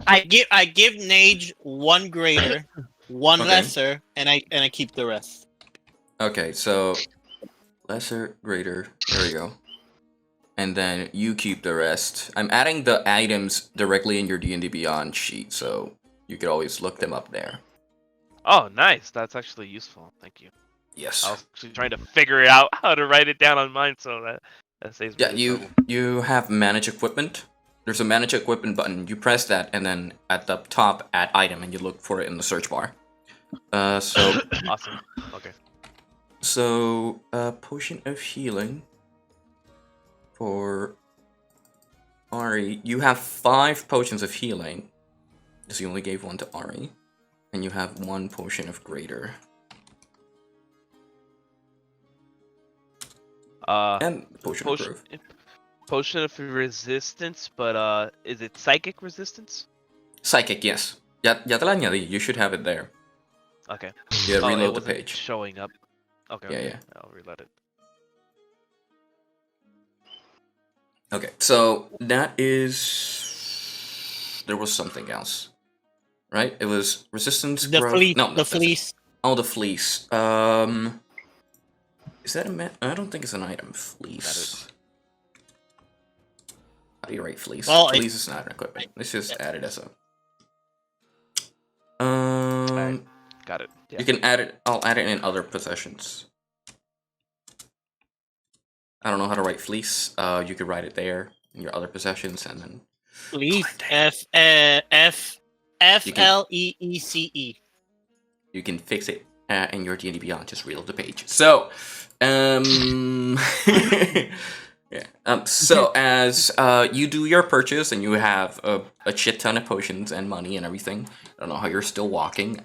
I give Nage 1 greater, 1 lesser, and I keep the rest. Okay, so lesser, greater, there we go. And then you keep the rest. I'm adding the items directly in your D&D Beyond sheet, so you could always look them up there. Oh, nice. That's actually useful. Thank you. Yes. I was actually trying to figure it out how to write it down on mine, so that saves me. Yeah, you have manage equipment. There's a manage equipment button. You press that, and then at the top, add item, and you look for it in the search bar. So awesome. Okay. So potion of healing for Ari. You have 5 potions of healing, because you only gave 1 to Ari, and you have 1 potion of greater. And potion of growth. Potion of resistance, but is it psychic resistance? Psychic, yes. Ya te la añadí. You should have it there. Okay. Yeah, Oh, it reload the wasn't page. showing up. Okay. Yeah, okay. yeah. I'll reload it. Okay, so that is... There was something else. Right? It was resistance, The growth... fleece. No, The that's it. fleece. Oh, the fleece. Is that a... I don't think it's an item. Fleece. How do you write fleece? Well, Fleece is not an equipment. Let's just add it as a... Got it. Yeah. You can add it... I'll add it in other possessions. I don't know how to write fleece. You could write it there in your other possessions, and then... Fleece. Fleece. You can fix it in your D&D Beyond. Just reload the page. So, yeah. So as you do your purchase and you have a shit ton of potions and money and everything. I don't know how you're still walking.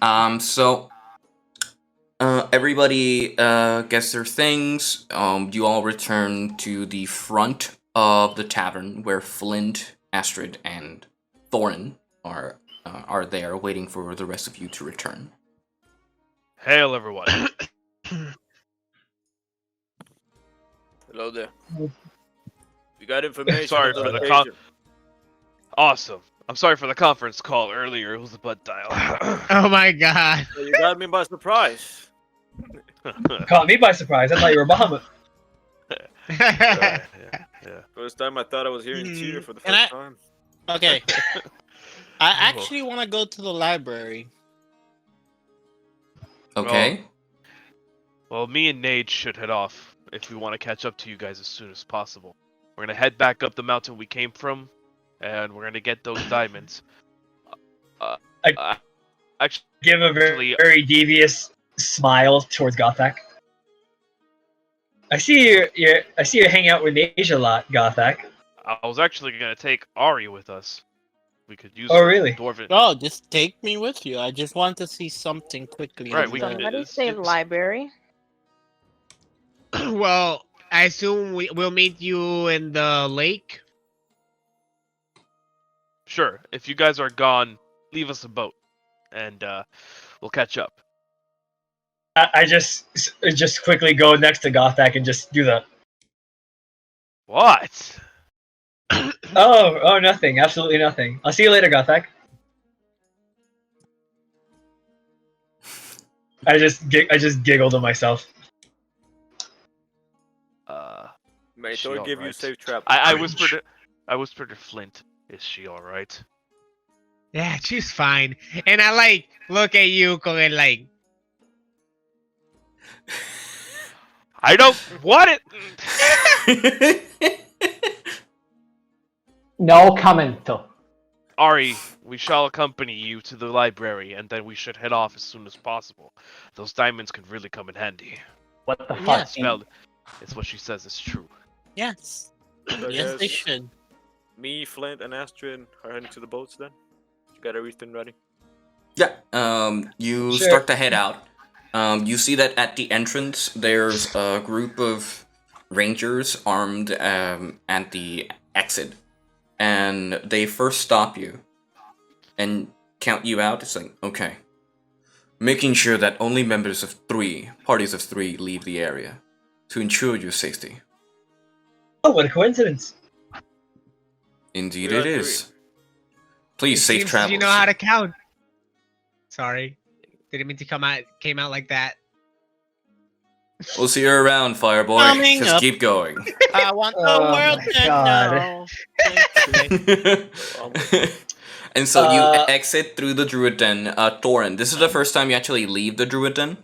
Everybody gets their things. You all return to the front of the tavern where Flint, Astrid, and Thorin are there waiting for the rest of you to return. Hail, everyone. Hello there. We got information. Sorry on for the location. Awesome. I'm sorry for the conference call earlier. It was a butt dial. Oh my god. So you got me by surprise. Caught me by surprise. I thought you were Bahamut. Yeah. First time I thought I was hearing cheer for the first And time. Okay. I actually want to go to the library. Okay. Well, me and Nate should head off if we want to catch up to you guys as soon as possible. We're gonna head back up the mountain we came from, and we're gonna get those diamonds. Actually, Give a very devious smile towards Gothak. I see you hang out with Asia a lot, Gothak. I was actually gonna take Ari with us. We could use. Oh, really? Dwarven. Oh, just take me with you. I just want to see something quickly. Right, we and, can- Somebody say library. Well, I assume we'll meet you in the lake. Sure. If you guys are gone, leave us a boat, and we'll catch up. I just quickly go next to Gothak and just do the. What? Oh, nothing. Absolutely nothing. I'll see you later, Gothak. I just giggled to myself. May Is she Thor all give you right? safe travel. I whispered to Flint. Is she all right? Yeah, she's fine. And I like look at you, going like. I don't want it. No commento. Ari, we shall accompany you to the library, and then we should head off as soon as possible. Those diamonds could really come in handy. What the fuck? Yes. Spelled. It's what she says is true. Yes. So I Yes, they guess should. Me, Flint, and Astrid are heading to the boats then? You got everything ready? Yeah. You Sure. start to head out. You see that at the entrance there's a group of rangers armed at the exit, and they first stop you and count you out. It's like, okay, making sure that only parties of three leave the area to ensure your safety. Oh, what a coincidence! Indeed, We it are is. Please, safe Seems travels. you know how to count. Sorry, didn't mean to came out like that. We'll see you around, Fireboy. Coming Just up. keep going. I want the Oh world my to God. know. And so you exit through the Druid Den. Thorin, this is the first time you actually leave the Druid Den.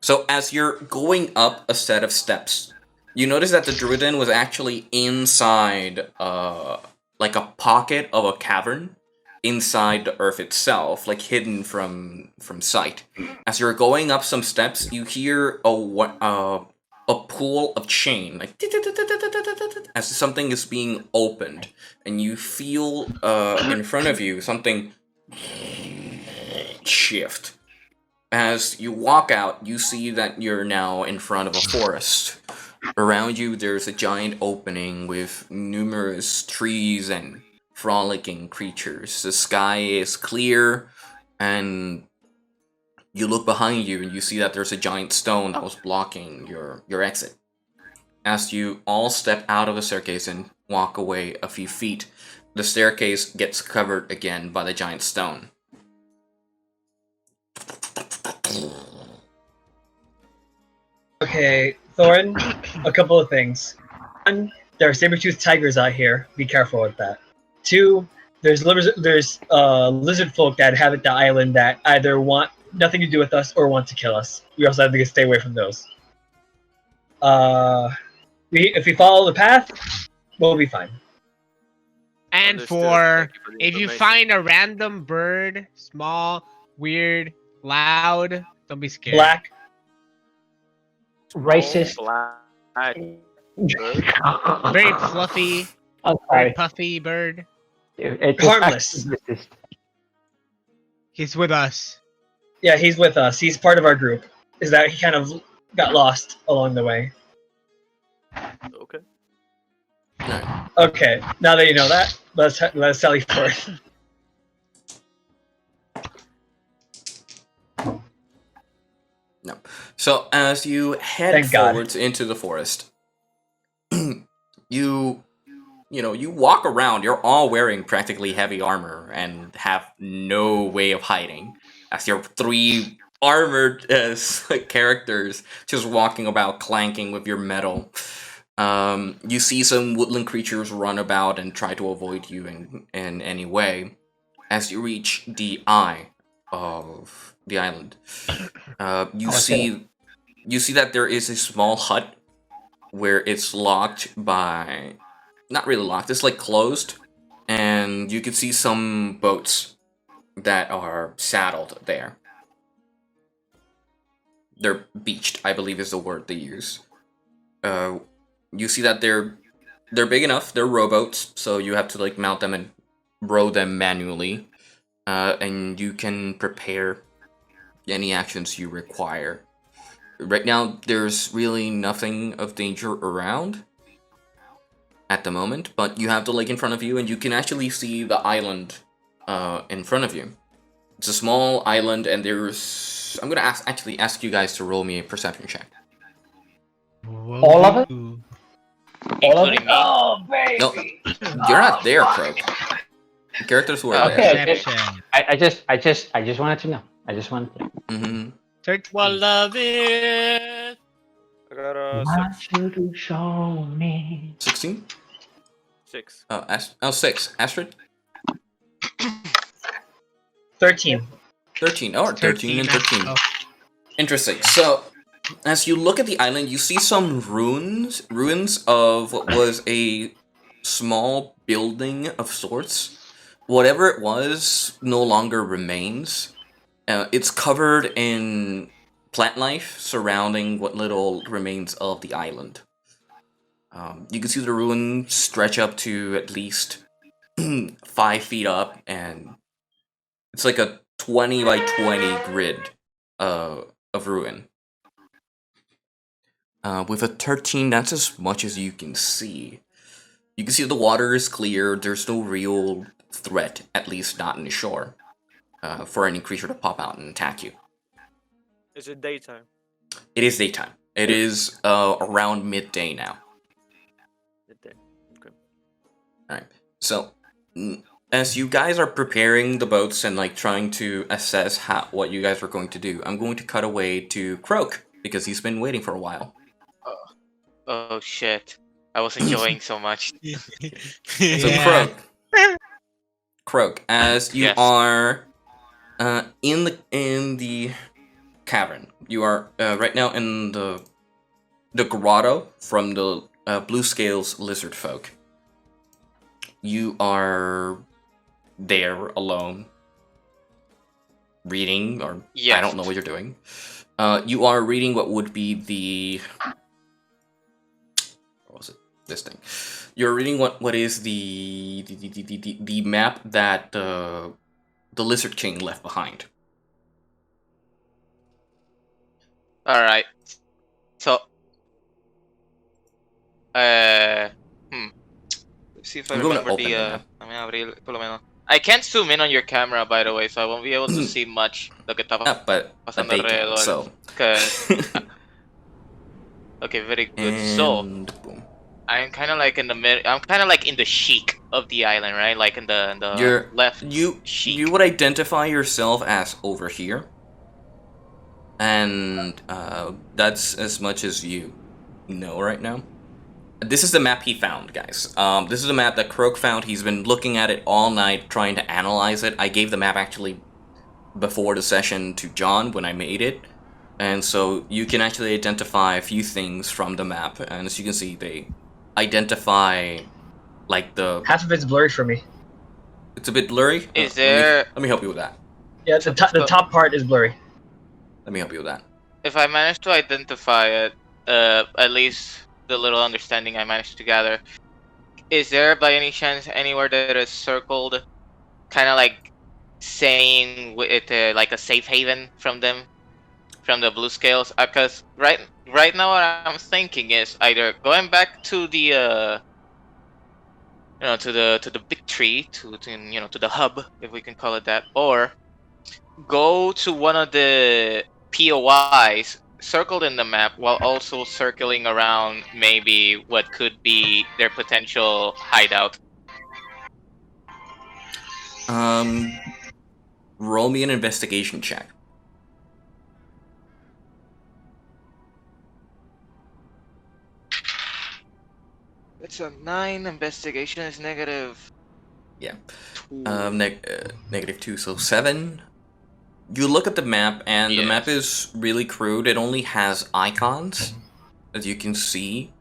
So as you're going up a set of steps, you notice that the Druid Den was actually inside, like a pocket of a cavern inside the earth itself, like hidden from sight. As you're going up some steps, you hear a pool of chain, like as something is being opened, and you feel in front of you something shift. As you walk out, you see that you're now in front of a forest. Around you, there's a giant opening with numerous trees and frolicking creatures. The sky is clear, and you look behind you and you see that there's a giant stone that was blocking your exit. As you all step out of the staircase and walk away a few feet, the staircase gets covered again by the giant stone. Okay, Thorin, a couple of things. One, there are saber-toothed tigers out here. Be careful with that. Two, there's lizard folk that inhabit the island that either want nothing to do with us or want to kill us. We also have to stay away from those. If we follow the path, we'll be fine. And if you find a random bird, small, weird, loud, don't be scared. Black. Racist. Black. Very fluffy, very puffy bird. It's harmless. He's with us. Yeah, he's with us. He's part of our group. Is that he kind of got lost along the way. Okay. Okay, now that you know that, let's sally forth. No. So as you head forwards into the forest, you walk around. You're all wearing practically heavy armor and have no way of hiding. As your 3 armored characters just walking about, clanking with your metal. You see some woodland creatures run about and try to avoid you in any way. As you reach the eye of the island, you see that there is a small hut where it's locked by, not really locked, it's like closed, and you can see some boats that are saddled there. They're beached, I believe is the word they use. You see that they're big enough. They're rowboats, so you have to mount them and row them manually, and you can prepare any actions you require. Right now, there's really nothing of danger around at the moment, but you have the lake in front of you, and you can actually see the island in front of you. It's a small island, and there's... I'm gonna ask you guys to roll me a perception check. All of it? All of it? Oh, baby! No, you're not there, Croak. The characters who are there. I just wanted to know. I just wanted to know. Mm-hmm. Well, love it. I got a Want you to show me. 16? 6. 6. Astrid? 13. 13. Oh, 13 and 13. Interesting. So, as you look at the island, you see some ruins of what was a small building of sorts. Whatever it was no longer remains. It's covered in plant life surrounding what little remains of the island. You can see the ruins stretch up to at least 5 feet up, and it's like a 20 by 20 grid of ruin. With a 13, that's as much as you can see. You can see the water is clear. There's no real threat, at least not in the shore, for any creature to pop out and attack you. Is it daytime? It is daytime. It is around midday now. Midday. Okay. Alright. So, as you guys are preparing the boats and trying to assess what you guys are going to do, I'm going to cut away to Croak, because he's been waiting for a while. Oh shit. I was enjoying so much. So Croak, as you are in the cavern, you are right now in the grotto from the Blue Scales lizard folk. You are there alone, reading, or I don't know what you're doing. You are reading what would be the... What was it? This thing. You're reading what is the map that the Lizard King left behind. Alright. So... Let's see if I remember the... Let me abrir por lo menos. I can't zoom in on your camera, by the way, so I won't be able to see much lo que está but pasando they can, alrededor. so. Okay, very good. So, boom. I'm kind of like in the mid. I'm kind of like in the chic of the island, right? Like in the You're left. You would identify yourself as over here, and that's as much as you know right now. This is the map he found, guys. This is the map that Croak found. He's been looking at it all night, trying to analyze it. I gave the map actually before the session to John when I made it, and so you can actually identify a few things from the map. And as you can see, they identify like the half of it's blurry for me. It's a bit blurry. Is there? Let me help you with that. Yeah, the top part is blurry. Let me help you with that. If I manage to identify it, at least the little understanding I managed to gather, is there by any chance anywhere that is circled, kind of like saying it like a safe haven from them, from the blue scales? Because right now what I'm thinking is either going back to the to the big tree, to the hub, if we can call it that, or go to one of the POIs circled in the map while also circling around maybe what could be their potential hideout. Roll me an investigation check. It's a 9. Investigation is negative. Yeah. Negative 2, so 7. You look at the map, and the map is really crude. It only has icons, as you can see.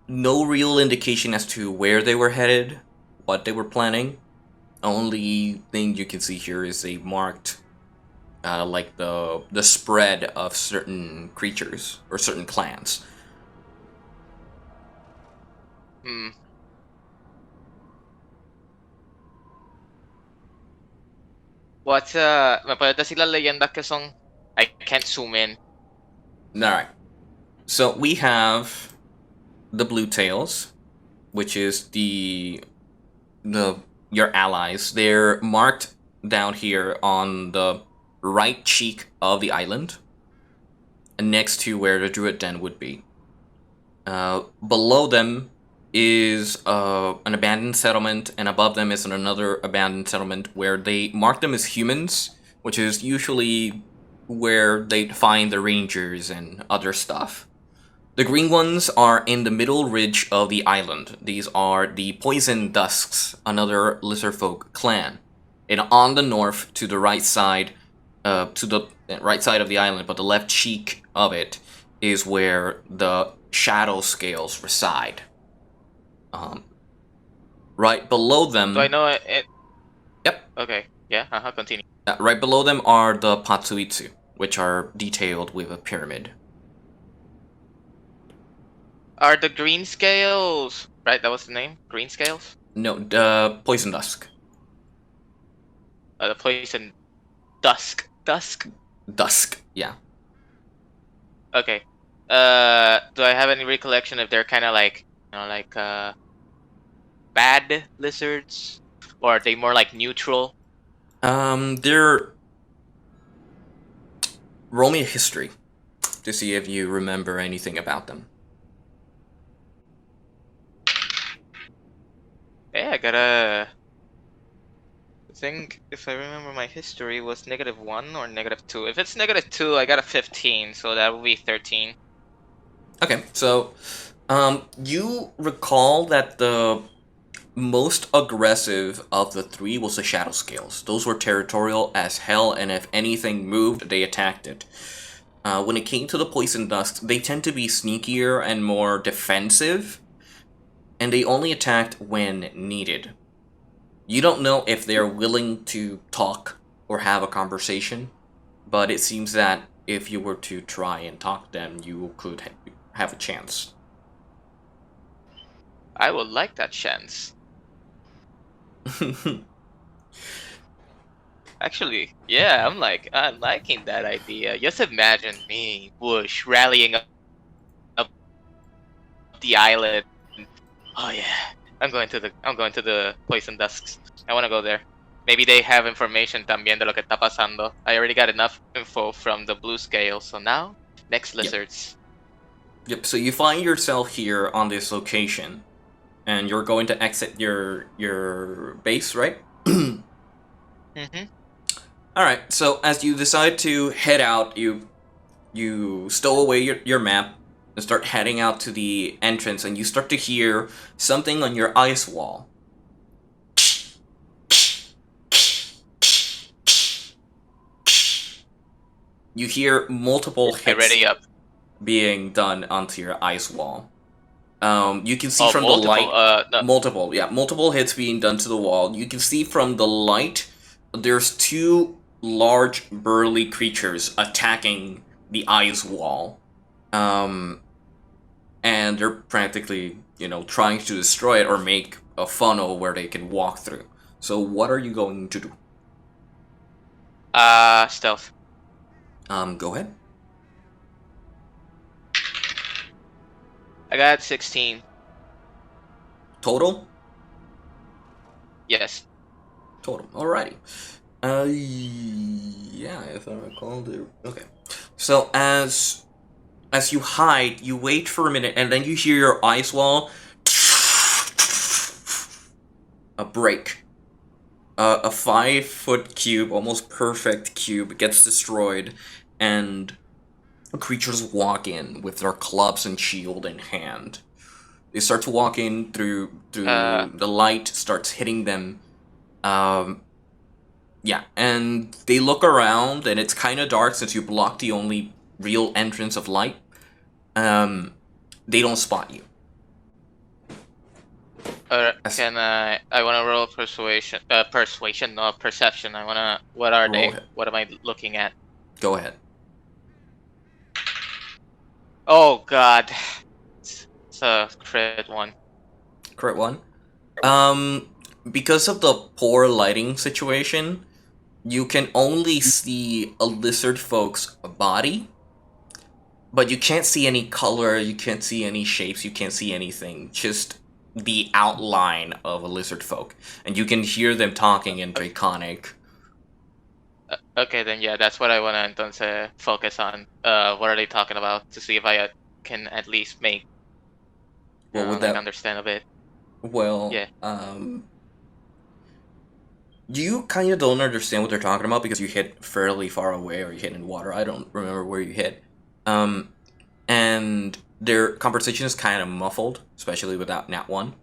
No real indication as to where they were headed, what they were planning. Only thing you can see here is they marked like the spread of certain creatures or certain clans. What's me puedes decir las leyendas que son? I can't zoom in. Alright. So we have the Blue Tails, which is your allies. They're marked down here on the right cheek of the island, next to where the Druid Den would be. Below them is an abandoned settlement, and above them is another abandoned settlement where they mark them as humans, which is usually where they find the rangers and other stuff. The green ones are in the middle ridge of the island. These are the Poison Dusks, another lizardfolk clan. And on the north, to the right side, to the right side of the island, but the left cheek of it, is where the Shadow Scales reside. Right below them... Do I know it? Yep. Okay, yeah, continue. Right below them are the Patsuitsu, which are detailed with a pyramid. Are the green scales... Right, that was the name? Green scales? No, the Poison Dusk. The Poison Dusk. Dusk, yeah. Okay. Do I have any recollection if they're kind of like, bad lizards? Or are they more like neutral? They're... Roll me a history to see if you remember anything about them. Yeah, I gotta... I think, if I remember my history, was -1 or -2. If it's -2, I got a 15, so that would be 13. Okay, so you recall that the most aggressive of the three was the Shadow Scales. Those were territorial as hell, and if anything moved, they attacked it. When it came to the Poison Dusks, they tend to be sneakier and more defensive, and they only attacked when needed. You don't know if they're willing to talk or have a conversation, but it seems that if you were to try and talk to them, you could have a chance. I would like that chance. Actually, yeah, I'm liking that idea. Just imagine me, Bush, rallying up the island. Oh yeah, I'm going to the Poison Dusks. I want to go there. Maybe they have information también de lo que está pasando. I already got enough info from the blue scale, so now, next lizards. Yep, so you find yourself here on this location, and you're going to exit your base, right? Mm-hmm. Alright, so as you decide to head out, you stow away your map and start heading out to the entrance, and you start to hear something on your ice wall. You hear multiple hits being done onto your ice wall. You can see from the light... multiple hits being done to the wall. You can see from the light, there's two large, burly creatures attacking the ice wall. And they're practically, trying to destroy it or make a funnel where they can walk through. So what are you going to do? Stealth. Go ahead. I got 16. Total? Yes. Total. Alrighty. Yeah, if I recall the... Okay. So as you hide, you wait for a minute, and then you hear your ice wall a break. A 5-foot cube, almost perfect cube, gets destroyed, and creatures walk in with their clubs and shield in hand. They start to walk in through the light starts hitting them. Yeah, and they look around, and it's kind of dark since you blocked the only real entrance of light. They don't spot you. Can I want to roll persuasion? Persuasion, not perception. What are they? What am I looking at? Go ahead. Oh god, it's a crit one. Crit one. Because of the poor lighting situation, you can only see a lizard folk's body, but you can't see any color, you can't see any shapes, you can't see anything, just the outline of a lizard folk. And you can hear them talking in Draconic. Okay, then yeah, that's what I want to entonces focus on. What are they talking about? To see if I can at least make understand a bit. Well, yeah. You kind of don't understand what they're talking about because you hit fairly far away, or you hit in water. I don't remember where you hit. And their conversation is kind of muffled, especially without Nat 1.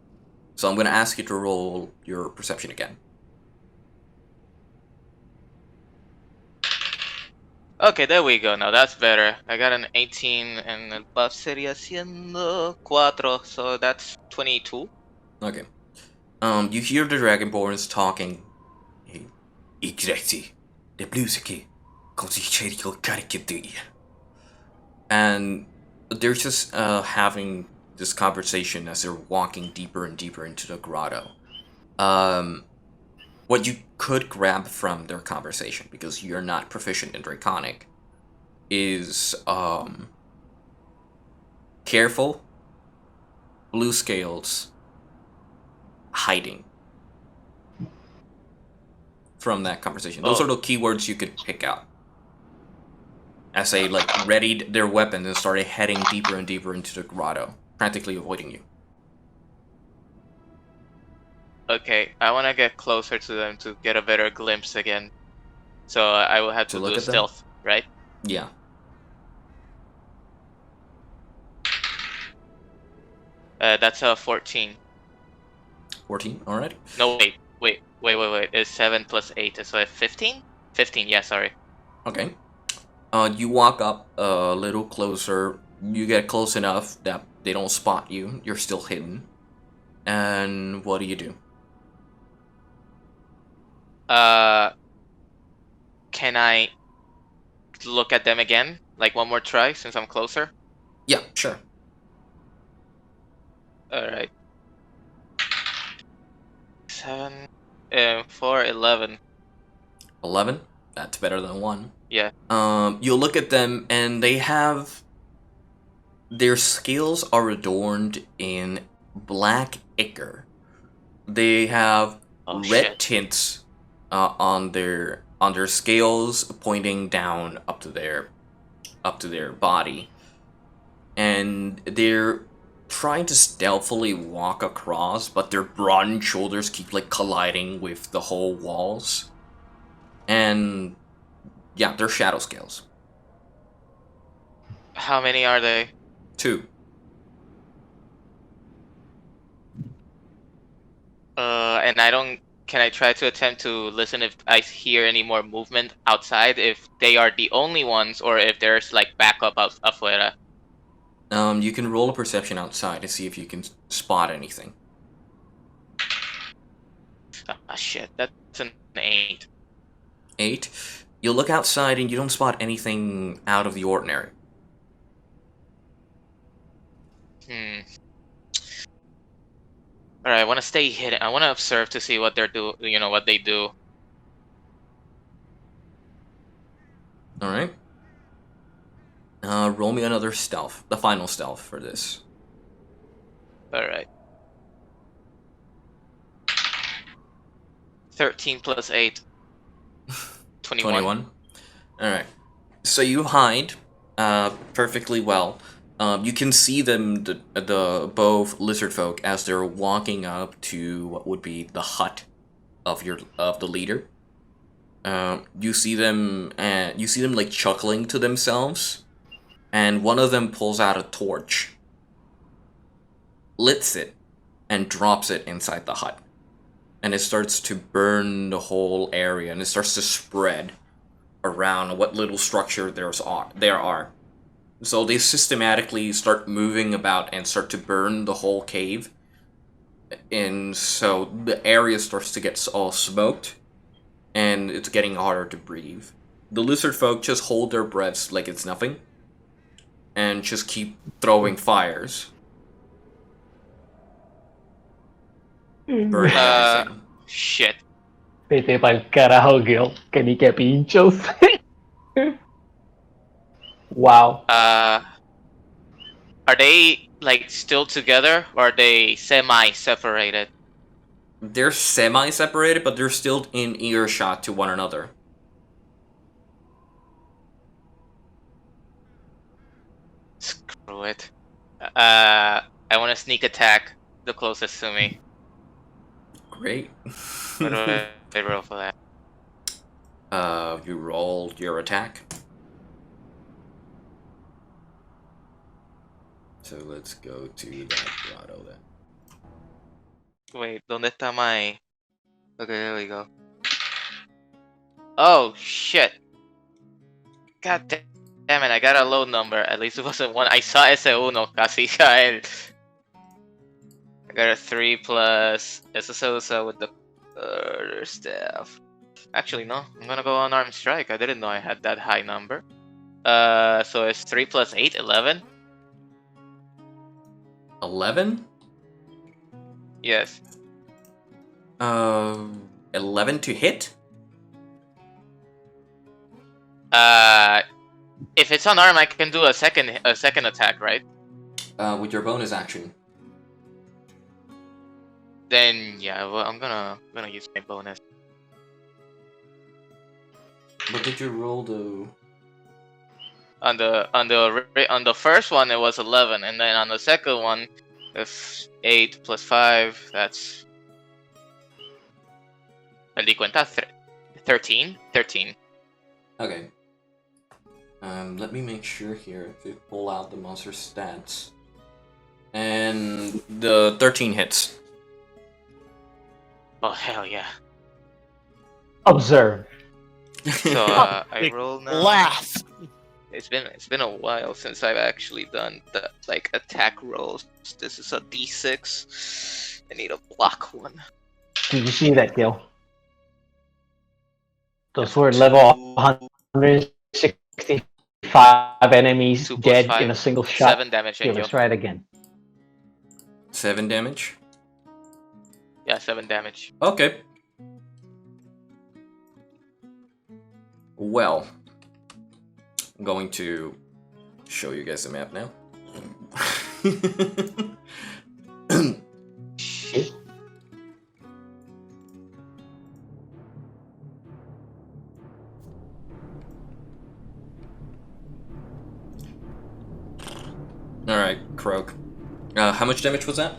So I'm going to ask you to roll your perception again. Okay, there we go. Now that's better. I got an 18, and el buff sería siendo 4, so that's 22. Okay. You hear the Dragonborns talking. And they're just having this conversation as they're walking deeper and deeper into the grotto. What you could grab from their conversation, because you're not proficient in Draconic, is careful, blue scales, hiding. From that conversation. Those are the keywords you could pick out. As they readied their weapons and started heading deeper and deeper into the grotto, practically avoiding you. Okay, I want to get closer to them to get a better glimpse again. So I will have to do stealth, right? Yeah. That's a 14. 14, alright. No, wait. It's 7 plus 8, so 15? 15, yeah, sorry. Okay. You walk up a little closer. You get close enough that they don't spot you. You're still hidden. And what do you do? Can I look at them again? Like one more try since I'm closer? Yeah, sure. Alright. 7, 4, 11. 11? That's better than 1. Yeah. You look at them and they have... Their scales are adorned in black ichor. They have red tints on their scales pointing down up to their body, and they're trying to stealthily walk across, but their broadened shoulders keep like colliding with the whole walls. And yeah, they're shadow scales. How many are they? 2. And I don't. Can I try to attempt to listen if I hear any more movement outside? If they are the only ones, or if there's like backup afuera? You can roll a perception outside to see if you can spot anything. Ah, shit. That's an 8. 8. You look outside and you don't spot anything out of the ordinary. Alright, I want to stay hidden. I want to observe to see what they're what they do. Alright. Roll me another stealth. The final stealth for this. Alright. 13 plus 8. 21. 21. Alright. So you hide perfectly well. You can see them, the both lizard folk, as they're walking up to what would be the hut of the leader. You see them like chuckling to themselves, and one of them pulls out a torch, lits it, and drops it inside the hut. And it starts to burn the whole area, and it starts to spread around what little structure there are. So they systematically start moving about and start to burn the whole cave. And so the area starts to get all smoked, and it's getting harder to breathe. The lizard folk just hold their breaths like it's nothing, and just keep throwing fires. Burning everything. Shit. Vete pa'l carajo, Gil. Que ni que pinchos. Wow. Are they like still together, or are they semi-separated? They're semi-separated, but they're still in earshot to one another. Screw it. I want to sneak attack the closest to me. Great. What do I roll for that? You rolled your attack. So let's go to that grotto then. Wait, ¿dónde está my... Okay, there we go. Oh, shit. God damn it, I got a low number. At least it wasn't 1. I saw ese uno casi caer. I got a 3 plus... Eso se usa with the staff. Actually, no. I'm gonna go unarmed strike. I didn't know I had that high number. So it's 3 plus 8, 11? 11? Yes. 11 to hit? If it's unarmed, I can do a second attack, right? With your bonus action. Then yeah, well, I'm gonna use my bonus. What did you roll though? On the first one it was 11, and then on the second one, if 8 plus 5, that's... Me di cuenta, 13. Okay. Let me make sure here to pull out the monster stats. And the 13 hits. Oh hell yeah! Observe. So I roll now. Laugh. It's been a while since I've actually done the attack rolls. This is a D6. I need a block one. Did you see that, Gil? Those were level 165 enemies 2 plus dead 5, in a single shot. 7 damage. Okay, let's try it again. 7 damage? Yeah, 7 damage. Okay. Well, I'm going to show you guys the map now. How much damage was that?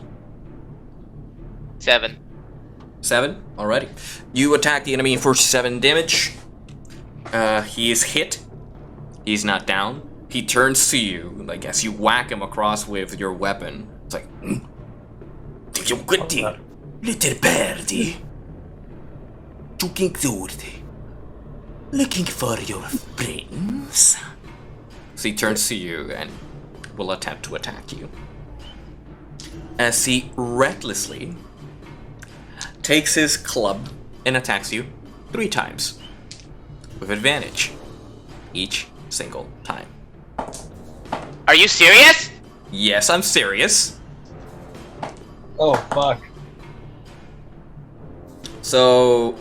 7. 7? Alrighty. You attack the enemy for 7 damage. He is hit. He's not down. He turns to you, like, as you whack him across with your weapon. It's like, "Take your good thing, little birdie. Looking good. Looking for your brains." So he turns to you and will attempt to attack you. As he recklessly takes his club and attacks you 3 times. With advantage. Each single time. Are you serious? Yes, I'm serious. Oh, fuck. So,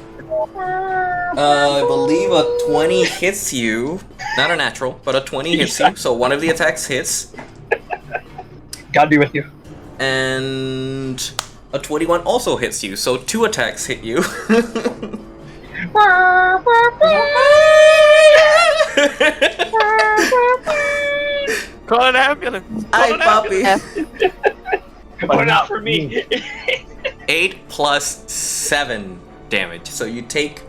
I believe a 20 hits you. Not a natural, but a 20 hits you. So one of the attacks hits. God be with you. And a 21 also hits you. So 2 attacks hit you. Call an ambulance. Hi, puppy. But not for me. 8 plus 7 damage. So you take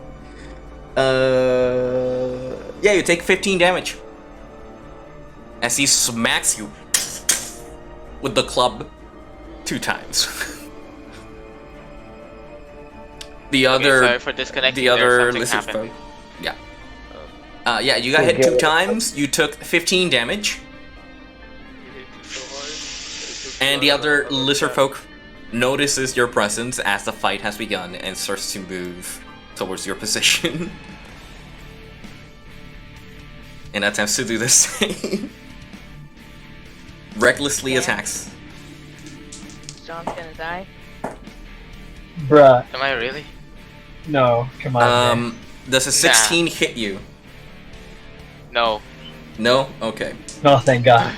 you take 15 damage. As he smacks you with the club 2 times. The other sorry for disconnecting the there, other something lizard happened. folk. Yeah. You got hit 2 times. You took 15 damage. And the other lizard folk notices your presence as the fight has begun and starts to move towards your position. And attempts to do the same. Recklessly attacks. John's gonna die. Bruh. Am I really? No, come on. man. Does a 16 hit you? No. No? Okay. No, thank God.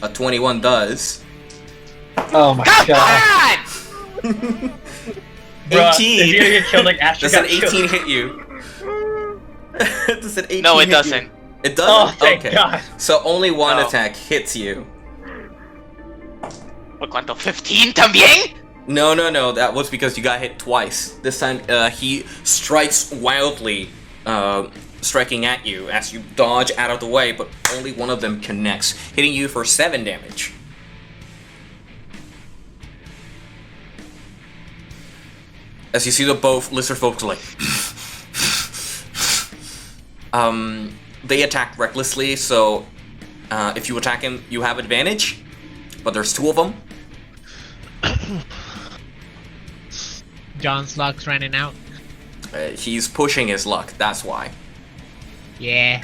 A 21 does. Oh my God. Bruh, 18! if you're gonna get killed like Astro Does an got killed. 18 hit you? Does an 18 No, it hit you? doesn't. It doesn't? Oh, thank okay. God. So only one No. attack hits you. ¿Por cuánto? ¿15 también? No, that was because you got hit twice. This time, he strikes wildly, striking at you as you dodge out of the way, but only one of them connects, hitting you for 7 damage. As you see the both lizard folks like... they attack recklessly, so if you attack him, you have advantage, but there's 2 of them. John's luck's running out. He's pushing his luck, that's why. Yeah.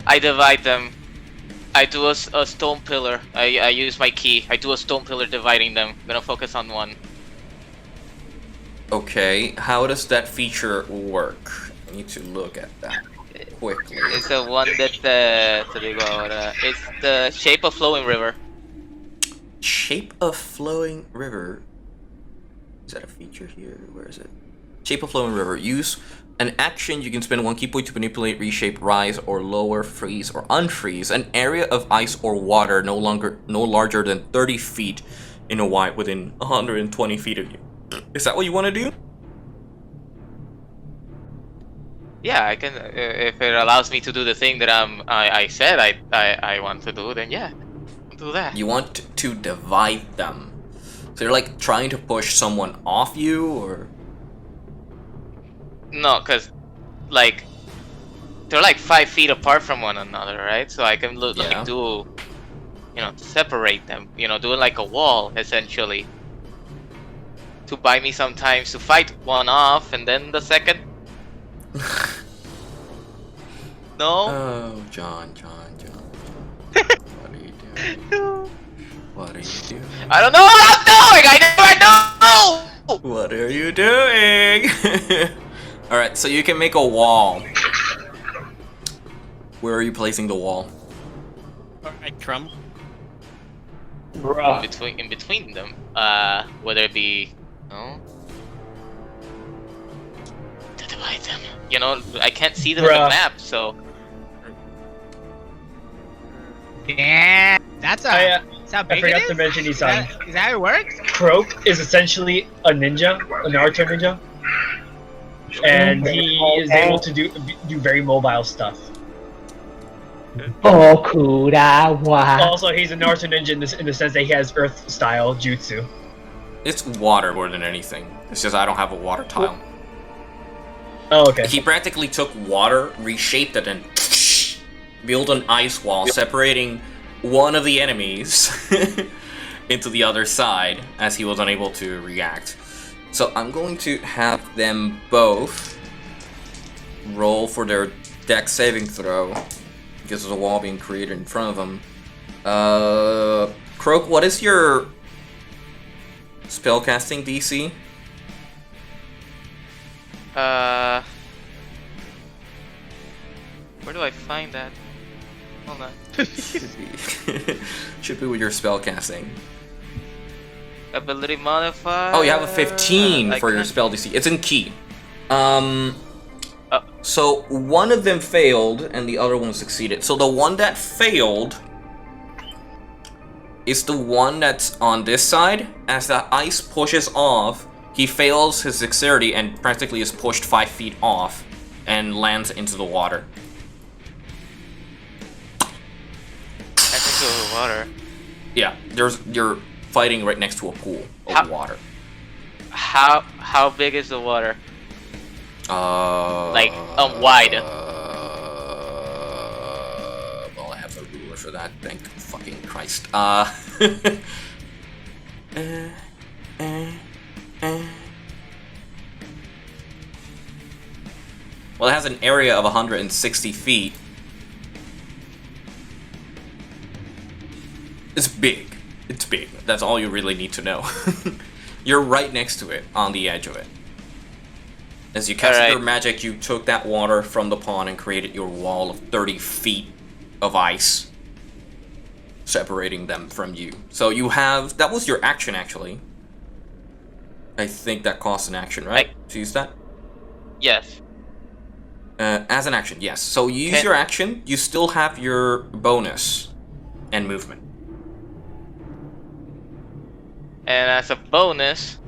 I divide them. I do a stone pillar. I use my key. I do a stone pillar dividing them. I'm gonna focus on one. Okay, how does that feature work? I need to look at that quickly. It's the one that it's the shape of flowing river. Shape of flowing river. Is that a feature here? Where is it? Shape of flowing river. Use an action. You can spend 1 key point to manipulate, reshape, rise, or lower, freeze, or unfreeze an area of ice or water no larger than 30 feet in a wide within 120 feet of you. Is that what you want to do? Yeah, I can. If it allows me to do the thing that I said I want to do, then yeah, I'll do that. You want to divide them. So you're like trying to push someone off you, or? No, cause like they're like 5 feet apart from one another, right? So I can like do, separate them. Do like a wall essentially. To buy me some time to fight one off, and then the second. No. Oh, John. What are you doing? What are you doing? I don't know what I'm doing. I never know. What are you doing? All right, so you can make a wall. Where are you placing the wall? Alright, Trump. In between them. Whether it be to divide them. I can't see them on the map, so Yeah, that's how big I forgot it to is? mention Is that how it works? Croak is essentially a ninja, a Naruto ninja, and he is able to do very mobile stuff. Okurawa. Also, he's a Naruto ninja in the sense that he has Earth style jutsu. It's water more than anything. It's just I don't have a water tile. Oh, okay. He practically took water, reshaped it, and built an ice wall separating one of the enemies into the other side as he was unable to react. So I'm going to have them both roll for their dex saving throw because there's a wall being created in front of them. Croak, what is your spellcasting DC? Where do I find that? Hold on. Should be with your spellcasting. Ability modifier. Oh, you have a 15 for your spell DC. It's in key. So one of them failed and the other one succeeded. So the one that failed is the one that's on this side. As the ice pushes off, he fails his dexterity and practically is pushed 5 feet off and lands into the water. Into the water. Yeah, you're fighting right next to a pool of water. How big is the water? Like wide. Well, I have a ruler for that. Thank fucking Christ. Well, it has an area of 160 feet. It's big. It's big. That's all you really need to know. You're right next to it, on the edge of it. As you cast your magic, you took that water from the pond and created your wall of 30 feet of ice, separating them from you. So you have... That was your action, actually. I think that costs an action, right? To use that? Yes. As an action, yes. So you use your action, you still have your bonus and movement. And as a bonus,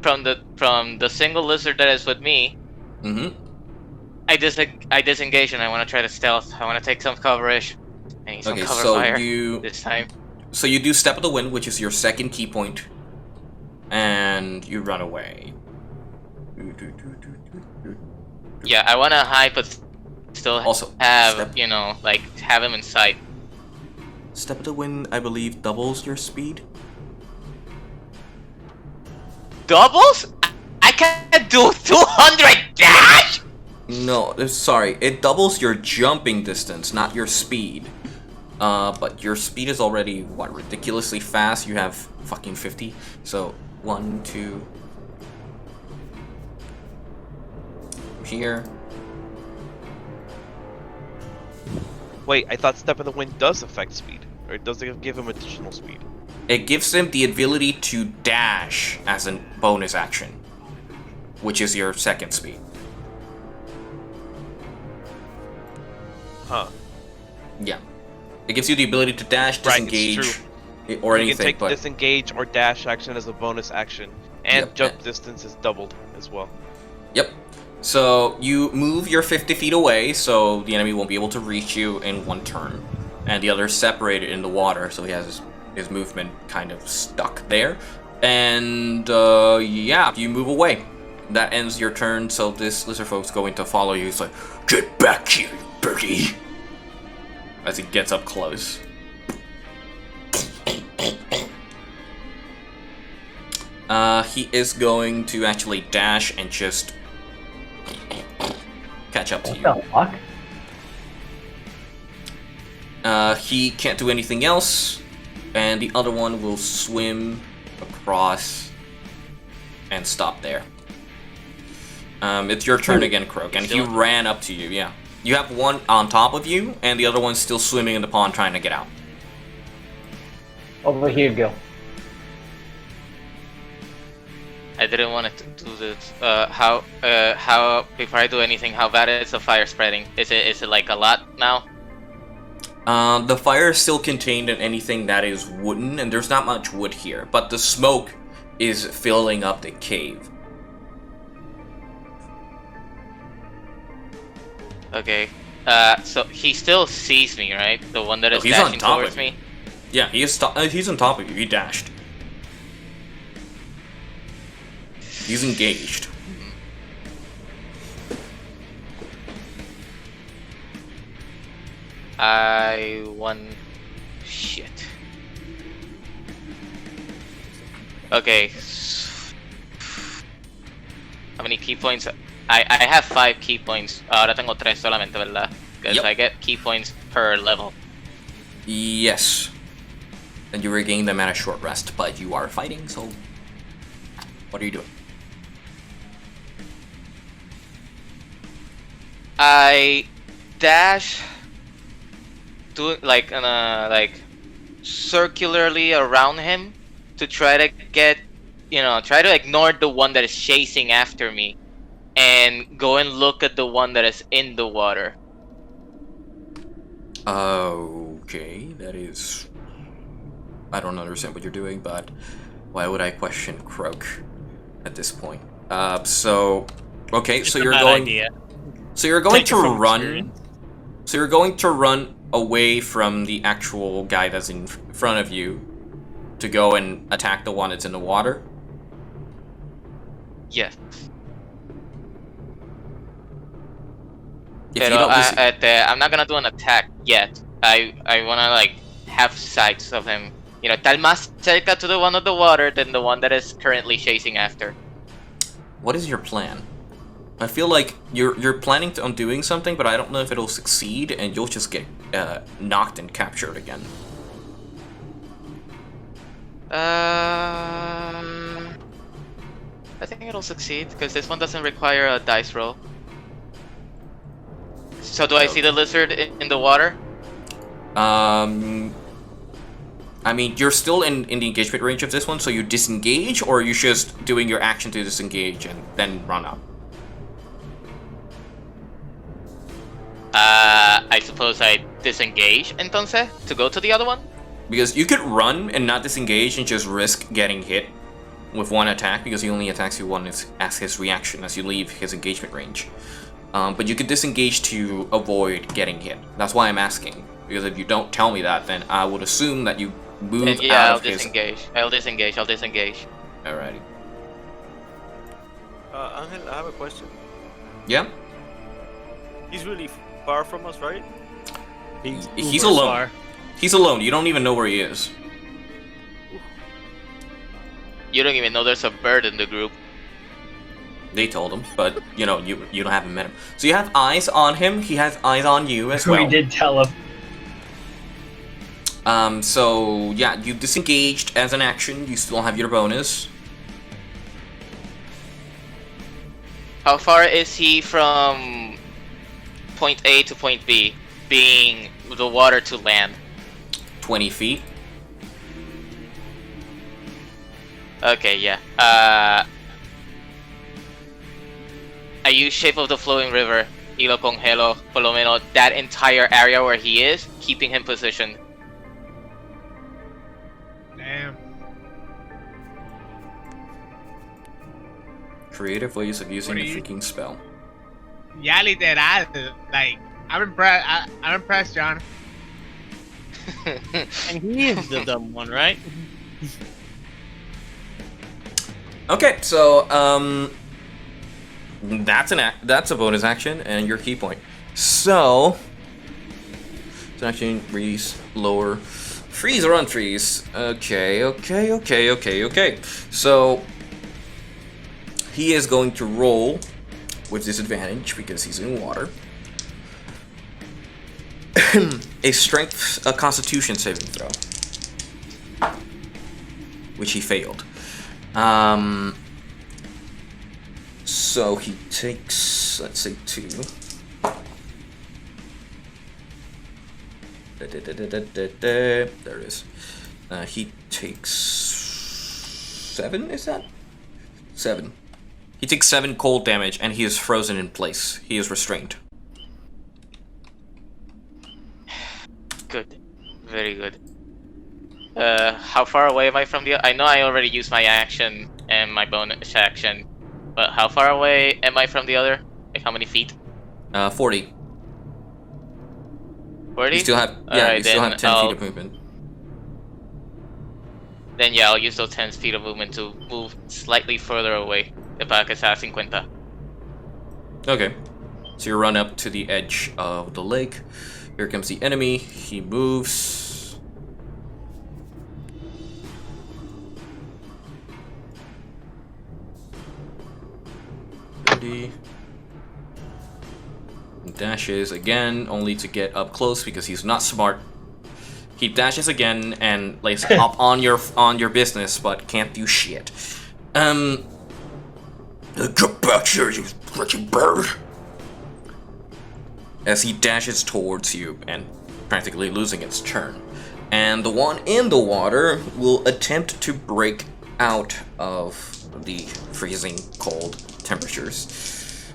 from the single lizard that is with me, I disengage and I want to try to stealth. I want to take some coverage. I need some cover fire this time. So you do Step of the Wind, which is your second key point, and you run away. Yeah, I want to hide, but still also have have him in sight. Step of the Wind, I believe, doubles your speed. Doubles? I can't do 200 dash? No, sorry. It doubles your jumping distance, not your speed. But your speed is already, what, ridiculously fast? You have fucking 50. So, 1, 2... Here. Wait, I thought Step of the Wind does affect speed. Or does it give him additional speed? It gives him the ability to dash as a bonus action, which is your second speed. Huh. Yeah. It gives you the ability to dash, disengage, or anything. You can take but disengage or dash action as a bonus action, and jump distance is doubled as well. Yep. So you move your 50 feet away, so the enemy won't be able to reach you in one turn, and the other is separated in the water, so he has his movement kind of stuck there. And yeah, you move away. That ends your turn, so this lizard folk's going to follow you. He's like, "Get back here, you birdie!" As he gets up close. He is going to actually dash and just catch up to you. What the fuck? He can't do anything else, and the other one will swim across and stop there. It's your turn again, Croak, and he ran up to you, yeah. You have one on top of you, and the other one's still swimming in the pond trying to get out. Over here, Gil. I didn't want to do this. How before I do anything, how bad is the fire spreading? Is it like a lot now? The fire is still contained in anything that is wooden, and there's not much wood here, but the smoke is filling up the cave. Okay. So he still sees me, right? The one that is he's on dashing top towards of you. me? Yeah, he's on top of you. He dashed. He's engaged. Shit. Okay. How many key points? I have 5 key points. Ahora tengo 3 solamente, ¿verdad? Because Yep. I get key points per level. Yes. And you regain them at a short rest, but you are fighting, so what are you doing? I dash like circularly around him to try to get, try to ignore the one that is chasing after me and go and look at the one that is in the water. Okay, that is... I don't understand what you're doing, but why would I question Croak at this point? Okay, so you're going... Idea. So you're going Take to it from run... experience. So you're going to run away from the actual guy that's in front of you to go and attack the one that's in the water? Yes. If you Pero don't I'm not gonna do an attack yet. I wanna have sights of him. Estar más cerca to the one of the water than the one that is currently chasing after. What is your plan? I feel like you're planning on doing something, but I don't know if it'll succeed, and you'll just get knocked and captured again. I think it'll succeed because this one doesn't require a dice roll. So do I see the lizard in the water? I mean, you're still in the engagement range of this one, so you disengage, or are you just doing your action to disengage and then run up? I suppose I disengage, entonces, to go to the other one? Because you could run and not disengage and just risk getting hit with one attack, because he only attacks you once as his reaction as you leave his engagement range. But you could disengage to avoid getting hit. That's why I'm asking. Because if you don't tell me that, then I would assume that you move And yeah, out I'll of his... disengage. I'll disengage. Alrighty. Angel, I have a question. Yeah? He's really far from us, right? He's alone. He's alone. You don't even know where he is. You don't even know there's a bird in the group. They told him, but you haven't met him. So you have eyes on him. He has eyes on you as well. We did tell him. So yeah, you disengaged as an action. You still have your bonus. How far is he from point A to point B, being the water to land? 20 feet. Okay, yeah. I use Shape of the Flowing River, y lo congelo, por lo menos that entire area where he is, keeping him positioned. Damn. Creative ways of using the freaking spell. Yeah, literal. Like, I'm impressed. I'm impressed, John. And he is the dumb one, right? Okay, so that's a bonus action and your key point. So it's action, freeze, lower, freeze or unfreeze. Okay. So he is going to roll with disadvantage because he's in water. a Constitution saving throw, which he failed. So he takes, let's say, 2. There it is. He takes 7, is that? 7. He takes 7 cold damage, and he is frozen in place. He is restrained. Good. Very good. How far away am I from the... I know I already used my action and my bonus action, but how far away am I from the other? Like how many feet? 40. 40? You still have, you still have 10 feet of movement. Then yeah, I'll use those 10 feet of movement to move slightly further away. Para que sea 50. Okay. So you run up to the edge of the lake. Here comes the enemy. He moves. Dashes again, only to get up close because he's not smart. He dashes again and lays up on your business, but can't do shit. Get back here, you freaking bird! As he dashes towards you and practically losing its turn. And the one in the water will attempt to break out of the freezing cold temperatures.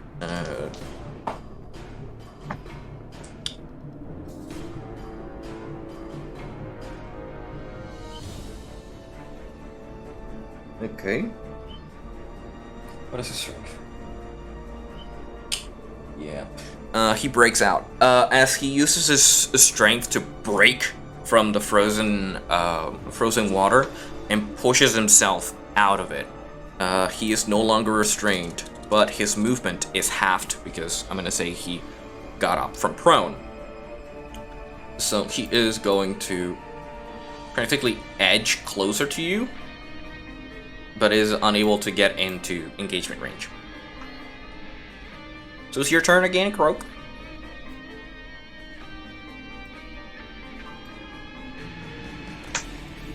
Okay. What is his strength? Yeah. He breaks out. As he uses his strength to break from the frozen water and pushes himself out of it. He is no longer restrained, but his movement is halved because I'm gonna say he got up from prone. So he is going to practically edge closer to you, but is unable to get into engagement range. So it's your turn again, Croak.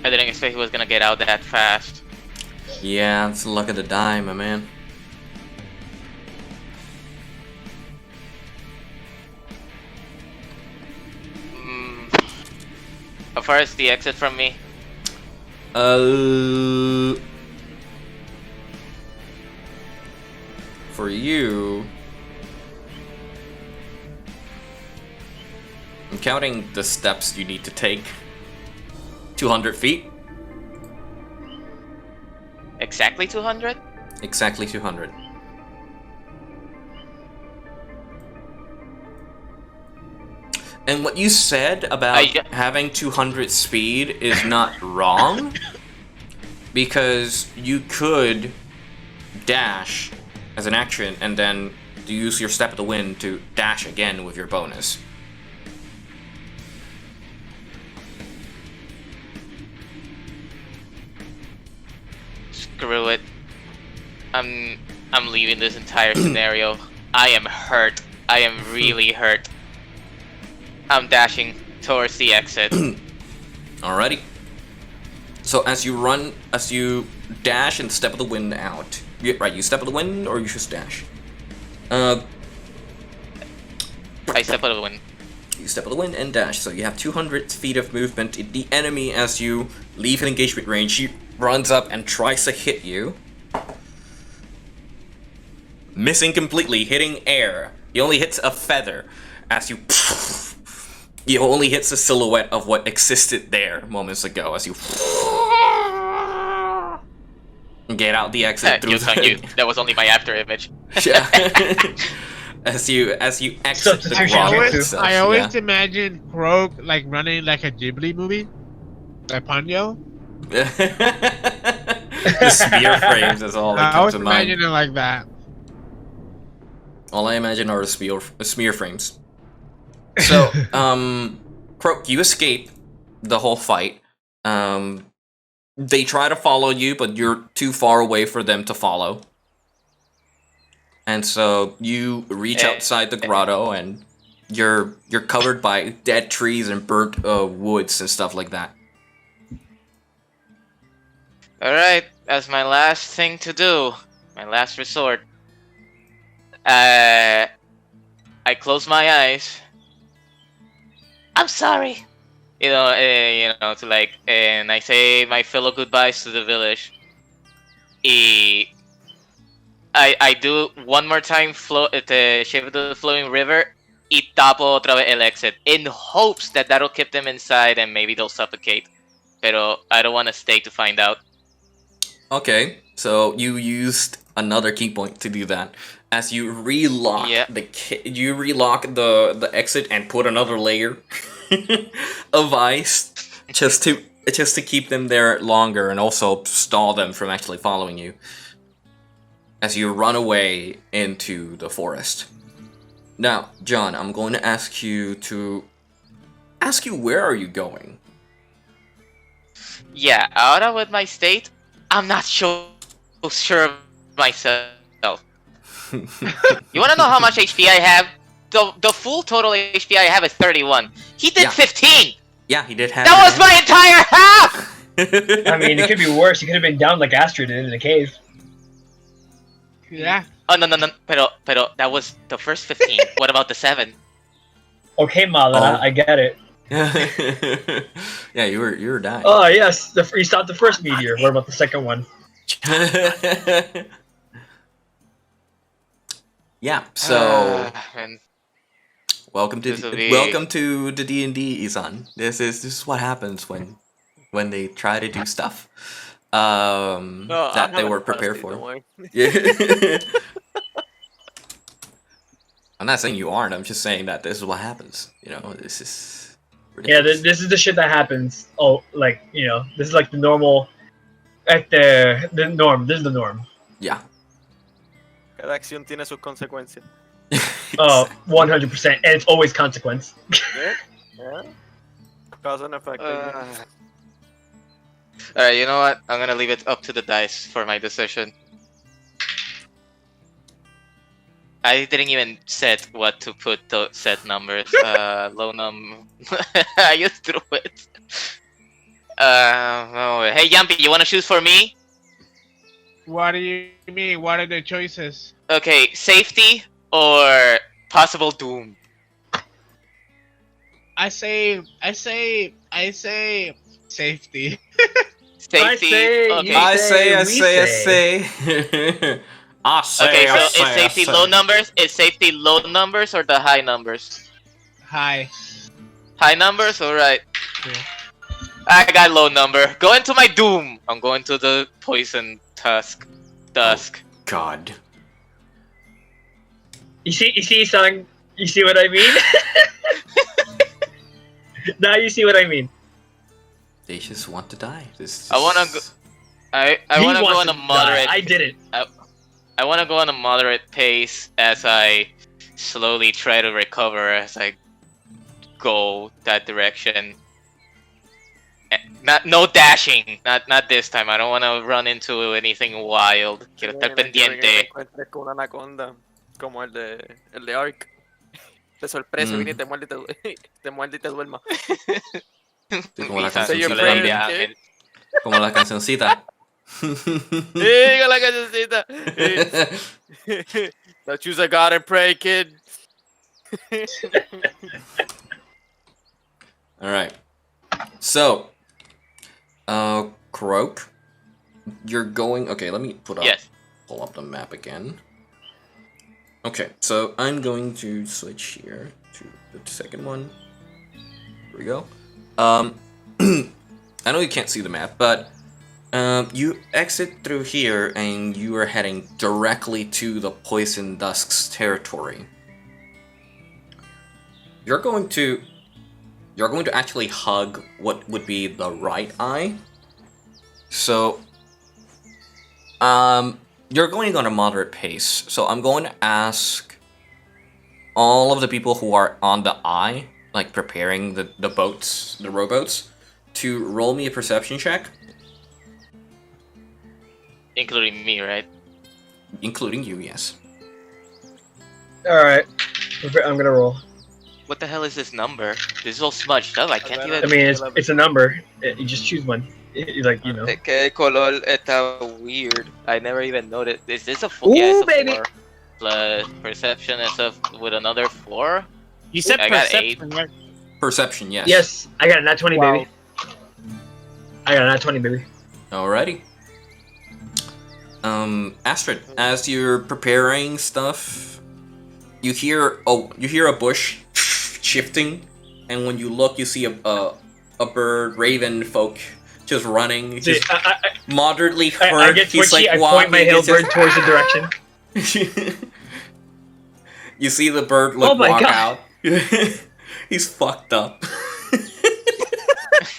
I didn't expect he was gonna get out that fast. Yeah, it's the luck of the die, my man. How far is the exit from me? For you, I'm counting the steps you need to take. 200 feet. Exactly 200? Exactly 200. And what you said about having 200 speed is not wrong, because you could dash as an action and then use your Step of the Wind to dash again with your bonus. Screw it. I'm leaving this entire scenario. I am hurt. I am really hurt. I'm dashing towards the exit. Alrighty. So as you dash and Step of the Wind out. You Step of the Wind or you just dash? I Step of the Wind. You Step of the Wind and dash. So you have 200 feet of movement. The enemy, as you leave an engagement range, he runs up and tries to hit you. Missing completely, hitting air. He only hits a feather as you... He only hits the silhouette of what existed there moments ago as you... Get out the exit through you. That was only my after image. Yeah. as you exit the rock. I always imagine Croak like running like a Ghibli movie. Like Ponyo. The spear frames is all that comes to mind. I always imagine it like that. All I imagine are smear frames. So, Croak, you escape the whole fight. They try to follow you, but you're too far away for them to follow. And so you reach outside the grotto, and you're covered by dead trees and burnt woods and stuff like that. Alright, that's my last thing to do. My last resort. I close my eyes. I'm sorry. To like, and I say my fellow goodbyes to the village. I do one more time the shape of the flowing river, y tapo otra vez el exit in hopes that that'll keep them inside and maybe they'll suffocate. Pero I don't want to stay to find out. Okay, so you used another key point to do that. As you relock the exit and put another layer of ice just to keep them there longer and also stall them from actually following you. As you run away into the forest. Now, John, I'm going to ask you where are you going? Yeah, ahora with my state, I'm not sure of myself. You wanna know how much HP I have? The full total HP I have is 31. He did 15! Yeah, he did have. That was my entire half! I mean, it could be worse. He could have been down like Astrid did in a cave. Yeah. Oh, no. Pero that was the first 15. What about the 7? Okay, Malina, I get it. Yeah, you were dying. Oh, yes. You stopped the first meteor. What about the second one? Yeah, so and welcome to the D&D, Isan. This is what happens when they try to do stuff that they were prepared for. Yeah. I'm not saying you aren't. I'm just saying that this is what happens. You know, this is ridiculous. Yeah, this is the shit that happens. Oh, like, you know, this is like the normal. The norm. This is the norm. Yeah. Cada acción tiene sus consecuencias. Oh, 100%, and it's always consequence. Yeah. Cause and effect. Alright, you know what? I'm gonna leave it up to the dice for my decision. I didn't even set what to put the set numbers. Low num. I just threw it. Hey, Yumpy, you wanna choose for me? What do you mean? What are the choices? Okay, safety or possible doom? I say safety. Safety. I say. Okay, so is safety low numbers? Is safety low numbers or the high numbers? High. High numbers? Alright. Yeah. I got low number. Go into my doom. I'm going to the poison dusk. Oh, God. You see, son? You see what I mean? Now you see what I mean. They just want to die. I wanna go. I wanna go on a moderate. I didn't. I wanna go on a moderate pace as I slowly try to recover as I go that direction. No dashing. Not this time. I don't want to run into anything wild. Quiero estar pendiente. Encuentres con una anaconda como el de Ark. Te sorpresa, viene y te muerde y te duerma. Sí, como la cancioncita. Como la cancioncita. Sí, con la cancioncita. Now choose a god and pray, kid. Alright. So, Croak, you're going. Okay, let me pull up the map again. Okay, so I'm going to switch here to the second one. Here we go. I know you can't see the map, but you exit through here and you are heading directly to the Poison Dusk's territory. You're going to actually hug what would be the right eye. So, you're going on a moderate pace. So I'm going to ask all of the people who are on the eye, like preparing the boats, the rowboats, to roll me a perception check. Including me, right? Including you, yes. Alright. I'm gonna roll. What the hell is this number? This is all smudged up. I can't even. I mean, it's a number. You just choose one. Like, you know. Que color está weird. I never even noticed. Is this a 4? Yeah, it's a baby. 4. Plus perception is with another 4. You said I got perception, 8. right? Perception, yes. Yes, I got a nat 20, baby. I got a nat 20, baby. Alrighty. Astrid, as you're preparing stuff, you hear a bush shifting, and when you look, you see a bird, raven folk, just running, just moderately hurt. I get twitchy. He's like I walking. point my halberd towards the direction. You see the bird walk out. He's fucked up.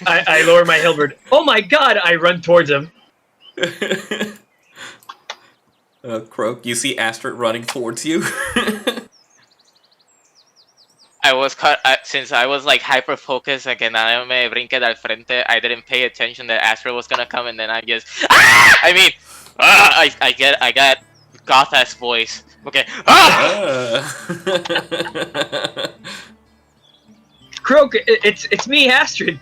I lower my halberd. Oh my god! I run towards him. Croak, you see Astrid running towards you. I was caught since I was like hyper focused, like and I me brinqué al frente. I didn't pay attention that Astrid was gonna come, and then I just I got goth ass voice. Okay. Croak, it's me, Astrid.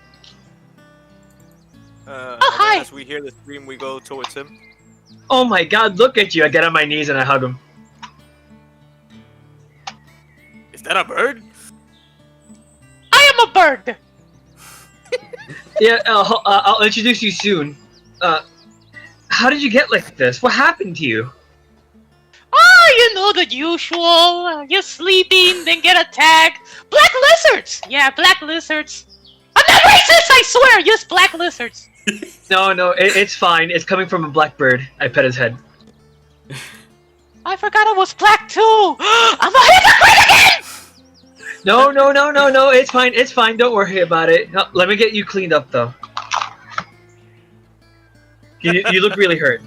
Hi. As we hear the scream, we go towards him. Oh my god, look at you! I get on my knees and I hug him. Is that a bird? I am a bird. Yeah, I'll introduce you soon. How did you get like this? What happened to you? You know the usual. You're sleeping, then get attacked. Black lizards. Yeah, black lizards. I'm not racist, I swear. Just black lizards. No, it's fine. It's coming from a black bird. I pet his head. I forgot I was black too. I'm a hypocrite again. No, it's fine, don't worry about it. No, let me get you cleaned up, though. You look really hurt.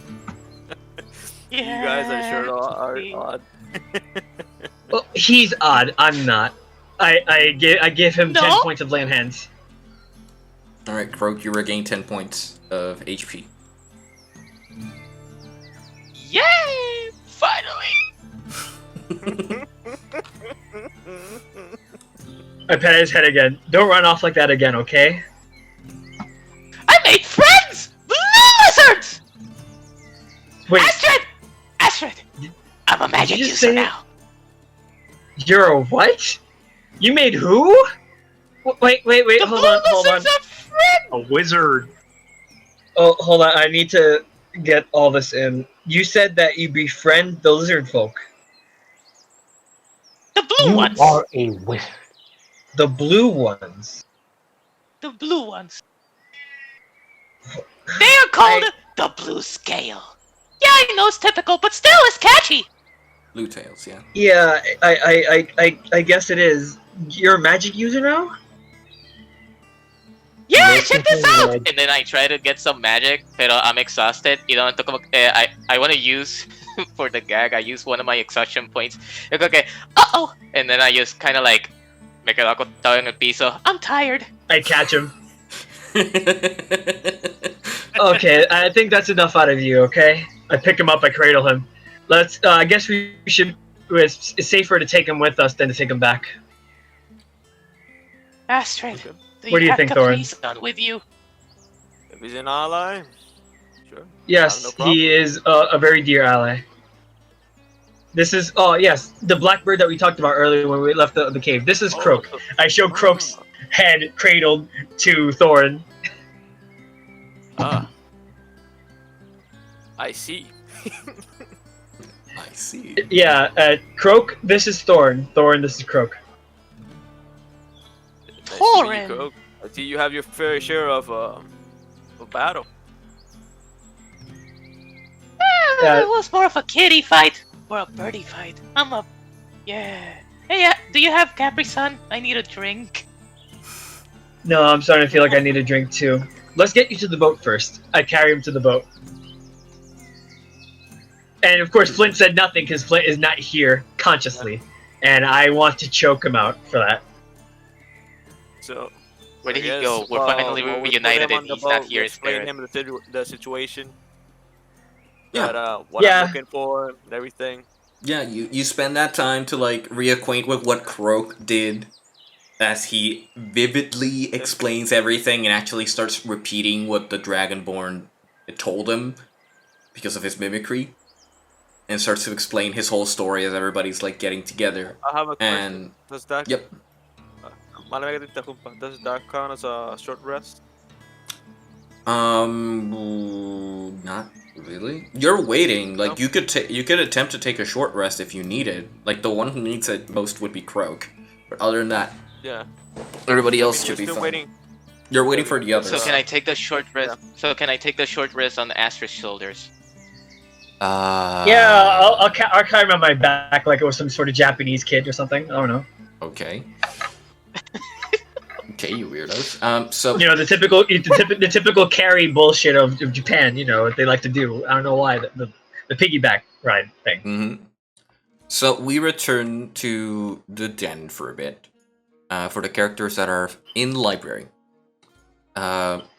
Yeah. You guys are sure are odd. Well, he's odd, I'm not. I give him 10 points of land hands. Alright, Croak, you regain 10 points of HP. Yay! Finally! I pet his head again. Don't run off like that again, okay? I made friends! Blue lizards! Wait. Astrid! I'm a magic user now. You're a what? You made who? Wait, hold on. A wizard. Oh, hold on, I need to get all this in. You said that you befriend the lizard folk. The blue ones! You are a wizard. The blue ones? The blue ones. They are called the blue scale. Yeah, I know it's typical, but still it's catchy. Blue tails, yeah. Yeah, I guess it is. You're a magic user now? Yeah, check this out! And then I try to get some magic, pero I'm exhausted. I want to use, for the gag, I use one of my exhaustion points. Okay, uh-oh! And then I just kind of like, me quedo acostado en el piso. I'm tired. I catch him. Okay, I think that's enough out of you, okay? I pick him up, I cradle him. I guess we should, it's safer to take him with us than to take him back. Astrid. What do you think, Thorin? With you. If he's an ally, sure. Yes, he is a very dear ally. This is, yes, the blackbird that we talked about earlier when we left the cave. This is Croak. I show Croak's head cradled to Thorin. Ah. I see. I see. Yeah, Croak, this is Thorin. Thorin, this is Croak. Thorin! I see you have your fair share of battle. It was more of a kitty fight. Or a birdie fight. Yeah. Hey, do you have Capri Sun? I need a drink. No, I'm starting to feel like I need a drink too. Let's get you to the boat first. I carry him to the boat. And of course, Flint said nothing because Flint is not here consciously. And I want to choke him out for that. So, where did he go? We're finally reunited and he's not here in spirit. Explain him the situation. Yeah. What I'm looking for and everything. Yeah, you spend that time to like reacquaint with what Croak did, as he vividly explains everything and actually starts repeating what the Dragonborn told him because of his mimicry, and starts to explain his whole story as everybody's like getting together. I have a question. And does that? Yep. Does that count as a short rest? Not really. You're waiting. Like you could attempt to take a short rest if you needed. Like the one who needs it most would be Croak. But other than that, Yeah. everybody else should be still fine. Waiting. You're waiting for the others. So can I take the short rest? So can I take the short rest on Astra's shoulders? Yeah, I'll carry him on my back like it was some sort of Japanese kid or something. I don't know. Okay. Okay, you weirdos. So the typical carry bullshit of Japan. You know what they like to do. I don't know why the piggyback ride thing. Mm-hmm. So we return to the den for a bit. For the characters that are in the library.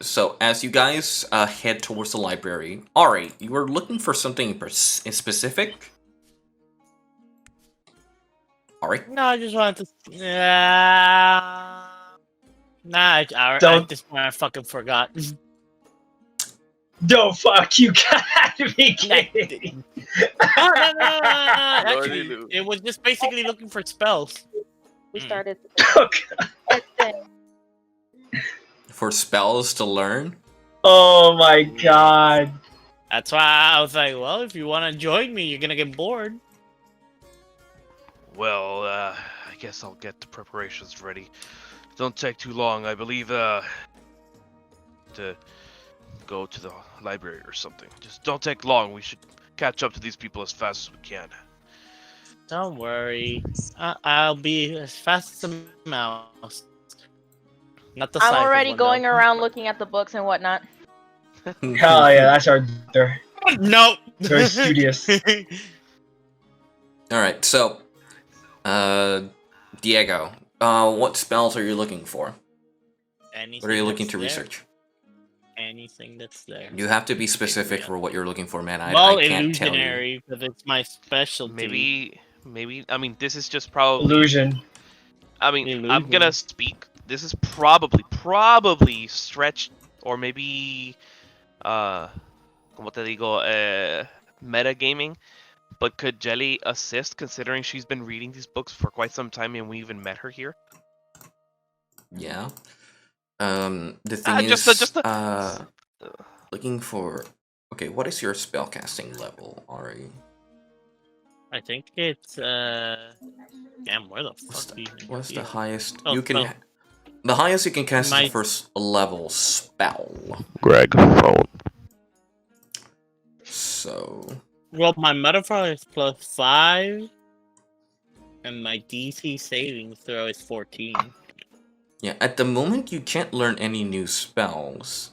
So as you guys head towards the library, Ari, you were looking for something specific? Ari? No, I just wanted to. I just fucking forgot. No, fuck you, gotta be kidding. No. Actually, it was just basically looking for spells. We started. For spells to learn? Oh my god. That's why I was like, well, if you want to join me, you're gonna get bored. Well, I guess I'll get the preparations ready. Don't take too long. I believe to go to the library or something. Just don't take long. We should catch up to these people as fast as we can. Don't worry. I'll be as fast as a mouse. Not the I'm size of already one, going though. around looking at the books and whatnot. Hell yeah, that's our they're No. very studious. Alright, so Diego, what spells are you looking for? Anything What are you looking that's to there. research? Anything that's there. You have to be specific for what you're looking for, man. I can't tell you. Illusionary, because it's my specialty. Maybe. I mean, this is just probably Illusion. I mean, I'm gonna speak. This is probably stretched, or maybe, como te digo, metagaming. But could Jelly assist, considering she's been reading these books for quite some time, and we even met her here? Yeah. The thing is, looking for. Okay, what is your spellcasting level, Ari? I think it's damn, where the fuck do you even What's see the it? highest Oh, you can? oh. The highest you can cast is My- the first level spell. Greg, phone. So Well, my modifier is +5, and my DC saving throw is 14. yeah, at the moment you can't learn any new spells.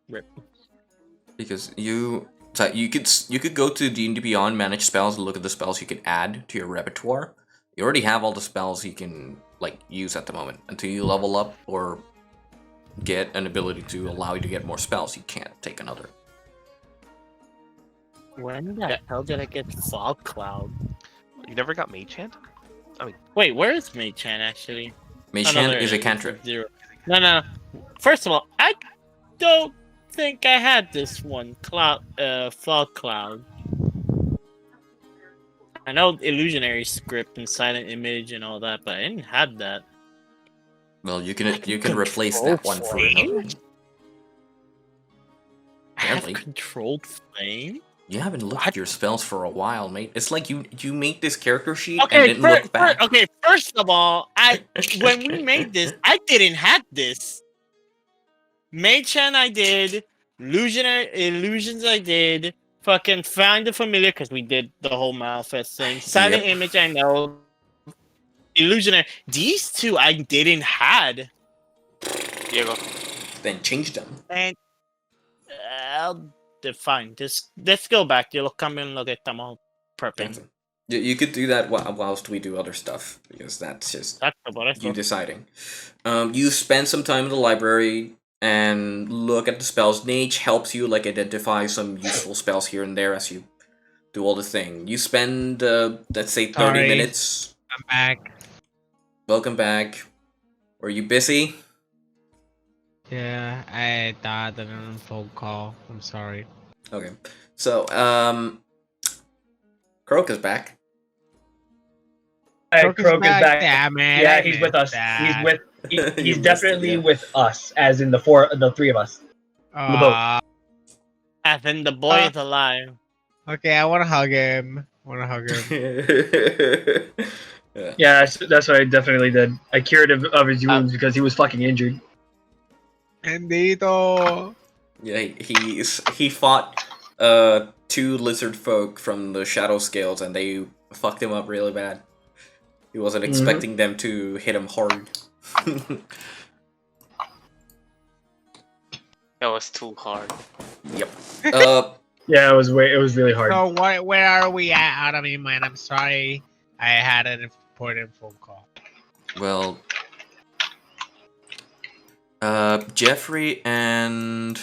Rip. Because you could go to D&D Beyond, manage spells, and look at the spells you can add to your repertoire. You already have all the spells you can use at the moment. Until you level up or get an ability to allow you to get more spells, you can't take another. When the hell did I get Fog Cloud? You never got Mage Hand? I mean, wait, where is Mage Hand actually? Mage Oh, no, Hand there is it a cantrip. 0. No. First of all, I don't think I had this one. Fog Cloud. I know Illusionary Script and Silent Image and all that, but I didn't have that. Well, you can replace that one for another. I have Apparently. Controlled Flame? You haven't looked at your spells for a while, mate. It's like you made this character sheet and Okay, didn't look back. okay. First of all, when we made this, I didn't have this. Mage Hand I did, Illusions I did, fucking Find the Familiar because we did the whole Malfest thing. Silent Yep. Image I know. Illusionary. These two I didn't had. Diego. Then change them. And fine. Let's go back. You'll come and look at them all prepping. You could do that whilst we do other stuff, because that's just you deciding. You spend some time in the library and look at the spells. Nage helps you identify some useful spells here and there as you do all the thing. You spend let's say 30 minutes. I'm back. Welcome back. Were you busy? Yeah, I thought that on a phone call. I'm sorry. Okay. So, Croak is back. Croak is back. Damn it, Yeah, I he's with missed us. that. He's definitely with us, as in the three of us. On the boat. I think the boy is alive. Okay, I want to hug him. Yeah, that's what I definitely did. I cured him of his wounds because he was fucking injured. Bendito. Yeah, he fought 2 lizard folk from the Shadow Scales, and they fucked him up really bad. He wasn't expecting them to hit him hard. That was too hard. Yep. Yeah, it was really hard. So where are we at, Adami, man? I'm sorry. I had an important phone call. Well, Jeffrey and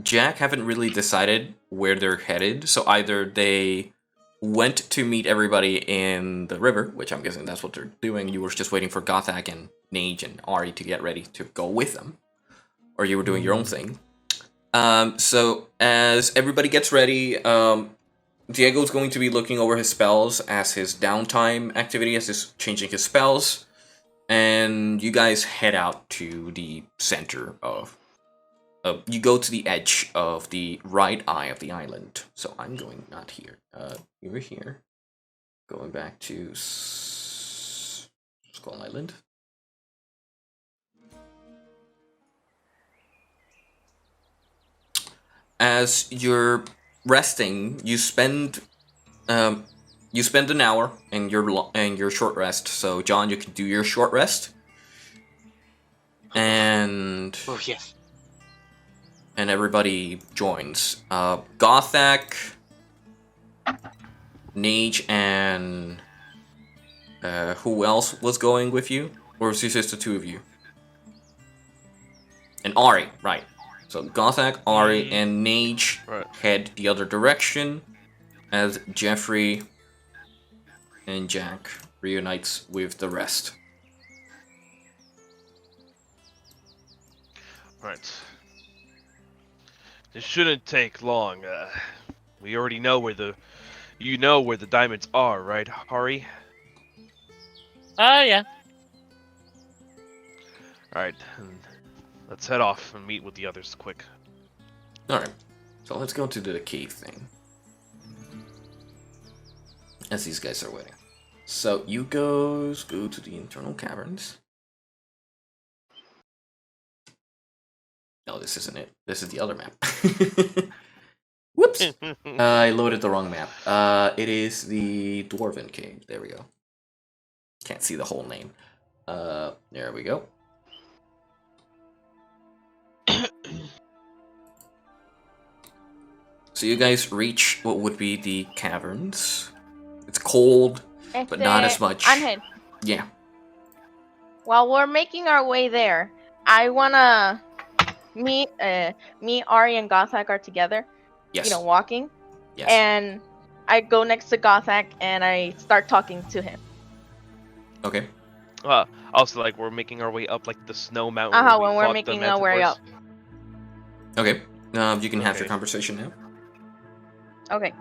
Jack haven't really decided where they're headed, so either they went to meet everybody in the river, which I'm guessing that's what they're doing. You were just waiting for Gothak and Nage and Ari to get ready to go with them, or you were doing your own thing. So as everybody gets ready, Diego's going to be looking over his spells as his downtime activity, as he's changing his spells, and you guys head out to the center of. You go to the edge of the right eye of the island. So I'm going not here. You were here. Going back to Skull Island. As you're resting, you spend an hour in your short rest. So John, you can do your short rest. And Oh yes. And everybody joins. Gothak, Nage, and who else was going with you? Or was it just the 2 of you? And Ari, right. So Gothak, Ari, and Nage head the other direction as Jeffrey and Jack reunites with the rest. Right. This shouldn't take long. We already know where the diamonds are, right, Hari? Yeah. Alright, let's head off and meet with the others quick. Alright, so let's go to the cave thing. As these guys are waiting. So you guys go to the internal caverns. No, this isn't it. This is the other map. Whoops! I loaded the wrong map. It is the Dwarven Cave. There we go. Can't see the whole name. There we go. So you guys reach what would be the caverns. It's cold, but not as much. Angel, Yeah. while we're making our way there, I wanna me, Ari, and Gothak are together. Yes. You know, walking. Yes. And I go next to Gothak and I start talking to him. Okay. Also, like, we're making our way up, like, the snow mountain. When we're making our way up. Okay. You can have your conversation now. Okay.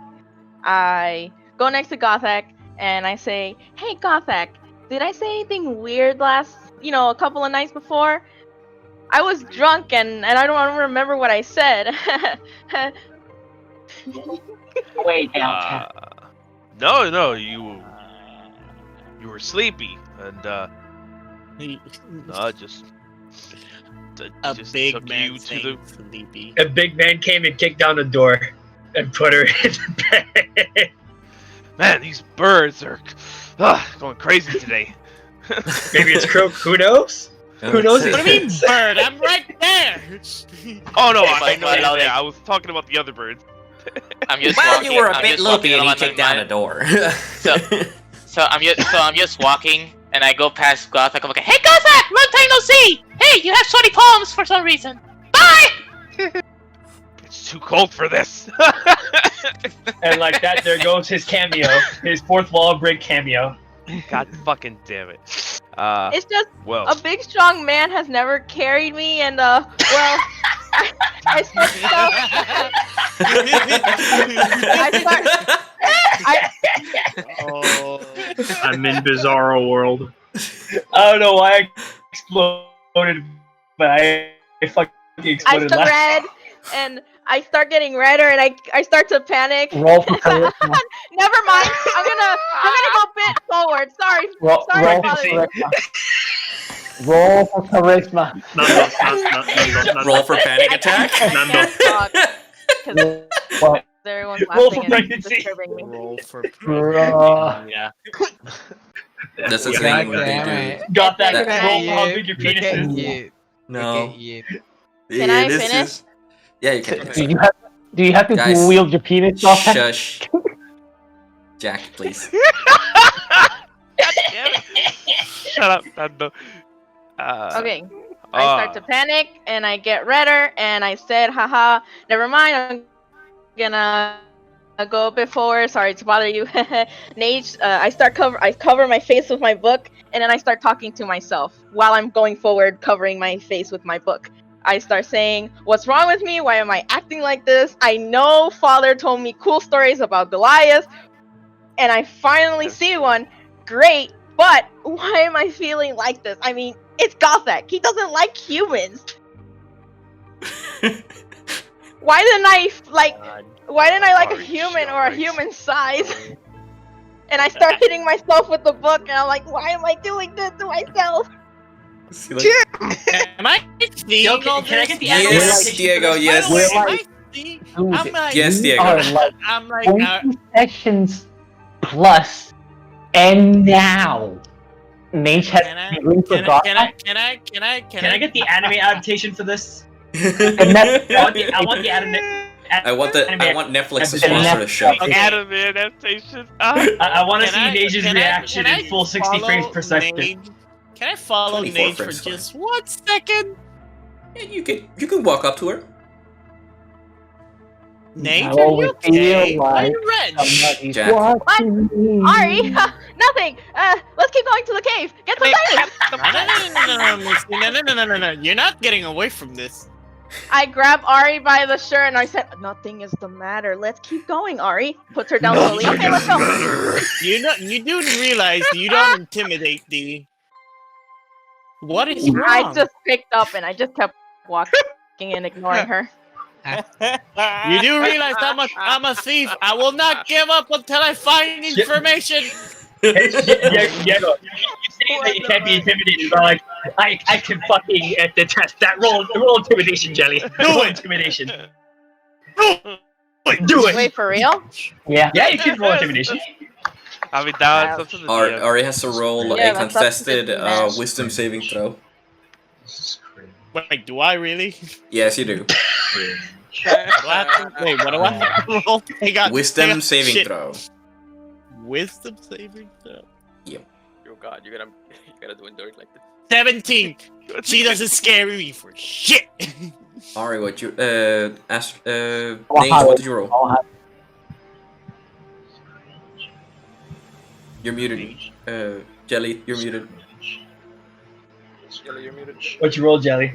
I go next to Gothak and I say, "Hey, Gothak, did I say anything weird a couple of nights before? I was drunk and I don't remember what I said." Way down. No, you were sleepy and just big took man you to the sleepy. A big man came and kicked down the door and put her in the bed. Man, these birds are going crazy today. Maybe it's Croak. Who knows? Who knows? What do you mean, bird? I'm right there. Oh no, Yeah, I know. but Yeah, I was talking about the other birds. I'm just Well, walking. you were a I'm bit just loopy walking and he along kicked my- down the door. So I'm just walking and I go past Gothak. I'm like, "Hey Gothak, long time no see. Hey, you have sweaty palms for some reason. Bye." It's too cold for this. And like that, there goes his cameo, his fourth wall break cameo. God fucking damn it. It's just well. a big strong man has never carried me, and I start Oh. I'm in Bizarro World. I don't know why I exploded, but I fucking I exploded start last. red, and I start getting redder, and I start to panic. Roll for charisma. Never mind. I'm gonna go a bit forward. Sorry, Roll sorry, for Father. charisma. Roll for charisma. Roll for panic attack. I can't talk because everyone's Roll for laughing and pregnancy. disturbing me. Roll for Bruh. yeah. That's the God thing damn they it. Got that. That- Roll for how big your Look penis at is. you. do. No. Look at you. Can I this finish? is- Yeah, you can. Do you have to Guys, dual wield your penis? Dolphin? Shush. Jack, please. God damn it. Shut up, Nando. Okay. I start to panic and I get redder and I said, haha, never mind, I'm gonna go a bit forward. Sorry to bother you. Nage, I cover my face with my book and then I start talking to myself while I'm going forward, covering my face with my book. I start saying, what's wrong with me? Why am I acting like this? I know Father told me cool stories about Goliath and I finally see one. Great, but why am I feeling like this? I mean, it's Gothak. He doesn't like humans. Why didn't I like a human or a human size? And I start hitting myself with the book, and I'm like, why am I doing this to myself? Am I seeing all Can I this? get the Yes, animation Diego, for this? yes. By the way, am We're I seeing? I'm like, Yes, Diego. I'm like, 20 sessions plus, and now Nate has Can I- feeling for God. Can I get the anime adaptation for this? And that's- I want the anime. I want Netflix to And sponsor the show. Okay. Anime adaptation. I want to see Can I- Nage's can I- reaction can I in full 60 frames follow per second. Nate? Can I follow 24 Nate for frames, just 1 second? Yeah, you can walk up to her. Nate, I are you always okay? feel Why like you red? somebody's Jack. watching me. Ari, nothing. Let's keep going to the cave. Get some dice. No. You're not getting away from this. I grab Ari by the shirt and I said, nothing is the matter. Let's keep going, Ari. Puts her down slowly. Okay, let's go. You do realize you don't intimidate the. What is wrong? I just picked up and I just kept walking and ignoring her. You do realize I'm a thief. I will not give up until I find information. Diego, you say that you can't be intimidated, but like, I can fucking detest that. Roll intimidation, Jelly. Roll intimidation. Do it. Wait, for real? Yeah. Yeah, you can roll intimidation. I mean, that's up to the DM. Ari has to roll Yeah, a that's up to the contested DM. wisdom saving throw. Wait, do I really? Yes, you do. Wait, what do I have to roll? Hang on, Wisdom saving shit. throw. Wisdom saving throw. Oh God, you gotta do it like this. 17. She doesn't scare me for shit. Ari, what you ask Nate, what did you roll? You're muted. Jelly, you're muted. Jelly, you're muted. What you roll, Jelly?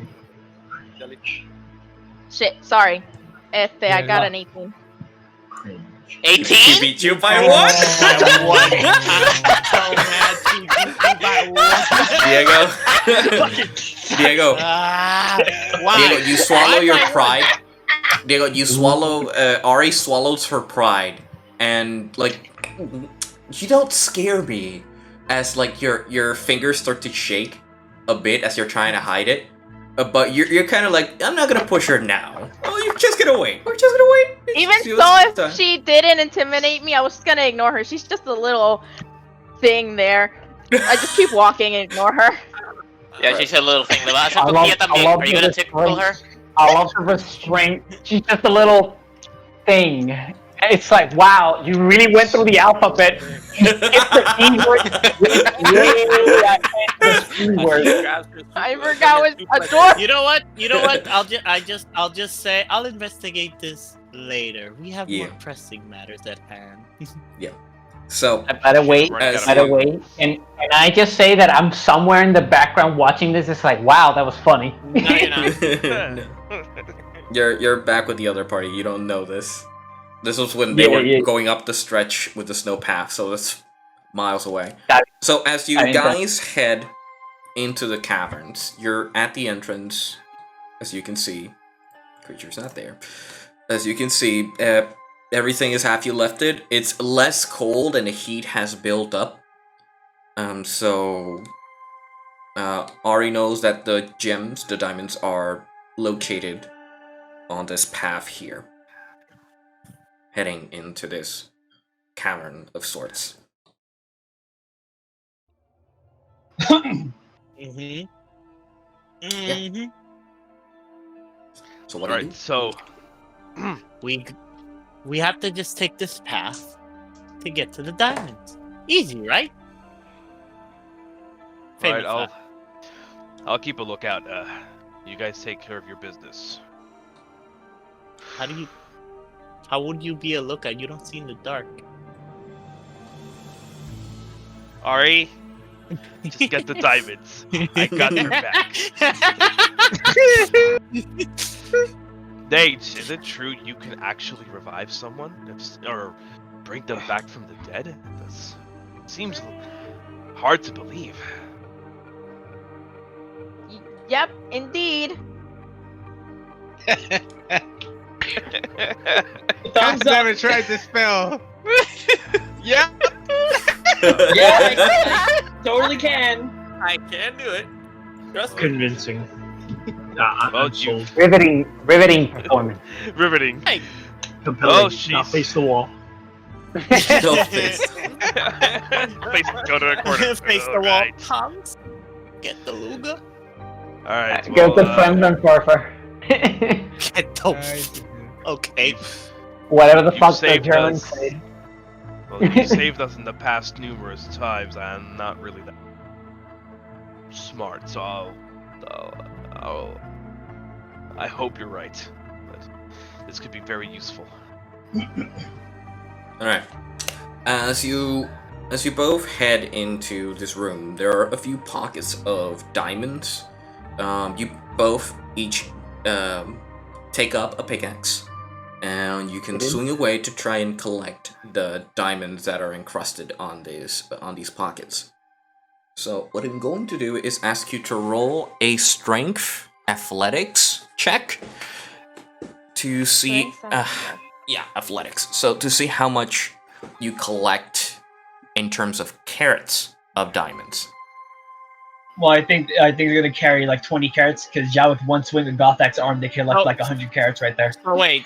Jelly. Shit, sorry. I got an 18. 18? She beat you by one. Diego. Why? Diego, you swallow your pride. Diego, you swallow. Ari swallows her pride, and like, you don't scare me. As like your fingers start to shake a bit as you're trying to hide it, but you're kind of like, I'm not gonna push her now. Oh, you're just gonna wait. We're just gonna wait. Even See so, what's done. if she didn't intimidate me, I was just gonna ignore her. She's just a little thing there. I just keep walking and ignore her. Yeah, she's a little thing. Le vas a I hacer love- cosquilla I también. love Are you the gonna tickle her? I love the restraint. She's just a little thing. It's like, wow, you really went through the alphabet. You skipped the E word. I forgot what a door. You know what? I'll just say I'll investigate this later. We have more pressing matters at hand. Yeah. So I better wait. as Better you- wait. And I just say that I'm somewhere in the background watching this. It's like, wow, that was funny. No, you're not. You're back with the other party. You don't know this. This was when they were going up the stretch with the snow path, so that's miles away. So as you I didn't guys head into the caverns. You're at the entrance, as you can see. Creature's not there. As you can see, everything is half you left it. It's less cold and the heat has built up. So Ari knows that the gems, the diamonds, are located on this path here, heading into this cavern of sorts. Mm-hmm. Mm-hmm. So what do you do? So we have to just take this path to get to the diamonds. Easy, right? Right, Famous I'll keep a lookout. You guys take care of your business. How would you be a lookout? You don't see in the dark. Ari, just get the diamonds. I got your back. Nate, is it true you can actually revive someone? Or bring them back from the dead? That seems hard to believe. Yep, indeed. I've never tried this spell. Yeah. Yeah, I totally can. I can do it. Trust me. Convincing. I'm sold. Riveting performance. Riveting. Hey. Compelling. Oh, Now jeez. face the wall. Don't face. Go to the corner. Face the wall. Comes. Get the Luga. Alright, Go to friend and surfer. Get the. Okay. Whatever the You fuck the saved Germans us. say. Well, you saved us in the past numerous times. I'm not really that smart, so I hope you're right. But this could be very useful. Alright. As you both head into this room, there are a few pockets of diamonds. You both each take up a pickaxe, and you can swing away to try and collect the diamonds that are encrusted on these pockets. So what I'm going to do is ask you to roll a strength athletics check to see athletics. So to see how much you collect in terms of carats of diamonds. Well, I think they're gonna carry like 20 carats because with one swing of Gothak's arm, they can collect like 100 carats right there. Oh wait,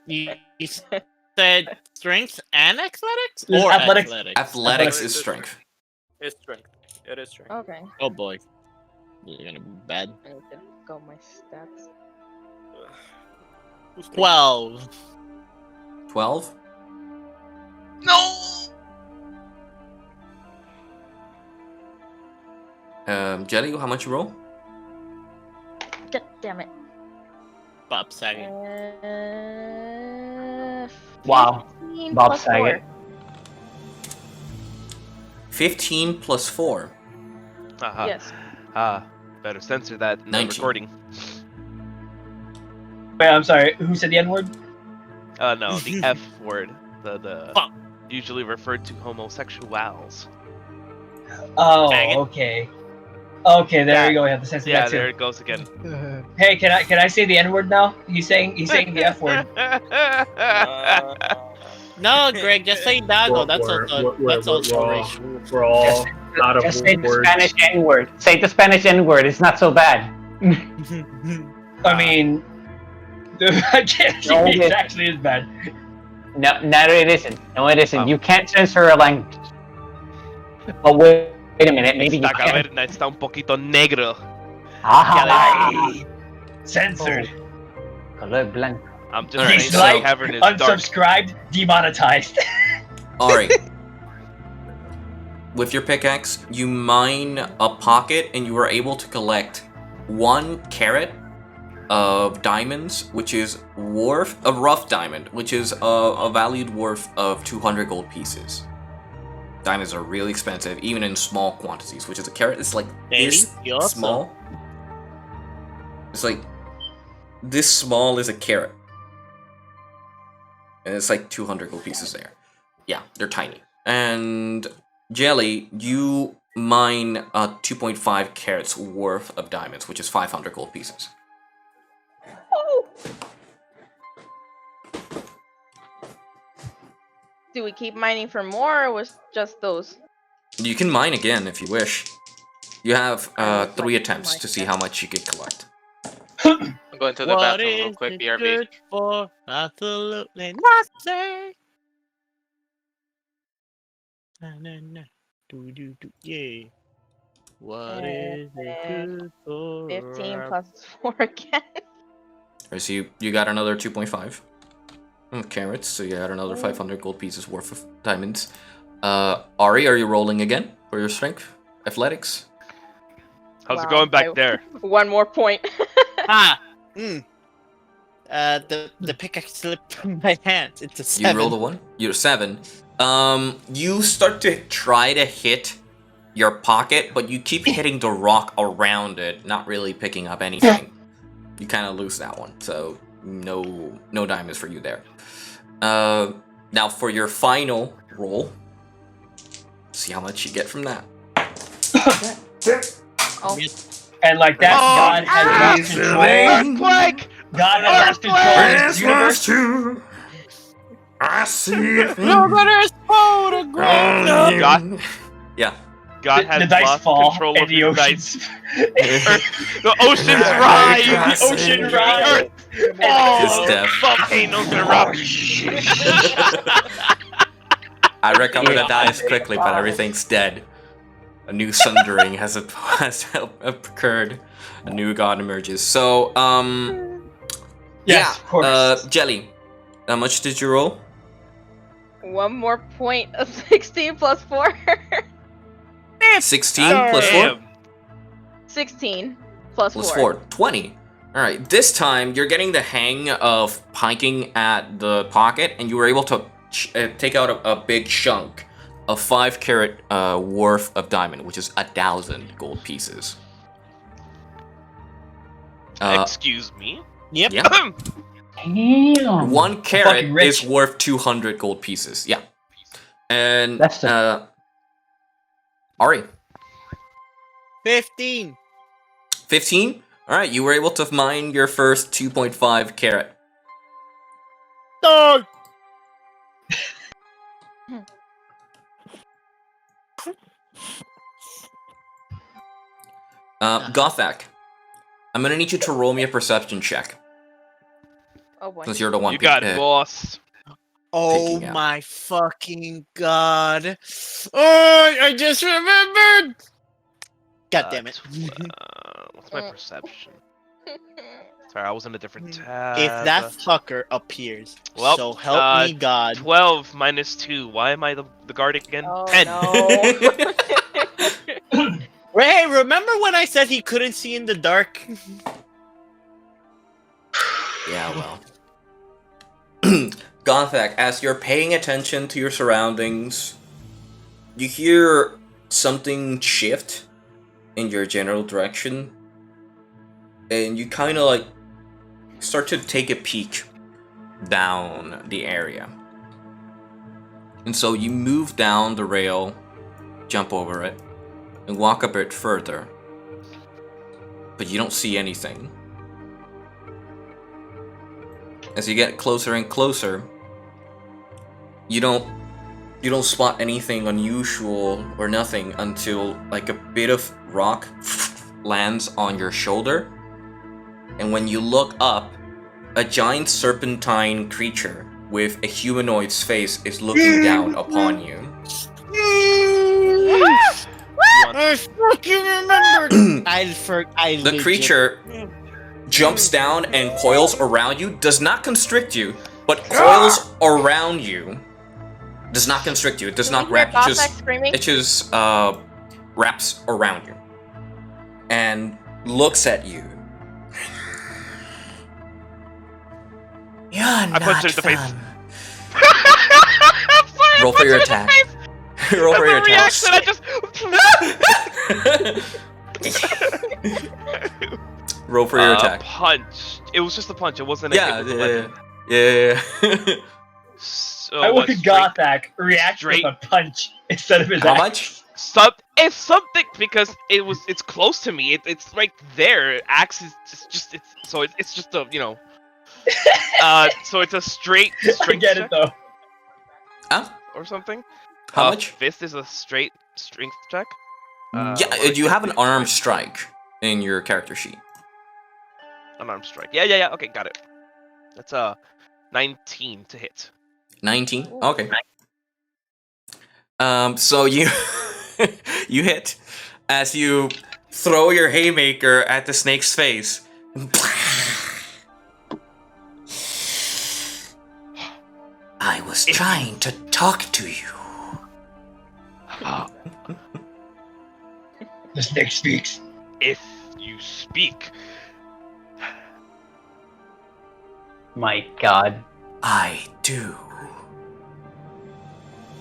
you said strength and athletics, There's or athletics. Athletics is strength. It's strength. It is strength. Okay. Oh boy, you're gonna be bad. I need to go my stats. 12. 12? No. Jelly, how much you roll? God damn it. Bob Saget. Wow. 15 Bob plus Saget. 15 plus 4. Aha. Yes. Better censor that in the 19. recording. Wait, I'm sorry. Who said the N word? No, the F word. The usually referred to homosexuals. Oh, Faggot. okay. Okay, there Yeah. you go. We have to censor Yeah, that too. there it goes again. Hey, can I say the N word now? He's saying the F word. No, Greg, just say Dago. That's also we're racial. we're all out of Just say the words. Spanish N-word. Say the Spanish N-word. It's not so bad. I mean, I can't. No, it It isn't. actually is bad. No, it isn't. No, it isn't. Wow. You can't censor a language. But wait a minute. Maybe you Esta can. caverna está un poquito negro. Censored. Color blanco. I'm just Alright, saying so- the cavern is dark. Unsubscribed, demonetized. Alright. With your pickaxe, you mine a pocket and you are able to collect 1 carat of diamonds, which is worth a rough diamond, which is a valued worth of 200 gold pieces. Diamonds are really expensive, even in small quantities, which is a carat. It's like this Delicioso. small. It's like this small is a carat. And it's like 200 gold pieces there. Yeah, they're tiny. And Jelly, you mine 2.5 carats worth of diamonds, which is 500 gold pieces. Do we keep mining for more, or was just those? You can mine again if you wish. You have 3 attempts to see how much you can collect. I'm going to the What bathroom real is quick, it BRB. good for? Absolutely nothing. Na, na, na. Do, do, do. Yeah. What is it good for? 15 plus 4 again. Alright, so you got another 2.5 carats, so you got another 500 gold pieces worth of diamonds. Ari, are you rolling again for your strength? Athletics? How's it going back there? 1 more point. The pickaxe slipped from my hand. It's a 7. You rolled a 1? You're 7. You start to try to hit your pocket, but you keep hitting the rock around it, not really picking up anything. You kind of lose that one, so no diamonds for you there. Now for your final roll, see how much you get from that. And like that, God has lost control. Earthquake! God has lost control of this universe. I see it. Nobody's photograph. God, Yeah. God The has dice lost fall control and of the the oceans. dice. The oceans rise. The ocean rise. His death. Volcanoes erupt. I recover the dice quickly, but everything's dead. A new sundering has occurred. A new god emerges. So, Yes, of course. Jelly, how much did you roll? 1 more point of 16 plus 4. 16 plus 4? 16 plus 4. Plus 4. 20. Alright, this time you're getting the hang of piking at the pocket, and you were able to take out a big chunk of 5 carat worth of diamond, which is 1,000 gold pieces. Excuse me? Yep. Yeah. Damn. 1 carat is worth 200 gold pieces. Yeah. And That's the... Ari. 15. 15? Alright, you were able to mine your first 2.5 carat. No. Gothak, I'm gonna need you to roll me a perception check. Oh boy. Since you're the one You got boss. Oh Picking out. my fucking god. Oh, I just remembered. God damn it. What's my perception? Sorry, I was in a different tab. If that fucker appears, Well, so help me God. 12 minus 2. Why am I the guard again? Oh, 10. no. Hey, remember when I said he couldn't see in the dark? Yeah, well. Gothak, as you're paying attention to your surroundings, you hear something shift in your general direction, and you kind of like start to take a peek down the area. And so you move down the rail, jump over it, and walk a bit further. But you don't see anything. As you get closer and closer, you don't spot anything unusual or nothing until like a bit of rock lands on your shoulder. And when you look up, a giant serpentine creature with a humanoid's face is looking down upon you. I fucking remembered. The creature jumps down and coils around you, does not constrict you, but coils around you. Does not constrict you, it does not wrap you, it just wraps around you. And looks at you. I punched her in the face. Roll for your attack. Roll for your attack. Reaction, I just Roll for your attack. Punch. It was just a punch. It wasn't. Yeah. So I look at Gothak react with a punch instead of his How axe. much? It's something because it's close to me. It's right there. Axe is just it's just a so it's a straight I get check it though. Huh? or something. How much? Fist is a straight strength check. Yeah, or you have an strength armed check. strike in your character sheet. An arm strike. Yeah. Okay, got it. That's 19 to hit. 19. Okay. So you you hit as you throw your haymaker at the snake's face. I was trying to talk to you. The snake speaks. If you speak, My God. I do.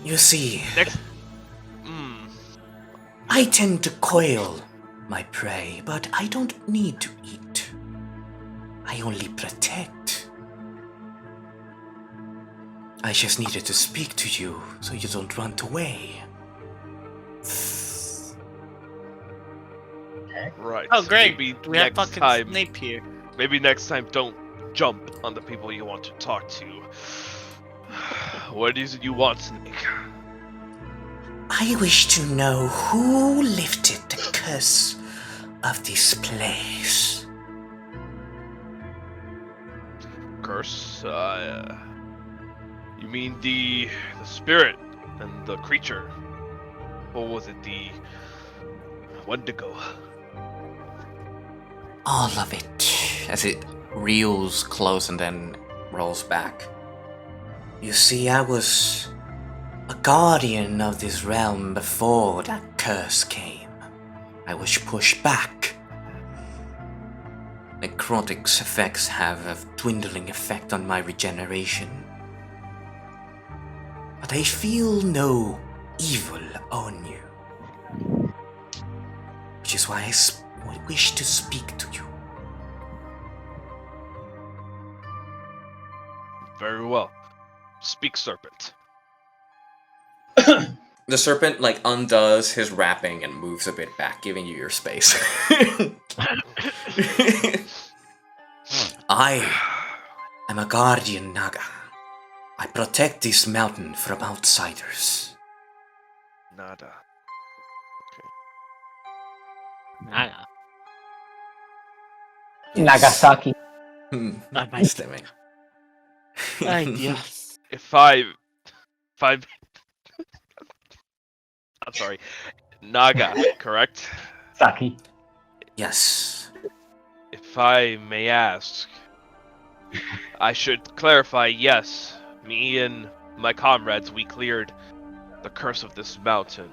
You see, next. I tend to coil my prey, but I don't need to eat. I only protect. I just needed to speak to you so you don't run away. Right. Oh, great. Maybe We have next fucking time. Snape here. Maybe next time, don't jump on the people you want to talk to. What is it you want, Snake? I wish to know who lifted the curse of this place. Curse? You mean the spirit and the creature? Or was it the Wendigo? All of it, as it reels close and then rolls back. You see, I was a guardian of this realm before that curse came. I was pushed back. Necrotic's effects have a dwindling effect on my regeneration. But I feel no evil on you. Which is why I wish to speak to you. Very well. Speak, serpent. The serpent undoes his wrapping and moves a bit back, giving you your space. I am a guardian Naga. I protect this mountain from outsiders. Nada. Naga. Nagasaki. Stimming. Ay, Dios. If I I'm sorry. Naga, correct? Saki. Yes. If I may ask, I should clarify, yes, me and my comrades, we cleared the curse of this mountain.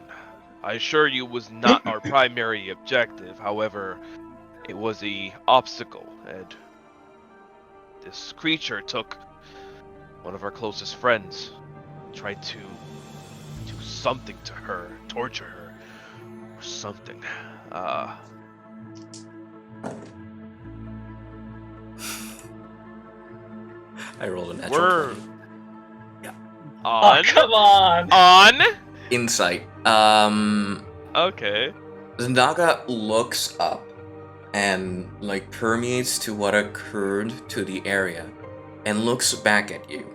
I assure you it was not our primary objective, however, it was a obstacle, and this creature took one of our closest friends, tried to do something to her, torture her, or something. I rolled an We're 20. on. Oh, come on! On. Insight. Okay. The Naga looks up and permeates to what occurred to the area and looks back at you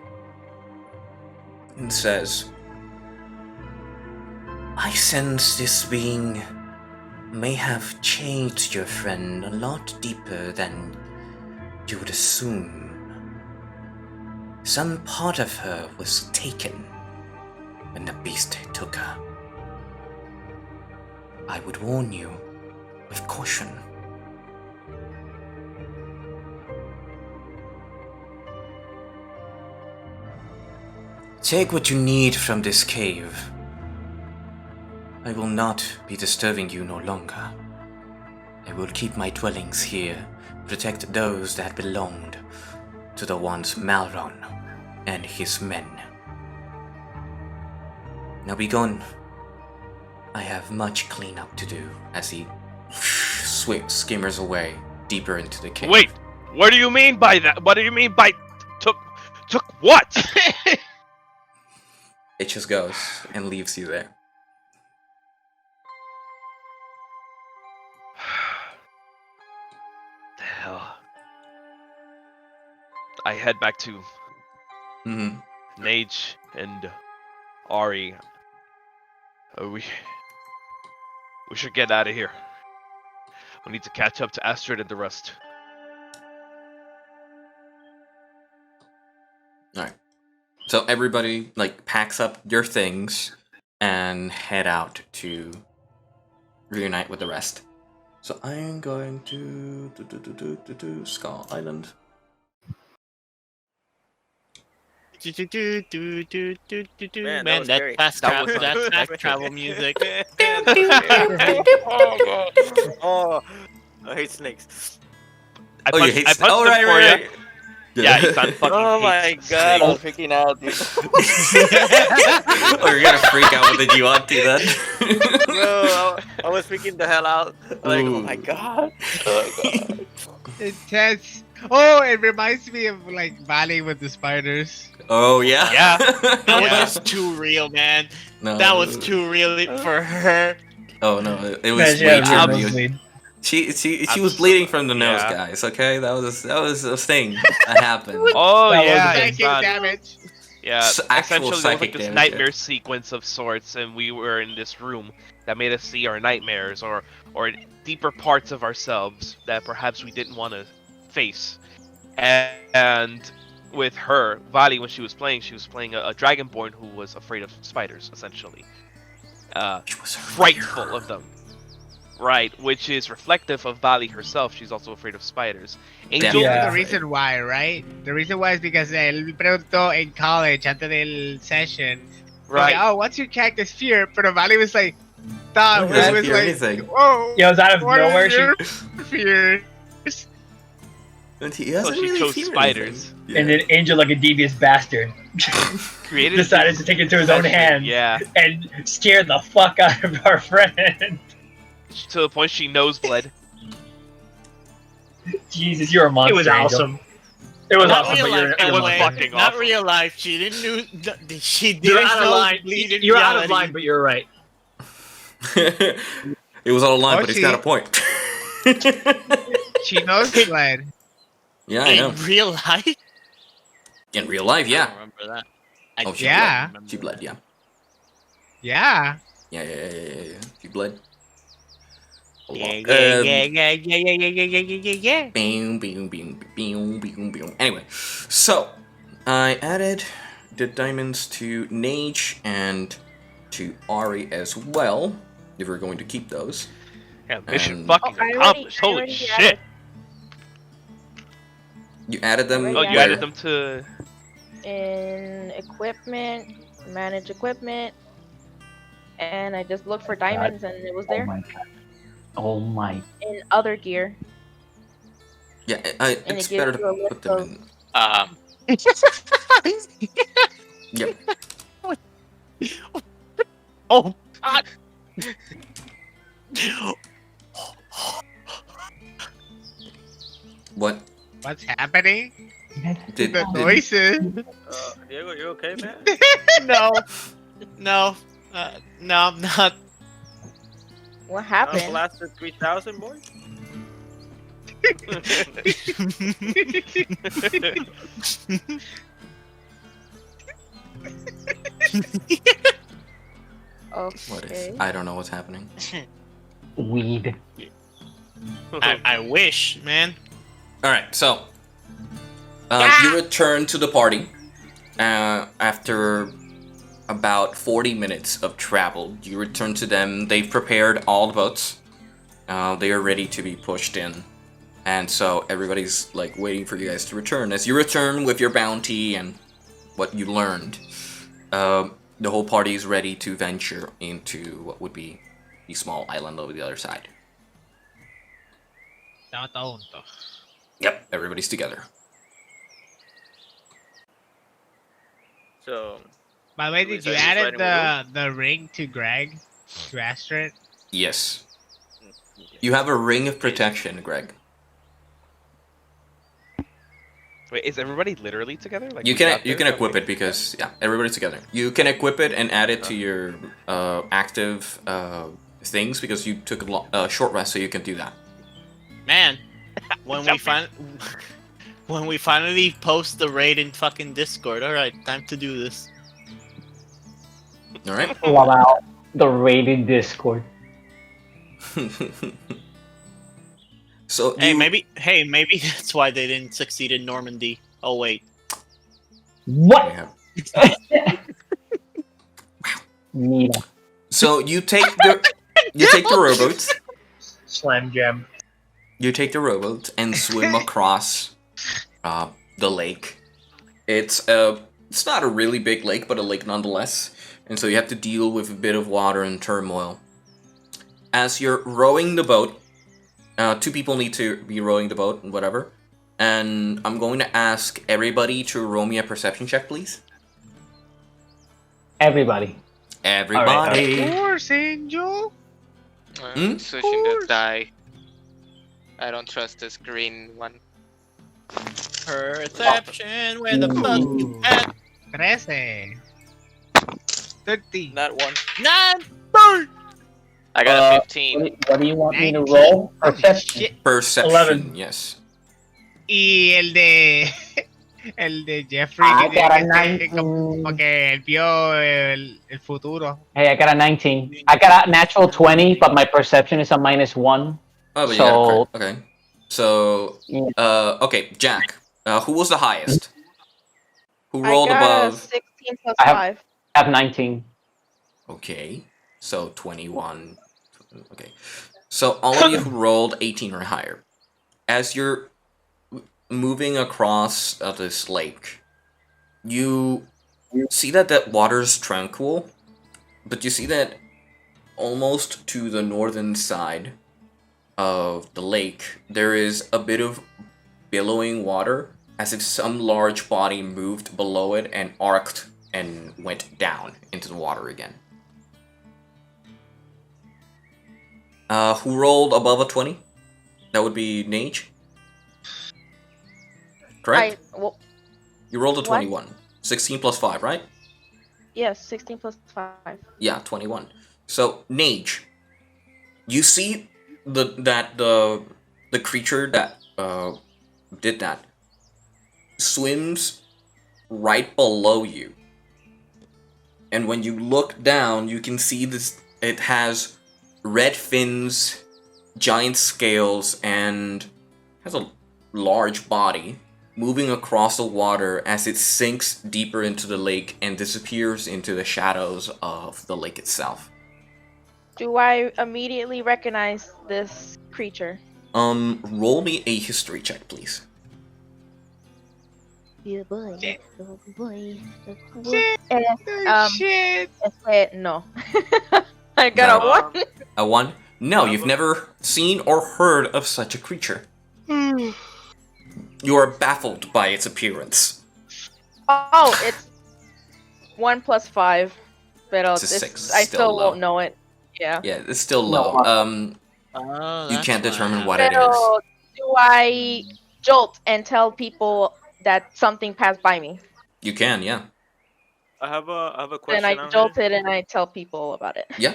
and says, I sense this being may have changed your friend a lot deeper than you would assume. Some part of her was taken when the beast took her. I would warn you with caution. Take what you need from this cave. I will not be disturbing you no longer. I will keep my dwellings here, protect those that belonged to the ones Malron and his men. Now be gone. I have much cleanup to do. as he skimmers away deeper into the cave. Wait, what do you mean by that? What do you mean by took what? It just goes and leaves you there. I head back to Mm-hmm. Nage and Ari. We should get out of here. We need to catch up to Astrid and the rest. Alright. So everybody like packs up your things and head out to reunite with the rest. So I'm going to Skull Island. Man, that fast travel music. Oh, I hate snakes. I Oh, you punched, hate I snakes? punched Oh, him right, for right, ya. right. Yeah, Ethan fucking Oh my hates god, I'm snakes. freaking out, dude. Oh, you're gonna freak out with the Yuan-Ti then. Bro, I was freaking the hell out. Like, oh my Ooh. god. Oh god. Intense. Oh, it reminds me of like Valley with the spiders. Oh yeah. Yeah. That Yeah. was just too real, man. No. That was too real for her. Oh no, it was Imagine way having your too real. nosebleed. She was bleeding from the nose, Yeah. guys. Okay, that was a thing that happened. Oh That was yeah, Psychic Ethan. damage. Yeah, Actual essentially there was psychic like this damage, nightmare yeah. sequence of sorts, and we were in this room that made us see our nightmares or deeper parts of ourselves that perhaps we didn't want to face. And with her, Vali, when she was playing a dragonborn who was afraid of spiders, essentially. She was Frightful of them. Right, which is reflective of Vali herself. She's also afraid of spiders. Angel, You know Yeah. the reason why, right? The reason why is because él me preguntó in college antes del session. right? Like, oh, what's your cactus fear? Pero Valley was like, thought He it doesn't was fear like, anything. whoa. Yeah, it was out of what is nowhere. your fear? And he So doesn't she really chose fear spiders. anything. And then Angel, like a devious bastard, Created decided to take it into his own hand Yeah, and scare the fuck out of our friend. to the point she nosebleed. Jesus, you're a monster. It was Angel. awesome. It was Not awesome, real but you're, life, it you're was a monster. fucking Not awful. real life. She didn't know. She You're didn't out of know line. bleed in You're out of reality. line, but you're right. It was all a line, Oh, but he's got a point. She nosebleed. Yeah, I know. In real life. In real life, I yeah. don't remember that. Oh, she Yeah. bled. She bled, yeah. Yeah. Yeah. She bled. A Yeah, lot. yeah. Bing. Anyway, so I added the diamonds to Nage and to Ari as well. If we're going to keep those. Yeah, mission And- fucking I already- accomplished. I Holy already shit! added- You added them. Already Oh, you Yeah. added them to. in equipment, manage equipment, and I just looked for diamonds and it was Oh there. my god. Oh my. In other gear. Yeah, And it's it gives better to you a list put them of- in. Yep. Oh God. What? What's happening? Did, The did- noises. Diego, you okay, man? No. No, I'm not. What happened? Blasted 3000, boy? What Okay. if? I don't know what's happening. Weed. I wish, man. Alright, so. You return to the party. After about 40 minutes of travel, you return to them. They've prepared all the boats. They are ready to be pushed in. And so everybody's like waiting for you guys to return. As you return with your bounty and what you learned, the whole party is ready to venture into what would be the small island over the other side. Yep, everybody's together. So, By the way, So did is you that added just the ring to Greg? To Astrid? Yes. You have a ring of protection, Greg. Wait, is everybody literally together? Like You we can got there? equip it because yeah, everybody's together. You can equip it and add it to your active things because you took a short rest, so you can do that. Man, when we When we finally post the raid in fucking Discord, alright, time to do this. Alright. Wow, the raided Discord. So Hey, maybe that's why they didn't succeed in Normandy. Oh wait. What? Yeah. Nita. So you take the rowboat. Slam jam. You take the rowboat and swim across the lake. It's not a really big lake, but a lake nonetheless. And so you have to deal with a bit of water and turmoil. As you're rowing the boat, 2 people need to be rowing the boat and whatever. And I'm going to ask everybody to roll me a perception check, please. Everybody. Everybody. Of course, Angel. I'm switching the die. I don't trust this green one. Perception, where the fuck you at? 13. 13. Not one. 9! I got a 15. What do you want me to roll? Perception. Perception, 11. yes. Y el de Jeffrey I que got a tiene que 19. como que él vio el futuro. Hey, I got a 19. I got a natural 20, but my perception is a -1. Oh, but So- you got it correct. Okay. So, Yeah. okay, Jack. Who was the highest? Who I rolled got above? a 16 plus I have- 5. I have 19. Okay, so 21. Okay, so all of you who rolled 18 or higher, as you're moving across this lake, you see that water's tranquil, but you see that almost to the northern side of the lake, there is a bit of billowing water, as if some large body moved below it and arced and went down into the water again. Who rolled above a 20? That would be Nage. Correct? You rolled a 21. 16 plus 5, right? Yes, 16 plus 5. Yeah, 21. So, Nage, you see the creature that did that swims right below you. And when you look down, you can see this. It has red fins, giant scales, and has a large body moving across the water as it sinks deeper into the lake and disappears into the shadows of the lake itself. Do I immediately recognize this creature? Roll me a history check, please. Yeah, boy. Oh, boy. Shit. No. I got a 1. A 1? No, you've never seen or heard of such a creature. You are baffled by its appearance. Oh, it's 1 plus 5. But It's a 6, I still still low. won't know it. Yeah. Yeah, it's still low. You can't determine what it is. Pero do I jolt and tell people that something passed by me? You can, yeah. I have a question. Then I on jolt it. it and I tell people about it. Yeah.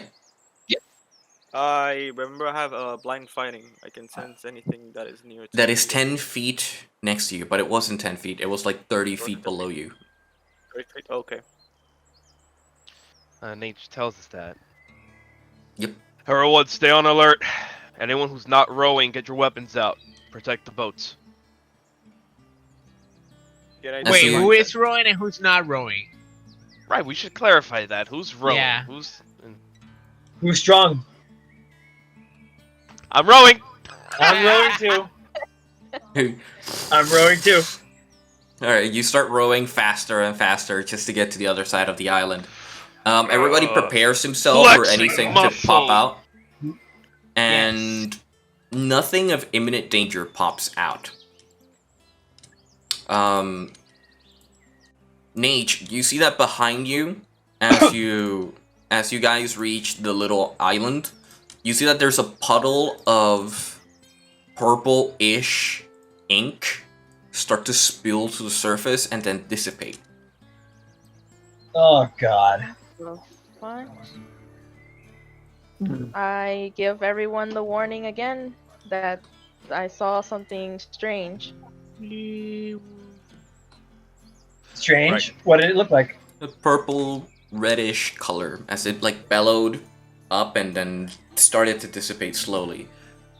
I remember I have blind fighting. I can sense anything that is near to That me. is 10 feet next to you, but it wasn't 10 feet. It was like 30 feet below you. Okay. Nate tells us that. Yep. Everyone, stay on alert. Anyone who's not rowing, get your weapons out. Protect the boats. Wait, who is rowing and who's not rowing? Right, we should clarify that. Who's rowing? Yeah. Who's strong? I'm rowing. I'm rowing too. I'm rowing too. Alright, you start rowing faster and faster just to get to the other side of the island. Everybody prepares himself for flexing anything muscle. to pop out. And nothing of imminent danger pops out. Nage, you see that behind you as you guys reach the little island. You see that there's a puddle of purple-ish ink start to spill to the surface and then dissipate. Oh god. Fine. I give everyone the warning again that I saw something strange. Strange. Right. What did it look like? A purple reddish color as it like bellowed up and then started to dissipate slowly.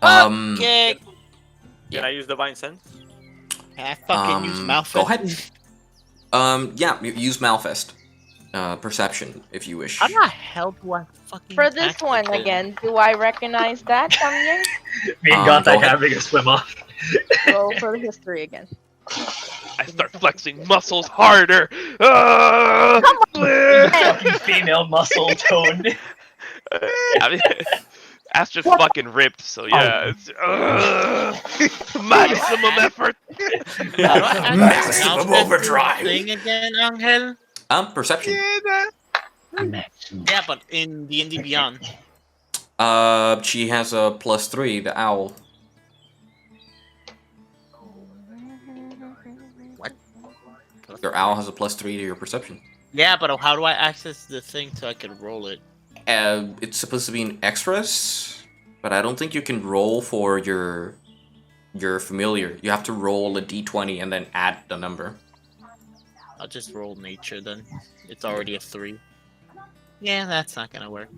Okay. Can I use Divine Sense? I fucking use Malfest. Go ahead. Yeah, use Malfest. Perception, if you wish. How the hell do I fucking For this attack one it? again, do I recognize that, Tamyang? Me and Go Gothak ahead. having a swim off. Roll for the history again. I start flexing muscles harder. Ah! Fucking female muscle tone. I mean, Astra's fucking ripped, so yeah. It's, maximum effort. Maximum overdrive. Thing again, Angel? Perception. Yeah, but in D&D Beyond. She has a +3, the owl. What? Your owl has a +3 to your perception. Yeah, but how do I access the thing so I can roll it? It's supposed to be in extras, but I don't think you can roll for your familiar. You have to roll a d20 and then add the number. I'll just roll nature then. It's already a 3. Yeah, that's not gonna work.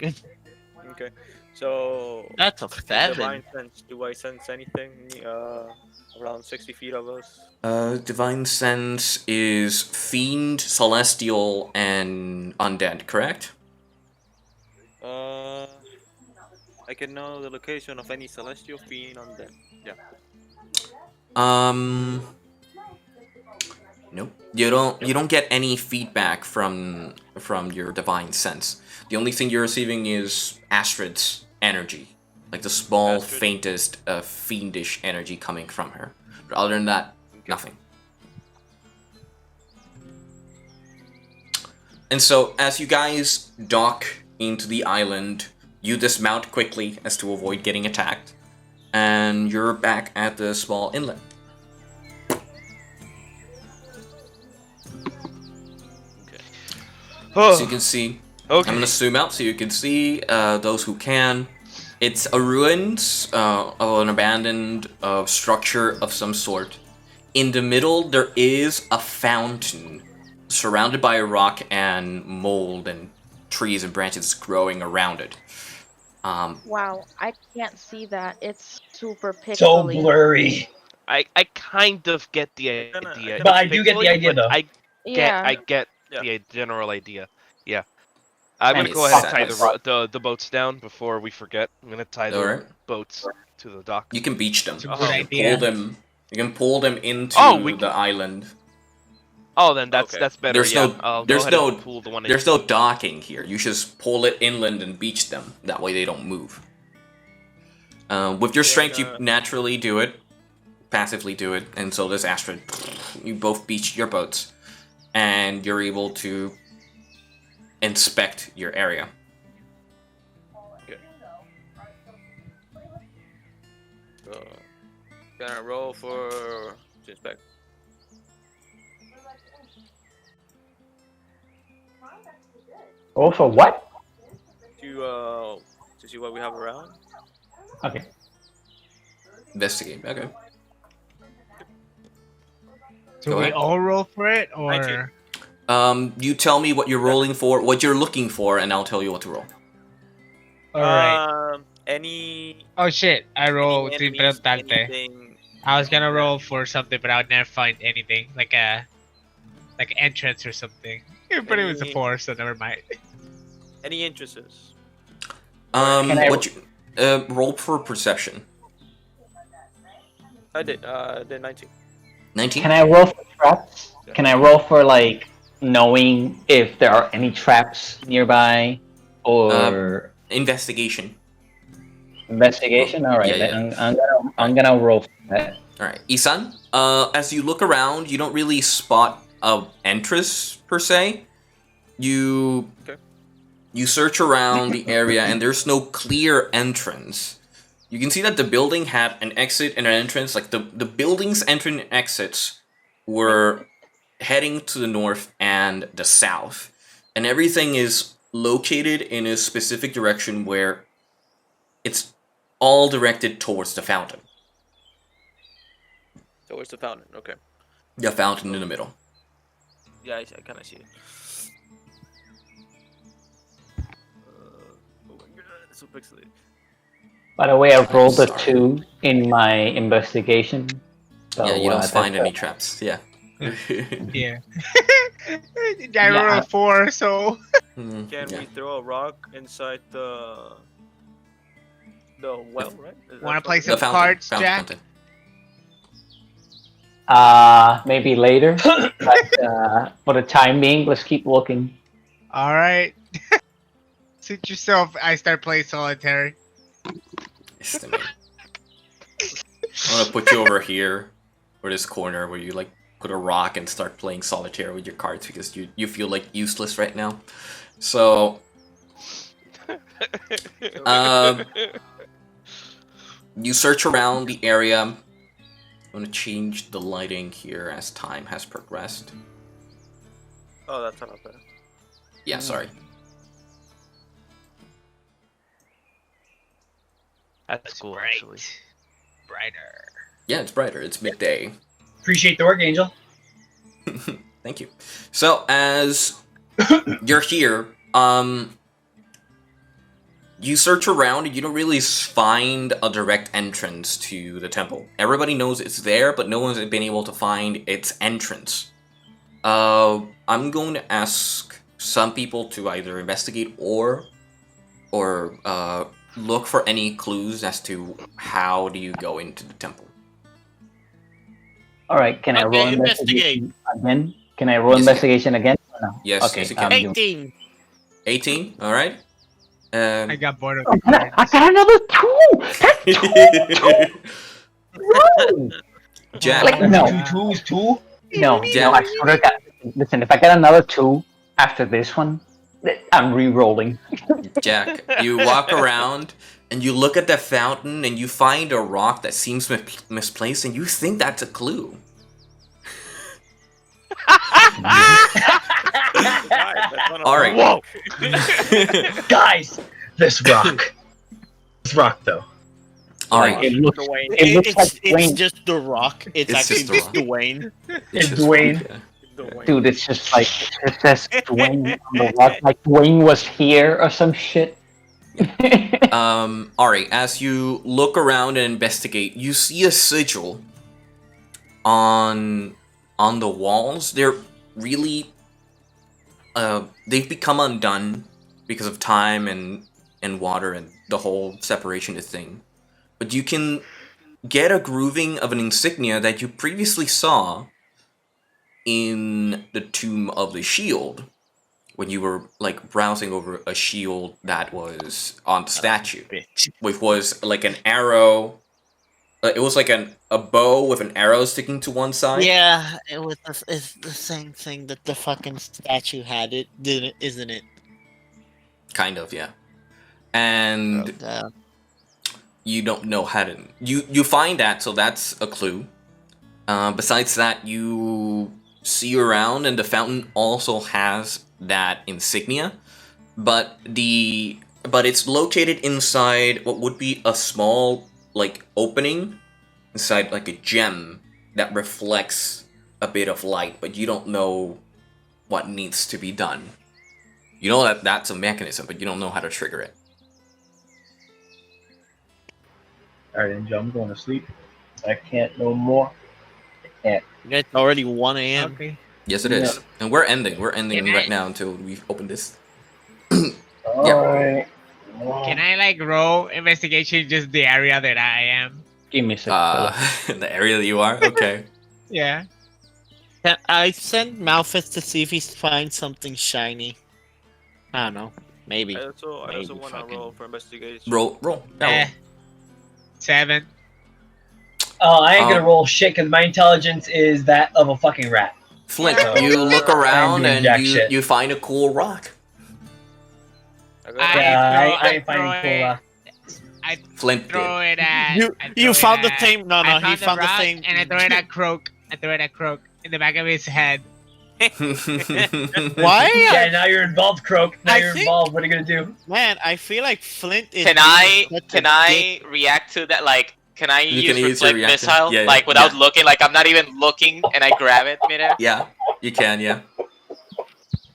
Okay. So That's a 7. Divine Sense. Do I sense anything around 60 feet of us? Divine Sense is Fiend, Celestial, and Undead, correct? I can know the location of any celestial fiend on them. Yeah. Nope. You don't get any feedback from your Divine Sense. The only thing you're receiving is Astrid's energy, like the small, faintest, fiendish energy coming from her. But other than that, nothing. And so, as you guys dock into the island, you dismount quickly as to avoid getting attacked, and you're back at the small inlet. So you can see, Okay. I'm gonna zoom out so you can see those who can. It's a ruins of an abandoned structure of some sort. In the middle, there is a fountain surrounded by a rock and mold and trees and branches growing around it. Wow, I can't see that. It's super pixely. So blurry. I kind of get the idea. But I It's do get the pixely, idea, but though. I get Yeah. the general idea. Yeah. I'm And gonna go it's ahead and tie sad. the boats down before we forget. I'm gonna tie the Alright. boats to the dock. You can beach them. It's a You good can idea. pull them. You can pull them into the island. Oh, then that's Okay. that's better. There's yeah. no- I'll there's go ahead no- and pull the one. There's no docking here. You just pull it inland and beach them. That way they don't move. With your strength, you naturally do it. Passively do it. And so does Astrid. You both beach your boats. And you're able to inspect your area. So, can I roll for to inspect? Roll for what? To see what we have around. Okay. Investigate. Okay. So Go we ahead. all roll for it, or 19. You tell me what you're rolling for, what you're looking for, and I'll tell you what to roll. all right? Any Oh shit! I rolled any sin enemies, preguntarte. anything- I was gonna roll for something, but I would never find anything like entrance or something. But it was a Any- 4, so never mind. Any entrances? Can I- What you roll for perception? I did 19. 19. Can I roll for traps? Can I roll for like knowing if there are any traps nearby or Investigation. investigation? All right, Yeah, then I'm gonna roll for that. All right, Isan. As you look around, you don't really spot a entrance per se. You search around the area, and there's no clear entrance. You can see that the building had an exit and an entrance. Like the building's entrance and exits were heading to the north and the south, and everything is located in a specific direction where it's all directed towards the fountain. So where's the fountain? Okay. The fountain in the middle. Yeah, I kind of see it. Oh my god, it's so pixelated. By the way, I rolled a 2 in my investigation. So, Yeah, you don't find that's any traps. Yeah. Yeah. I rolled a 4, so. Mm, Can we throw a rock inside the well, right? Want to play The some fountain. cards, Fountain, Jack? fountain. Maybe later. But for the time being, let's keep looking. All right. Suit yourself. I start playing solitary. Estimate. I'm gonna put you over here, or this corner where you like put a rock and start playing solitaire with your cards because you feel like useless right now. So, you search around the area. I'm gonna change the lighting here as time has progressed. Oh, that's not bad. Yeah, sorry. That's cool, actually. Brighter. Yeah, it's brighter. It's midday. Appreciate the work, Angel. Thank you. So as you're here, you search around and you don't really find a direct entrance to the temple. Everybody knows it's there, but no one's been able to find its entrance. I'm going to ask some people to either investigate or look for any clues as to how do you go into the temple. All right, can I Okay, roll investigation again? Can I roll investigation again? Or no? Yes, Okay, yes, you can. 18. 18. All right. I got bored of I got another 2. That's 2. Jack. Like, no. Two? No, I sort of got. Listen, if I get another 2 after this one, I'm re-rolling. Jack, you walk around and you look at the fountain and you find a rock that seems misplaced and you think that's a clue. All right. Whoa! Guys, this rock. This rock, though. All right. It looks It's like Dwayne. just the rock. It's actually just just the rock. Dwayne. It's Dwayne. Dude, it's just like it says Dwayne on the rock, like Dwayne was here or some shit. All right. As you look around and investigate, you see a sigil on the walls. They're really they've become undone because of time and water and the whole separation thing. But you can get a grooving of an insignia that you previously saw in the Tomb of the Shield when you were like browsing over a shield that was on the statue, which was like an arrow. It was like a bow with an arrow sticking to one side. Yeah, it's the same thing that the fucking statue had. It didn't, isn't it? Kind of, yeah. And you don't know how to. You find that, so that's a clue. Besides that, you see around, and the fountain also has that insignia, but it's located inside what would be a small like opening inside like a gem that reflects a bit of light, but you don't know what needs to be done. You know that that's a mechanism, but you don't know how to trigger it. Alright, Angel, I'm going to sleep. I can't no more. I can't. It's already 1 a.m. Okay. Yes, it is. Yeah. And we're ending. We're ending right now until we open this. Alright. Can I like roll investigation just the area that I am? Give me a second. The area that you are? Okay. Yeah. Can I send Malphite to see if he finds something shiny? I don't know. Maybe. I also Maybe want to roll for investigation. Roll. Eh. 7. Oh, I ain't gonna roll shit because my intelligence is that of a fucking rat. Flint, you look around doing and jack you, shit. you find a cool rock. I ain't finding cool rock. I Flint throw it at. You found the same. No, I he found the rock, same. and I throw it at Croak. I throw it at Croak in the back of his head. Why? Yeah, now you're involved, Croak. Now I you're think- involved. What are you gonna do? Man, I feel like Flint is. Can I react to that? Like, Can I You use can use your reflect reaction. missile Yeah, like without yeah. looking? Like I'm not even looking, and I grab it midair. Yeah, you can. Yeah.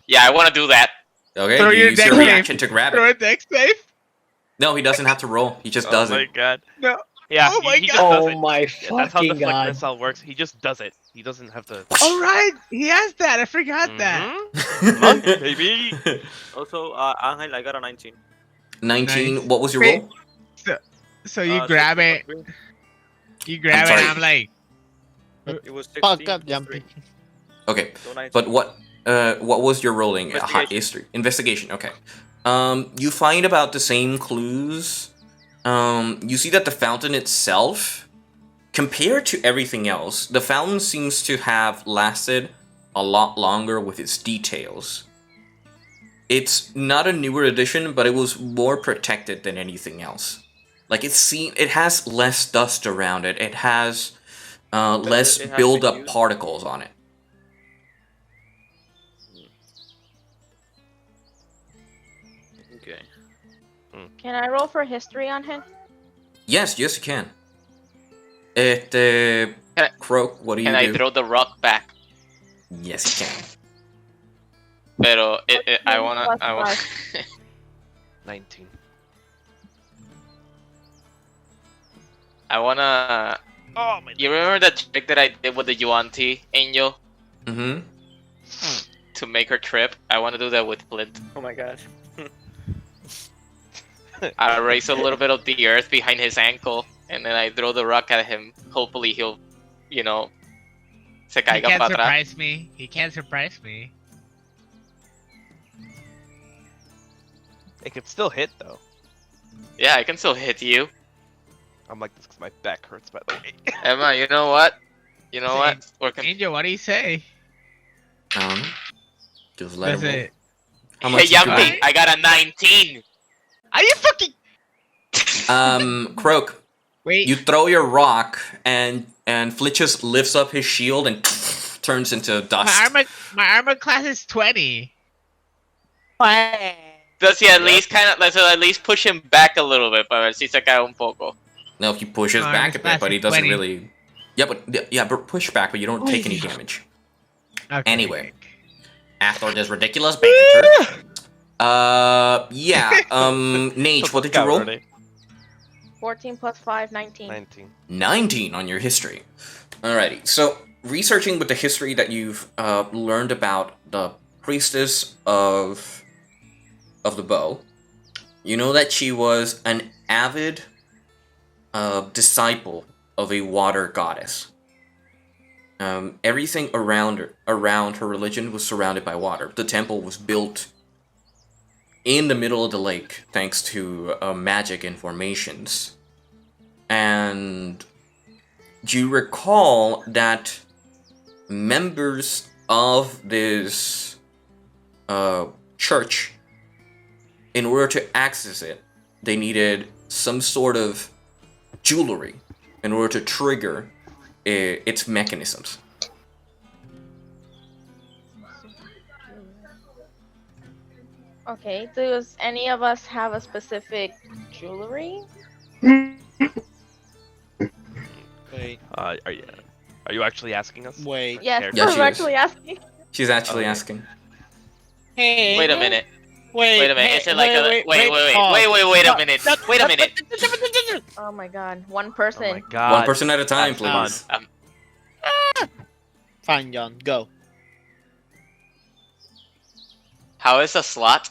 Yeah, I want to do that. Okay, Throw you your use deck your save. reaction to grab Throw it. a deck save. No, he doesn't have to roll. He just Oh does my it. god. No. Yeah, Oh my he just God. does Oh it. my Yeah, that's how fucking deflect god. missile works. He just does it. He doesn't have to. All right, he has that. I forgot that. Monk, baby. Also, Angel, I got a 19. 19. Nice. What was your Wait. roll? So you grab it. You grab it. sorry. And I'm like, It was 16. Fuck up, plus Jumpy. 3, Okay, so 19. but what was your rolling? Investigation. History. Investigation. Okay. You find about the same clues. You see that the fountain itself, compared to everything else, the fountain seems to have lasted a lot longer with its details. It's not a newer edition, but it was more protected than anything else. Like it has less dust around it. It has less it has build-up been used? particles on it. Okay. Can I roll for history on him? Yes, you can. Croak, what do you Can do? I throw the rock back? Yes, you can. Pero I wanna. Plus I want. 19. I wanna. Oh my. You remember that trick that I did with the Yuan-Ti Angel Mm-hmm. to make her trip? I want to do that with Flint. Oh my gosh. I raise a little bit of the earth behind his ankle, and then I throw the rock at him. Hopefully he'll, se he caiga can't para atrás. surprise me. He can't surprise me. It could still hit though. Yeah, I can still hit you. I'm like this because my back hurts, by the way. Emma, you know what? You know what? We're Angel, what do you say? Just let Does him roll. it? How Hey, much did you roll? Yumpy, I got a 19. Are you fucking? Croak, Wait. you throw your rock, and Flitch just lifts up his shield and turns into dust. My armor class is 20. Does he at least let's at least push him back a little bit, para ver si se cae un poco. No, he pushes No, back his a bit, but he class is doesn't 20. really. But push back, but you don't take any damage. Okay. Anyway, after this ridiculous banter, Nage, what did you roll? 14 plus 5, 19. 19. 19 on your history. Alrighty, so researching with the history that you've learned about the priestess of the bow, you know that she was an avid disciple of a water goddess. Everything around her religion was surrounded by water. The temple was built in the middle of the lake thanks to magic and formations. And do you recall that members of this church, in order to access it, they needed some sort of jewelry in order to trigger its mechanisms? Okay, does any of us have a specific jewelry? Wait. Are you actually asking us? Wait. Yes, Care- Yeah, I'm she is. actually asking. She's actually Okay. asking. Hey. Wait a minute. Wait. Wait a minute. hey, Is it like a wait oh. a minute. Wait a minute. Oh my god, one Oh my person. god. One person at a time, That's please. Fine, John. Go. How is a slot?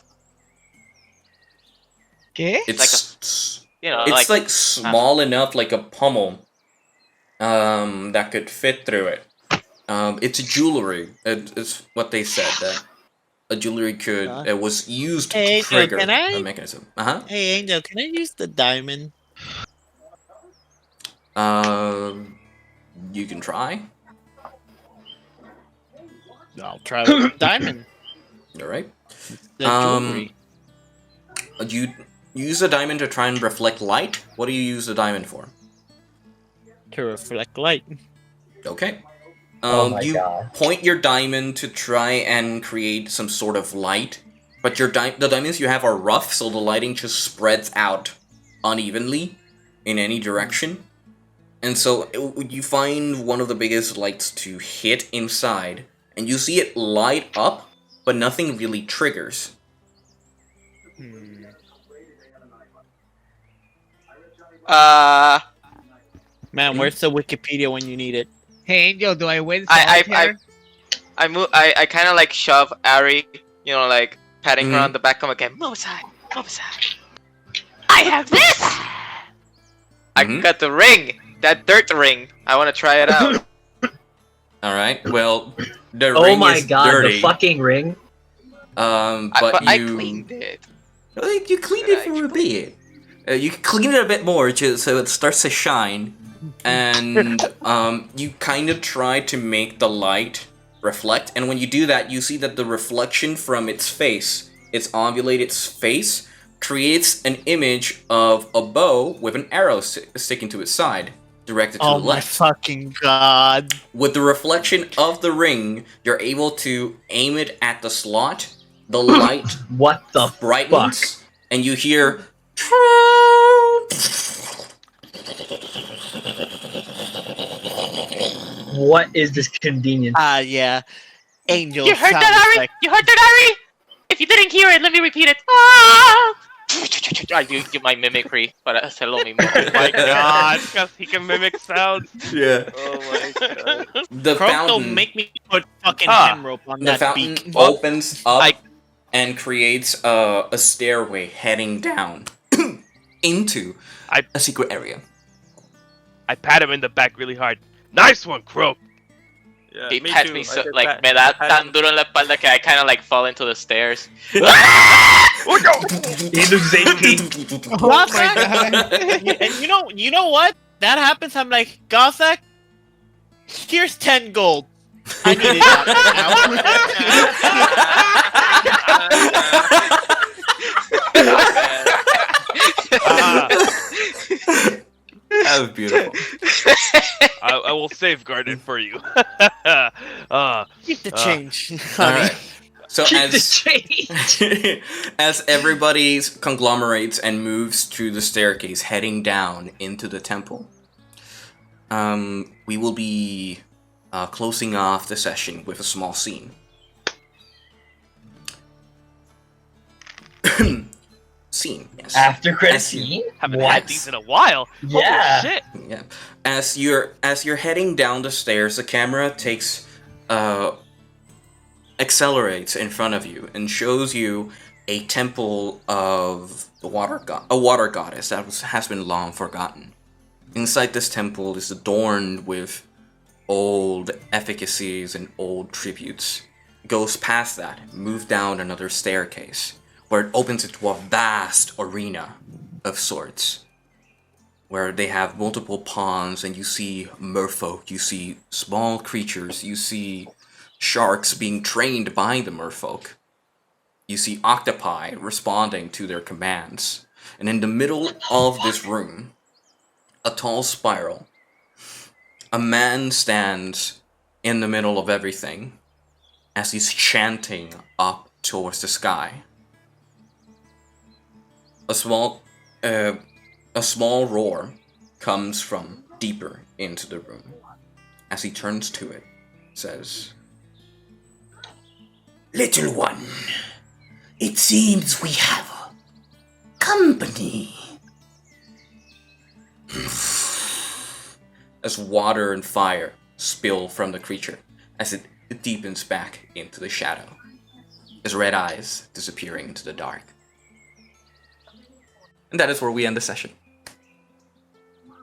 ¿Qué? It's It's like small enough, like a pommel, that could fit through it. It's a jewelry. It's what they said that a jewelry it was used Hey, to trigger can I- a mechanism. Uh-huh. Hey, Angel, can I use the diamond? You can try. I'll try with the diamond. All right. The jewelry. You use a diamond to try and reflect light. What do you use the diamond for? To reflect light. Okay. Oh my you God. point your diamond to try and create some sort of light, but the diamonds you have are rough, so the lighting just spreads out unevenly in any direction. And so you find one of the biggest lights to hit inside, and you see it light up, but nothing really triggers. Man, where's the Wikipedia when you need it? Hey, Angel, do I win I solitaire? I kind of like shove Ari, you know, like patting her on the back. I'm like, move aside, move aside. I have this. I got the ring, that dirt ring. I want to try it out. All right. Well, the Oh ring my is god, dirty. the fucking ring. But I you cleaned it. Like, you cleaned it for a bit. You clean it a bit more just so it starts to shine, and you kind of try to make the light reflect. And when you do that, you see that the reflection from its face, its ovulated face, creates an image of a bow with an arrow sticking to its side, directed to the Oh my left. fucking god. With the reflection of the ring, you're able to aim it at the slot. The light what the brightens, fuck? And you hear. What is this convenience? Yeah. Angel. You heard sound that, Ari? effect. You heard that, Ari? If you didn't hear it, let me repeat it. Ah! I do my mimicry, but hello me more. Oh my god, because he can mimic sounds. Yeah. Oh my god. The Croak, fountain. don't make me put fucking Ah. hem rope on The that fountain beak. opens up and creates a stairway heading down into a secret area. I pat him in the back really hard. Nice one, Croak. Yeah, He me pats too. me I so, did like, that. me da I tan duro en la espalda que I kind of like fall into the stairs. He loses HP. Oh my god. And you know what? That happens. I'm like, Gothak, here's 10 gold. I need it That was beautiful. I will safeguard it for you. Keep the change. All right. So Keep the as everybody conglomerates and moves through the staircase, heading down into the temple, we will be closing off the session with a small scene. Scene, yes. After credit scene? Haven't had these in a while. Yeah. Holy shit. Yeah. As you're heading down the stairs, the camera takes accelerates in front of you and shows you a temple of a water goddess that has been long forgotten. Inside this temple is adorned with old efficacies and old tributes. It goes past that, move down another staircase, where it opens into a vast arena of sorts, where they have multiple pawns, and you see merfolk, you see small creatures, you see sharks being trained by the merfolk. You see octopi responding to their commands. And in the middle of this room, a tall spiral, a man stands in the middle of everything as he's chanting up towards the sky. A small roar comes from deeper into the room. As he turns to it, says, Little one, it seems we have company. as water and fire spill from the creature as it deepens back into the shadow, his red eyes disappearing into the dark. And that is where we end the session.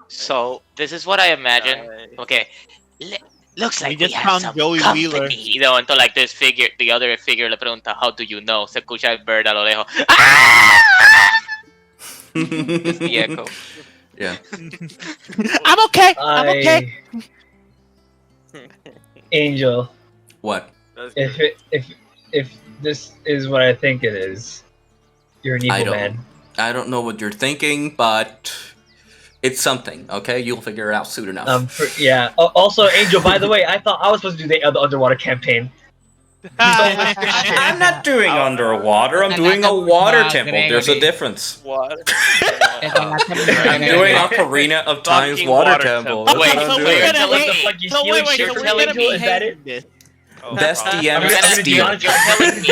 So this is what I imagine. Okay, looks like We just have found some Joey company. Wheeler. You know, until like this figure, the other figure le pregunta, "How do you know?" Se escucha el bird a lo lejos. ¡Ah! It's the echo. Yeah. I'm okay. I'm okay. Angel. What? If this is what I think it is, you're an evil man. I don't know what you're thinking, but it's something, okay? You'll figure it out soon enough. Yeah. Also, Angel, by the way, I thought I was supposed to do the underwater campaign. I'm not doing underwater. I'm doing a water temple. There's a difference. What? I'm doing Ocarina of Time's water temple. That's Wait, what I'm so doing. you're telling me? So wait, You're so we're telling gonna me be hating this. Best I'm DM gonna steal. demonetize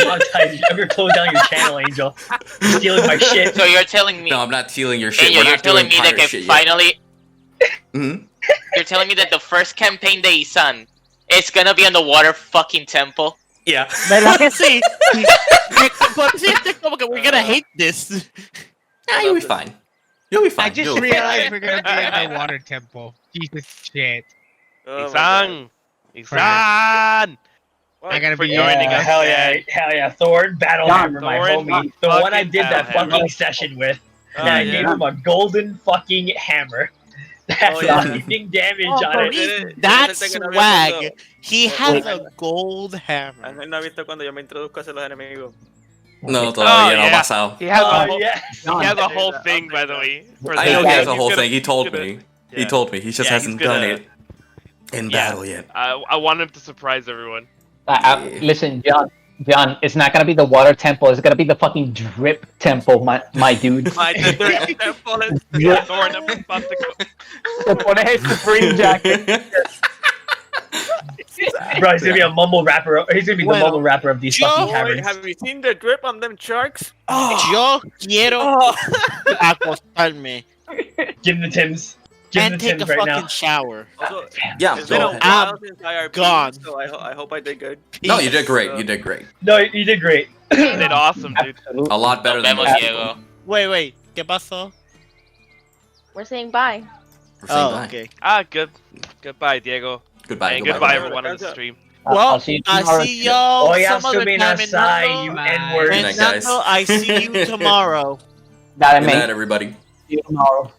you. I'm gonna close down your channel, Angel. You're stealing my shit. So you're telling me? No, I'm not stealing your shit. Angel, We're you're not doing telling me that pirate can shit yet. finally. Mhm. You're telling me that the first campaign de Isan is gonna be on the water fucking temple? Yeah. ¿Verdad que sí? Consciente como que we're gonna hate this. Nah, you'll be fine. You'll be fine. I just You'll be fine. realized we're gonna be in a water temple. Jesus shit. Oh my Isan! Isan! I gotta be joining us. Hell yeah, Thorn Battlehammer, my Thorn homie. The one I fucking did that Battlehammer. fucking session with. God. And I Oh, gave yeah. him a golden fucking hammer. That Oh, yeah. lightning damage Oh, on for it. real? Yo That's pensé que no había swag. cuando- He has a gold hammer. Ángel no ha visto cuando yo me introduzco a hacer los enemigos. No, todavía no yeah. pasado. He has a Oh, whole, yes. he has a whole thing, by the way. for I know that. he has a He's whole gonna- thing. He told gonna- me. yeah. He told me. He just Yeah, hasn't he's done gonna- it in Yeah. battle yet. I want him to surprise everyone. Listen, John, it's not gonna be the water temple. It's gonna be the fucking drip temple, my dude. My temple is Thorn, I'm about to go. Te pones el Supreme jacket. Bro, he's gonna be a mumble rapper. He's gonna be the Bueno, mumble rapper of these fucking Boy, taverns. have you seen the drip on them sharks? Yo quiero acostarme Give him the Tims. Give him and the take a Tims right fucking now. shower. Also, Yeah, it's been go a ahead. while since I RP'd, gone. so I hope I did good. No, you did great. You did great. No, you did great. You did awesome, dude. A lot better than Nos most vemos, people. Diego. Wait, ¿qué pasó? We're saying bye. We're saying Oh, bye. okay. Goodbye, Diego. Goodbye. And goodbye. goodbye, everyone on the stream. I'll Well, see you I tomorrow. see y'all Oya some other sumi time in nasai, you Bye. N-word. Good night, guys. Nando, I see you tomorrow. Dale, Good mate. night, everybody. See you tomorrow.